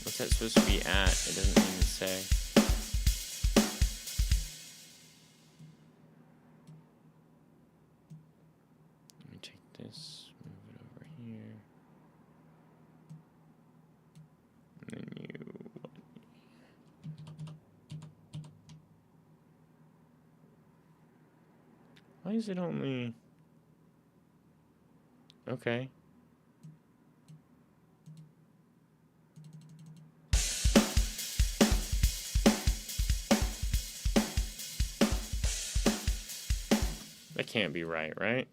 What's that supposed to be at? It doesn't even say. Let me take this, move it over here. And then you... Why is it only... Okay. That can't be right, right?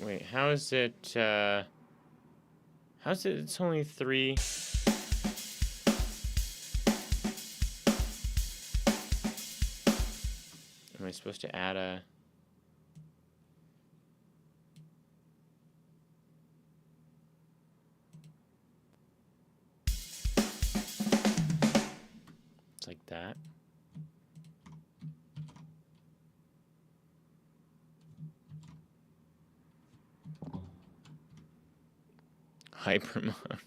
Wait, how is it, how's it, it's only 3? Am I supposed to add a... It's like that. Hypermode.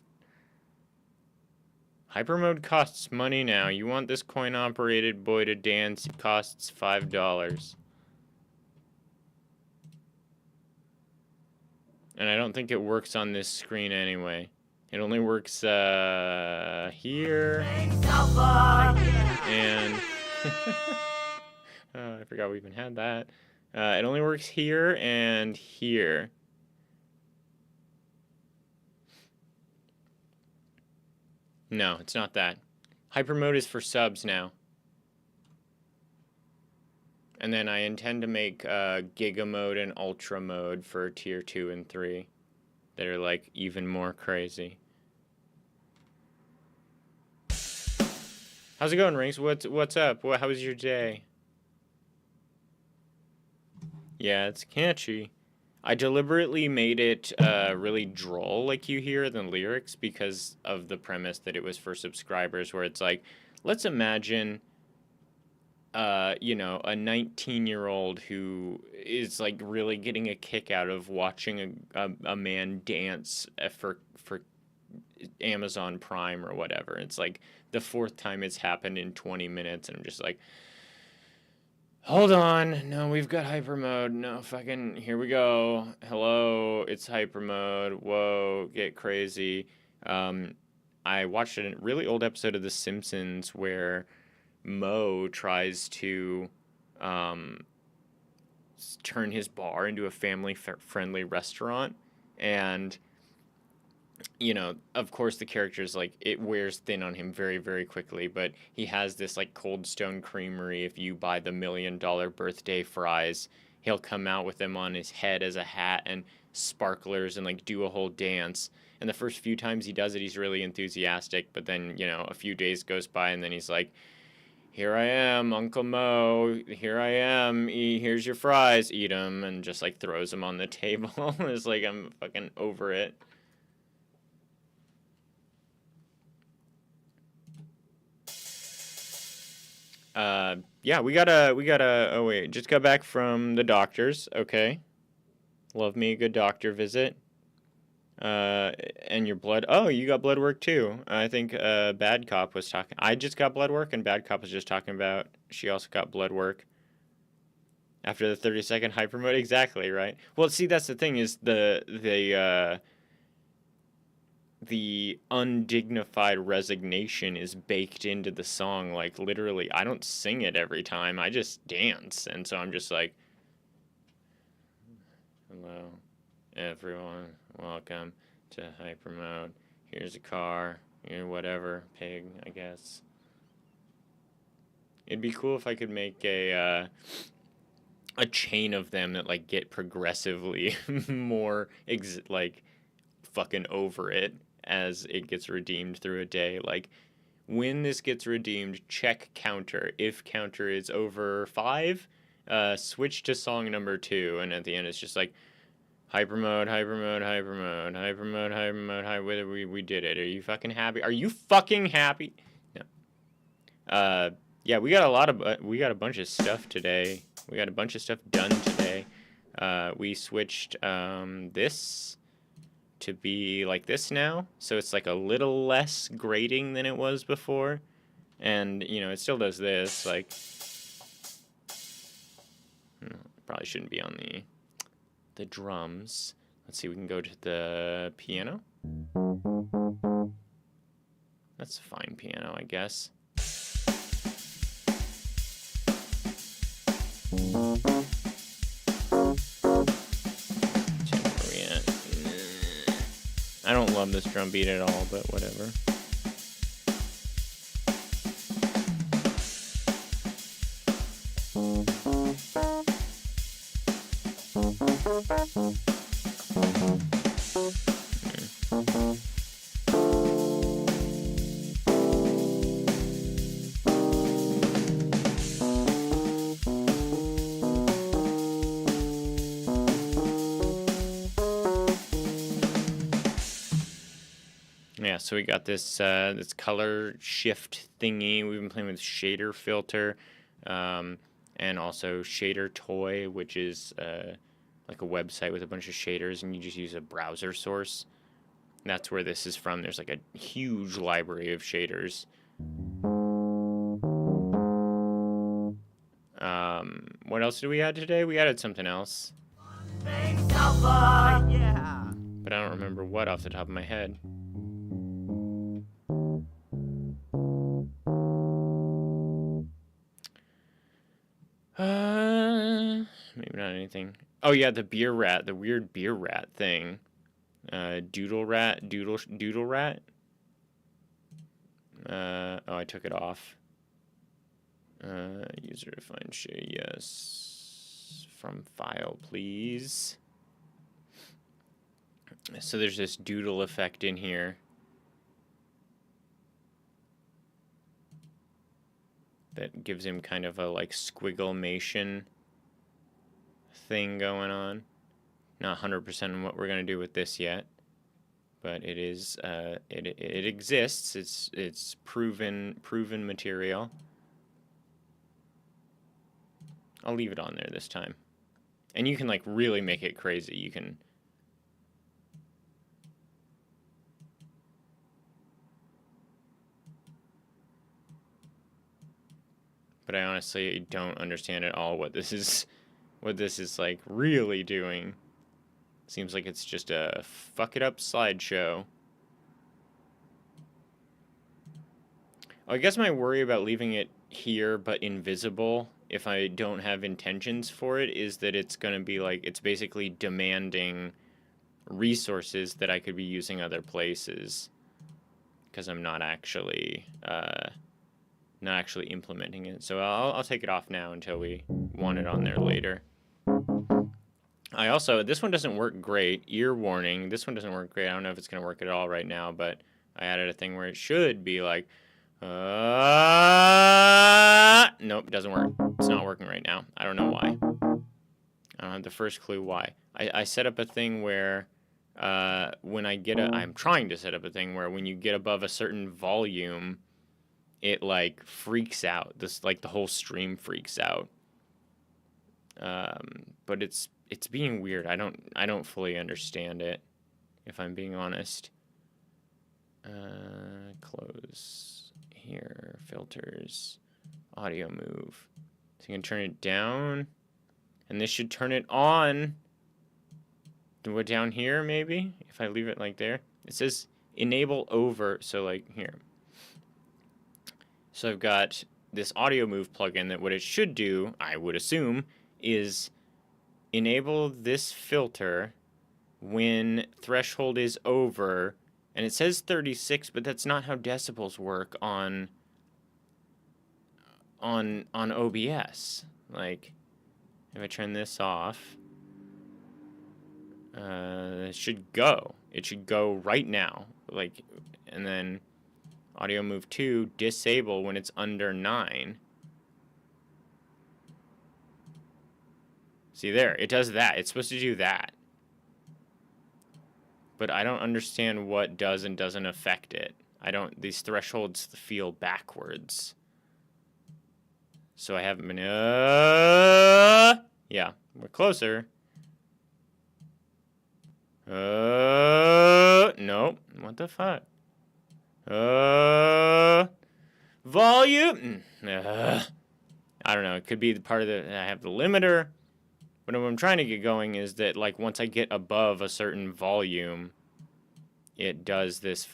Hypermode costs money now. You want this coin-operated boy to dance? It costs $5. And I don't think it works on this screen anyway. It only works here. And oh, I forgot we even had that. It only works here and here. No, it's not that. Hypermode is for subs now. And then I intend to make Giga mode and Ultra mode for tier 2 and 3 that are like even more crazy. How's it going, Rings? What's up? How was your day? Yeah, it's catchy. I deliberately made it really droll, like you hear, than lyrics because of the premise that it was for subscribers, where it's like, let's imagine, you know, a 19-year-old who is like really getting a kick out of watching a man dance for Amazon Prime or whatever. It's like the 4th time it's happened in 20 minutes, and I'm just like, hold on, no, we've got hyper mode. No, fucking, here we go. Hello, it's hyper mode. Whoa, get crazy. I watched a really old episode of The Simpsons where Moe tries to turn his bar into a family-friendly restaurant, and you know, of course the character's like, it wears thin on him very, very quickly, but he has this like Cold Stone Creamery. If you buy the $1 million birthday fries, he'll come out with them on his head as a hat and sparklers and like do a whole dance. And the first few times he does it, he's really enthusiastic, but then, you know, a few days goes by and then he's like, here I am, Uncle Moe, here I am, here's your fries, eat them, and just like throws them on the table. It's like, I'm fucking over it. Yeah, oh wait, just got back from the doctor's. Okay. Love me a good doctor visit. And your blood. Oh, you got blood work too. I think Bad Cop was talking. I just got blood work, and Bad Cop was just talking about she also got blood work after the 30-second hyper mode. Exactly right. Well, see, that's the thing is the undignified resignation is baked into the song. Like literally, I don't sing it every time. I just dance, and so I'm just like, hello, everyone. Welcome to hyper mode. Here's a car. Here, whatever. Pig, I guess. It'd be cool if I could make a chain of them that like get progressively more like fucking over it as it gets redeemed through a day. Like when this gets redeemed, check counter. If counter is over 5, switch to song number 2, and at the end it's just like hyper mode, hyper mode, hyper mode, hyper mode, hyper mode, hyper. We did it. Are you fucking happy? Are you fucking happy? No. Yeah, we got a bunch of stuff today. We got a bunch of stuff done today. We switched this to be like this now, so it's like a little less grating than it was before, and you know it still does this. Like, probably shouldn't be on the drums. Let's see, we can go to the piano. That's a fine piano, I guess. I don't love this drum beat at all, but whatever. Yeah, so we got this this color shift thingy. We've been playing with shader filter, and also shader toy, which is like a website with a bunch of shaders, and you just use a browser source. And that's where this is from. There's like a huge library of shaders. What else did we add today? We added something else. Yeah. But I don't remember what off the top of my head. Maybe not anything. Oh yeah, the beer rat, the weird beer rat thing. Doodle rat. Oh, I took it off. User defined share, yes. From file, please. So there's this doodle effect in here. That gives him kind of a like squigglemation thing going on. Not 100% what we're gonna do with this yet, but it is it exists. It's proven material. I'll leave it on there this time, and you can like really make it crazy. You can. But I honestly don't understand at all what this is like really doing. Seems like it's just a fuck it up slideshow. Oh, I guess my worry about leaving it here but invisible if I don't have intentions for it is that it's going to be like, it's basically demanding resources that I could be using other places because I'm not actually implementing it. So I'll take it off now until we want it on there later. I also, this one doesn't work great. Ear warning, this one doesn't work great. I don't know if it's going to work at all right now, but I added a thing where it should be like, nope, it doesn't work. It's not working right now. I don't know why. I don't have the first clue why. I set up a thing where when I get I'm trying to set up a thing where when you get above a certain volume, it like freaks out. This like the whole stream freaks out. But it's being weird. I don't fully understand it, if I'm being honest. Close here, filters, audio move. So you can turn it down, and this should turn it on. Do it down here maybe, if I leave it like there. It says enable over, so like here. So I've got this audio move plugin that what it should do, I would assume, is enable this filter when threshold is over, and it says 36, but that's not how decibels work on OBS. Like, if I turn this off, it should go. It should go right now. Like, and then audio move 2, disable when it's under 9. See there, it does that. It's supposed to do that. But I don't understand what does and doesn't affect it. These thresholds feel backwards. So I haven't been, yeah, we're closer. Nope, what the fuck? Volume, I don't know, it could be the part of I have the limiter. But what I'm trying to get going is that, like, once I get above a certain volume, it does this.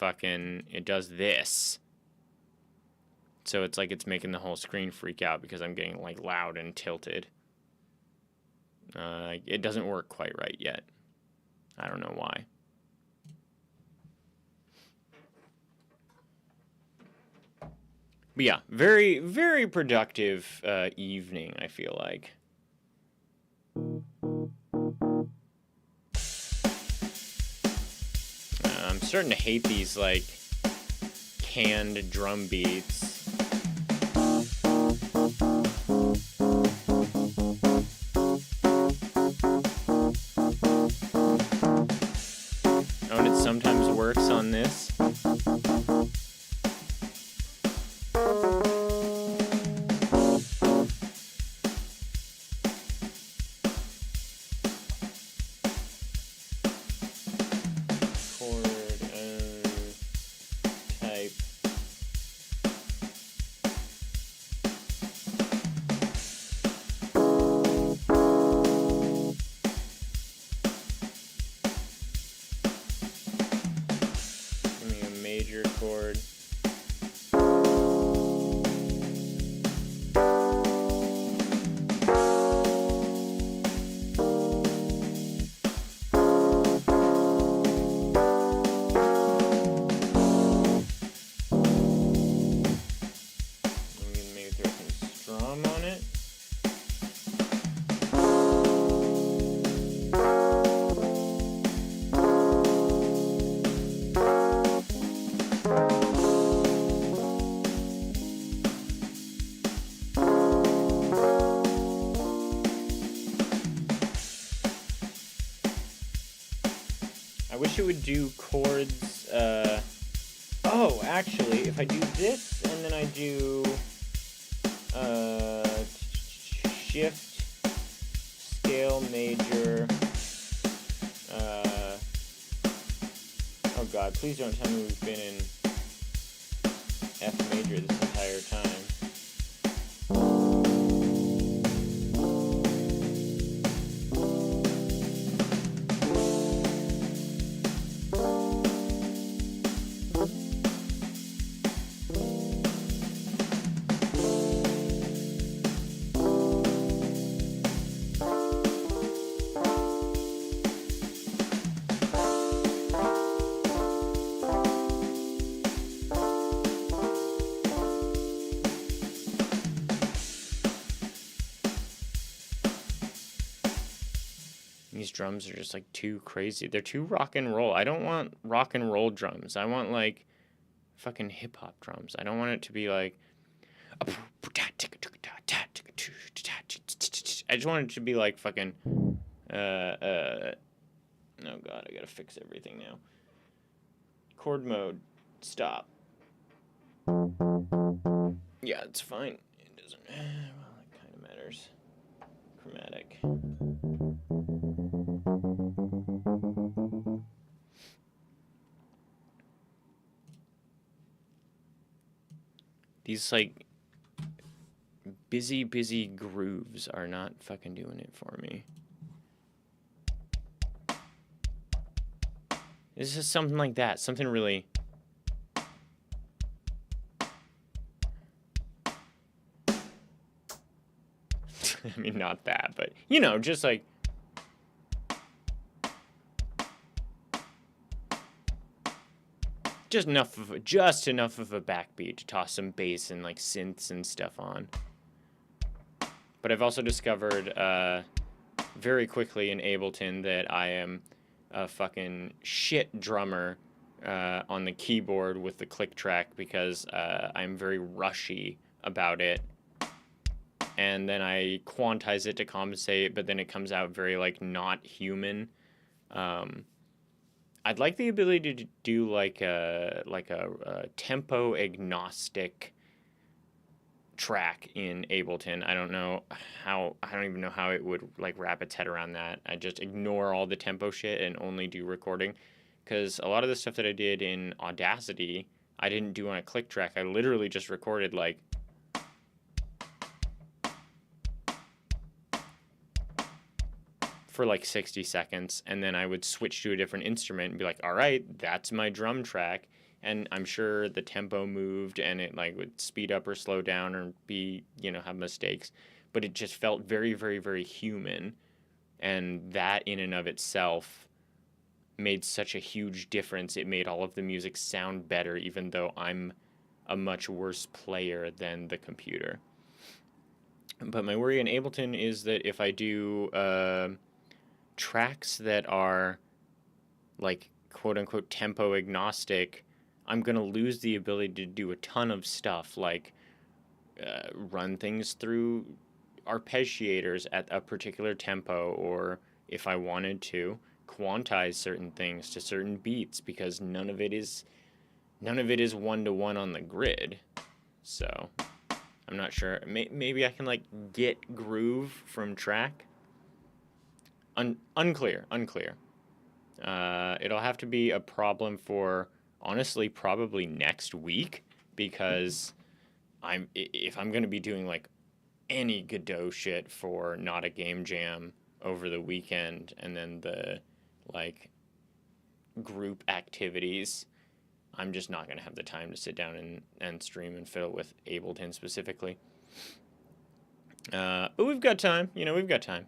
So it's like it's making the whole screen freak out because I'm getting, like, loud and tilted. It doesn't work quite right yet. I don't know why. But yeah, very, very productive evening, I feel like. I'm starting to hate these, like, canned drum beats. Oh, and it sometimes works on this. Major chord. Maybe throw some strum on it. I wish it would do chords, oh, actually, if I do this, and then I do, shift, scale, major, oh god, please don't tell me we've been in F major this entire time. These drums are just like too crazy. They're too rock and roll. I don't want rock and roll drums. I want like fucking hip hop drums. I don't want it to be like. I just want it to be like fucking. Oh god, I gotta fix everything now. Chord mode. Stop. Yeah, it's fine. It doesn't. Well, it kind of matters. Chromatic. These, like, busy grooves are not fucking doing it for me. This is something like that. Something really... I mean, not that, but, you know, just like... Just enough of a backbeat to toss some bass and, like, synths and stuff on. But I've also discovered very quickly in Ableton that I am a fucking shit drummer on the keyboard with the click track because I'm very rushy about it. And then I quantize it to compensate, but then it comes out very, like, not human. I'd like the ability to do like a tempo agnostic track in Ableton. I don't even know how it would, like, wrap its head around that. I just ignore all the tempo shit and only do recording, because a lot of the stuff that I did in Audacity, I didn't do on a click track. I literally just recorded, like, for like 60 seconds, and then I would switch to a different instrument and be like, all right, that's my drum track. And I'm sure the tempo moved and it, like, would speed up or slow down or be, you know, have mistakes, but it just felt very, very, very human. And that in and of itself made such a huge difference. It made all of the music sound better, even though I'm a much worse player than the computer. But my worry in Ableton is that if I do tracks that are, like, quote unquote tempo agnostic, I'm gonna lose the ability to do a ton of stuff, like run things through arpeggiators at a particular tempo, or if I wanted to quantize certain things to certain beats, because none of it is one-to-one on the grid. So I'm not sure. Maybe I can, like, get groove from track. Unclear. It'll have to be a problem for, honestly, probably next week, because if I'm gonna be doing, like, any Godot shit for Not a Game Jam over the weekend, and then the, like, group activities, I'm just not gonna have the time to sit down and stream and fiddle with Ableton specifically. But we've got time. You know, we've got time.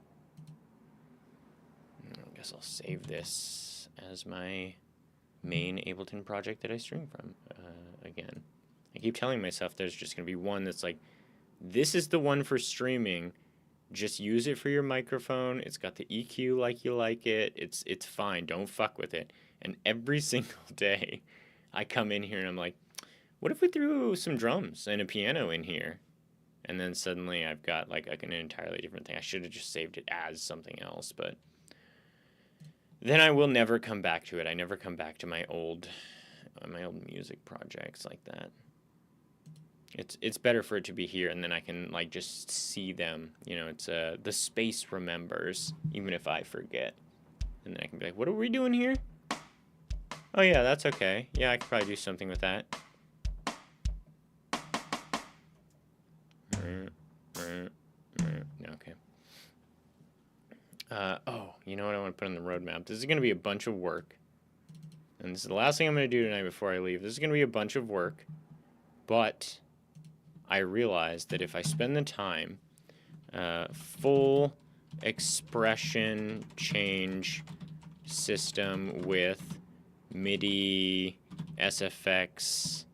I guess I'll save this as my main Ableton project that I stream from again. I keep telling myself there's just going to be one that's like, this is the one for streaming. Just use it for your microphone. It's got the EQ like you like it. It's fine. Don't fuck with it. And every single day I come in here and I'm like, what if we threw some drums and a piano in here? And then suddenly I've got, like, an entirely different thing. I should have just saved it as something else, but then I will never come back to it. I never come back to my old music projects like that. It's better for it to be here, and then I can, like, just see them. You know, it's the space remembers, even if I forget. And then I can be like, what are we doing here? Oh yeah, that's okay. Yeah, I could probably do something with that. Okay. Oh, you know what I want to put on the roadmap? This is going to be a bunch of work. And this is the last thing I'm going to do tonight before I leave. This is going to be a bunch of work. But I realized that if I spend the time, full expression change system with MIDI, SFX.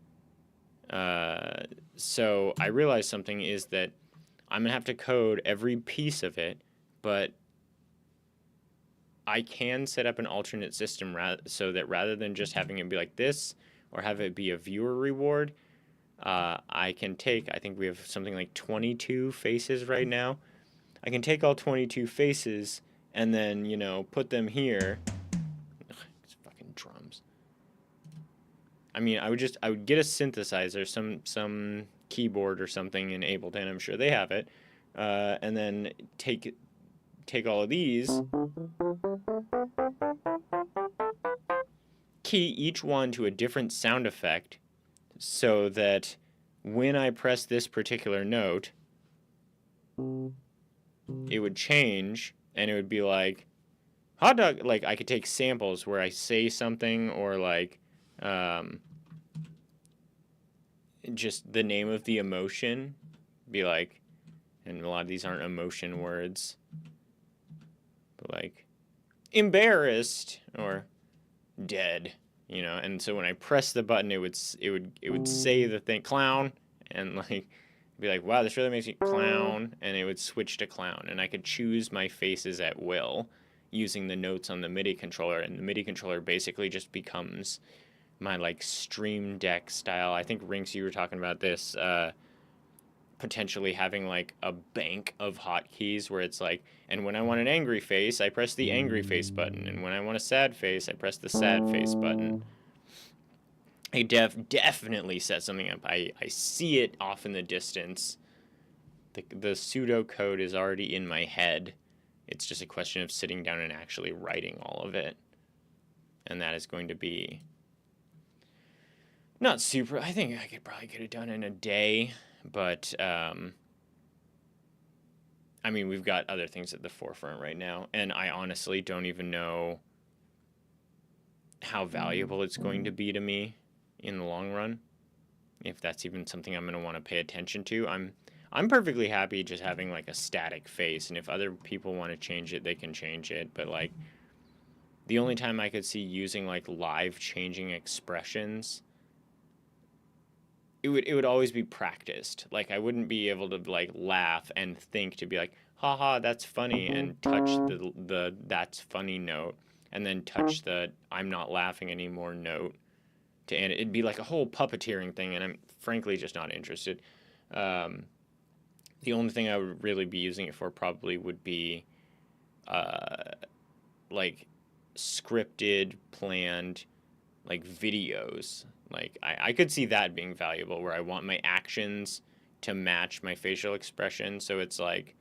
So I realized something is that I'm going to have to code every piece of it, but I can set up an alternate system so that rather than just having it be like this or have it be a viewer reward, I can take, I think we have something like 22 faces right now. I can take all 22 faces and then, you know, put them here. Ugh, it's fucking drums. I mean, I would get a synthesizer, some keyboard or something in Ableton. I'm sure they have it. And then take all of these, key each one to a different sound effect so that when I press this particular note, it would change and it would be like hot dog. Like I could take samples where I say something or like just the name of the emotion, be like, and a lot of these aren't emotion words, but like embarrassed or dead, and so when I press the button, it would say the thing clown, and like be like, wow, this really makes me clown, and it would switch to clown, and I could choose my faces at will using the notes on the MIDI controller, and the MIDI controller basically just becomes my like Stream Deck style. I think Rinks, you were talking about this, potentially having like a bank of hotkeys where it's like, and when I want an angry face, I press the angry face button, and when I want a sad face, I press the sad face button. I definitely set something up. I see it off in the distance. The pseudo code is already in my head. It's just a question of sitting down and actually writing all of it. And that is going to be not super. I think I could probably get it done in a day, but I mean, we've got other things at the forefront right now, and I honestly don't even know how valuable it's going to be to me in the long run, if that's even something I'm going to want to pay attention to. I'm perfectly happy just having like a static face, and if other people want to change it, they can change it, but like the only time I could see using like live changing expressions, it would always be practiced. Like I wouldn't be able to like laugh and think to be like, haha, that's funny, and touch the that's funny note, and then touch the I'm not laughing anymore note to end it. It'd be like a whole puppeteering thing, and I'm frankly just not interested. The only thing I would really be using it for probably would be like scripted, planned, like videos. Like I could see that being valuable, where I want my actions to match my facial expression, so it's like,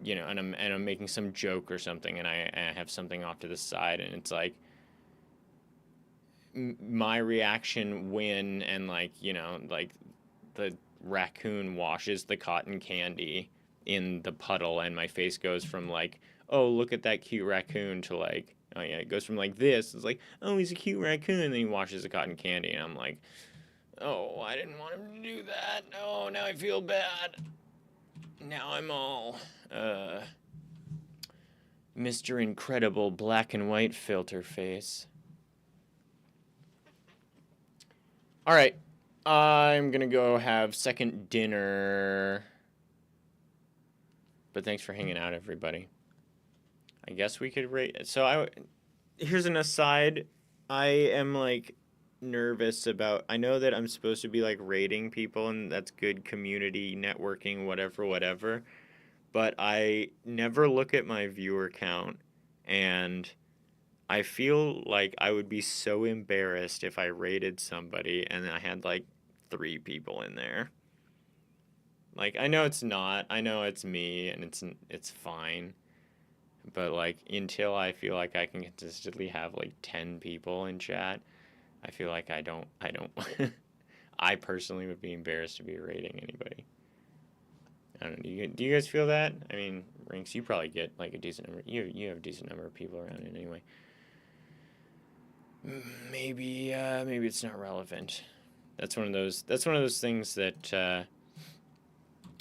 and I'm making some joke or something, and I have something off to the side, and it's like my reaction when, and like like the raccoon washes the cotton candy in the puddle, and my face goes from like, oh, look at that cute raccoon, to like, oh yeah, it goes from like this, it's like, oh, he's a cute raccoon, and then he washes the cotton candy, and I'm like, oh, I didn't want him to do that. No, now I feel bad. Now I'm all Mr. Incredible black and white filter face. All right, I'm gonna go have second dinner. But thanks for hanging out, everybody. I guess we could rate. So here's an aside. I am like nervous about. I know that I'm supposed to be like rating people, and that's good community networking, whatever. But I never look at my viewer count, and I feel like I would be so embarrassed if I rated somebody and I had like 3 people in there. Like, I know it's not. I know it's me, and it's fine. But like, until I feel like I can consistently have like 10 people in chat, I feel like I don't I personally would be embarrassed to be rating anybody. I don't know. Do you guys feel that? I mean, Rinks, you probably get like a decent number. You have a decent number of people around it anyway. Maybe it's not relevant. That's one of those things that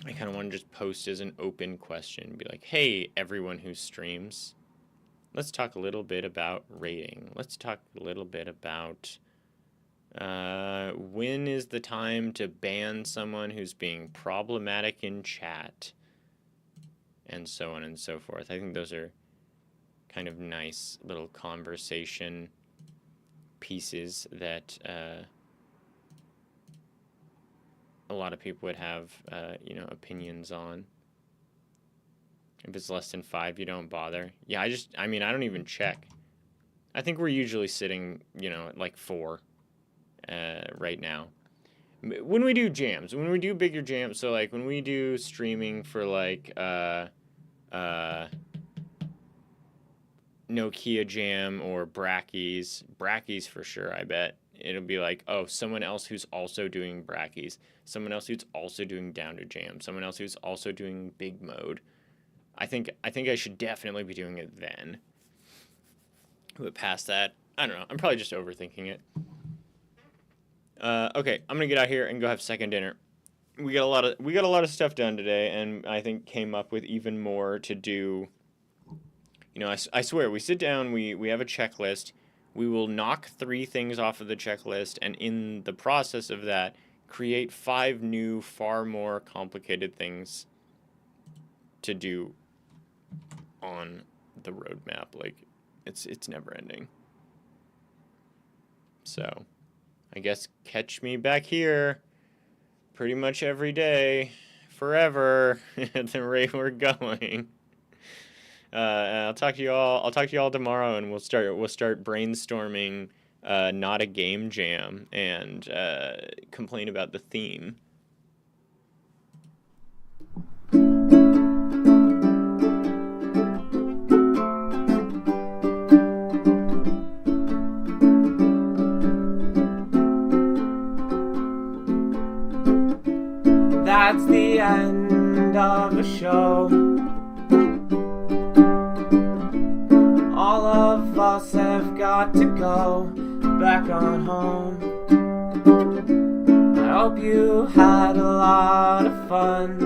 I kind of want to just post as an open question. Be like, hey, everyone who streams, let's talk a little bit about rating. Let's talk a little bit about when is the time to ban someone who's being problematic in chat, and so on and so forth. I think those are kind of nice little conversation pieces that a lot of people would have, opinions on. If it's less than 5, you don't bother. Yeah, I don't even check. I think we're usually sitting, at like 4 right now. when we do jams, when we do bigger jams, so like when we do streaming for like Nokia Jam or Brackies for sure, I bet. It'll be like, oh, someone else who's also doing Brackies, someone else who's also doing Down to Jam, someone else who's also doing Big Mode. I think I should definitely be doing it then. But past that, I don't know. I'm probably just overthinking it. Okay, I'm gonna get out here and go have second dinner. We got a lot of stuff done today, and I think came up with even more to do. You know, I swear, we sit down, we have a checklist. We will knock 3 things off of the checklist, and in the process of that, create 5 new, far more complicated things to do on the roadmap. Like, it's never ending. So, I guess catch me back here pretty much every day, forever, at the rate we're going. I'll talk to you all tomorrow, and we'll start brainstorming not a game jam and complain about the theme. That's the end of the show. All of us have got to go back on home. I hope you had a lot of fun.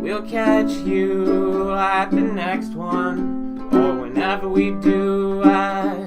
We'll catch you at the next one, or whenever we do at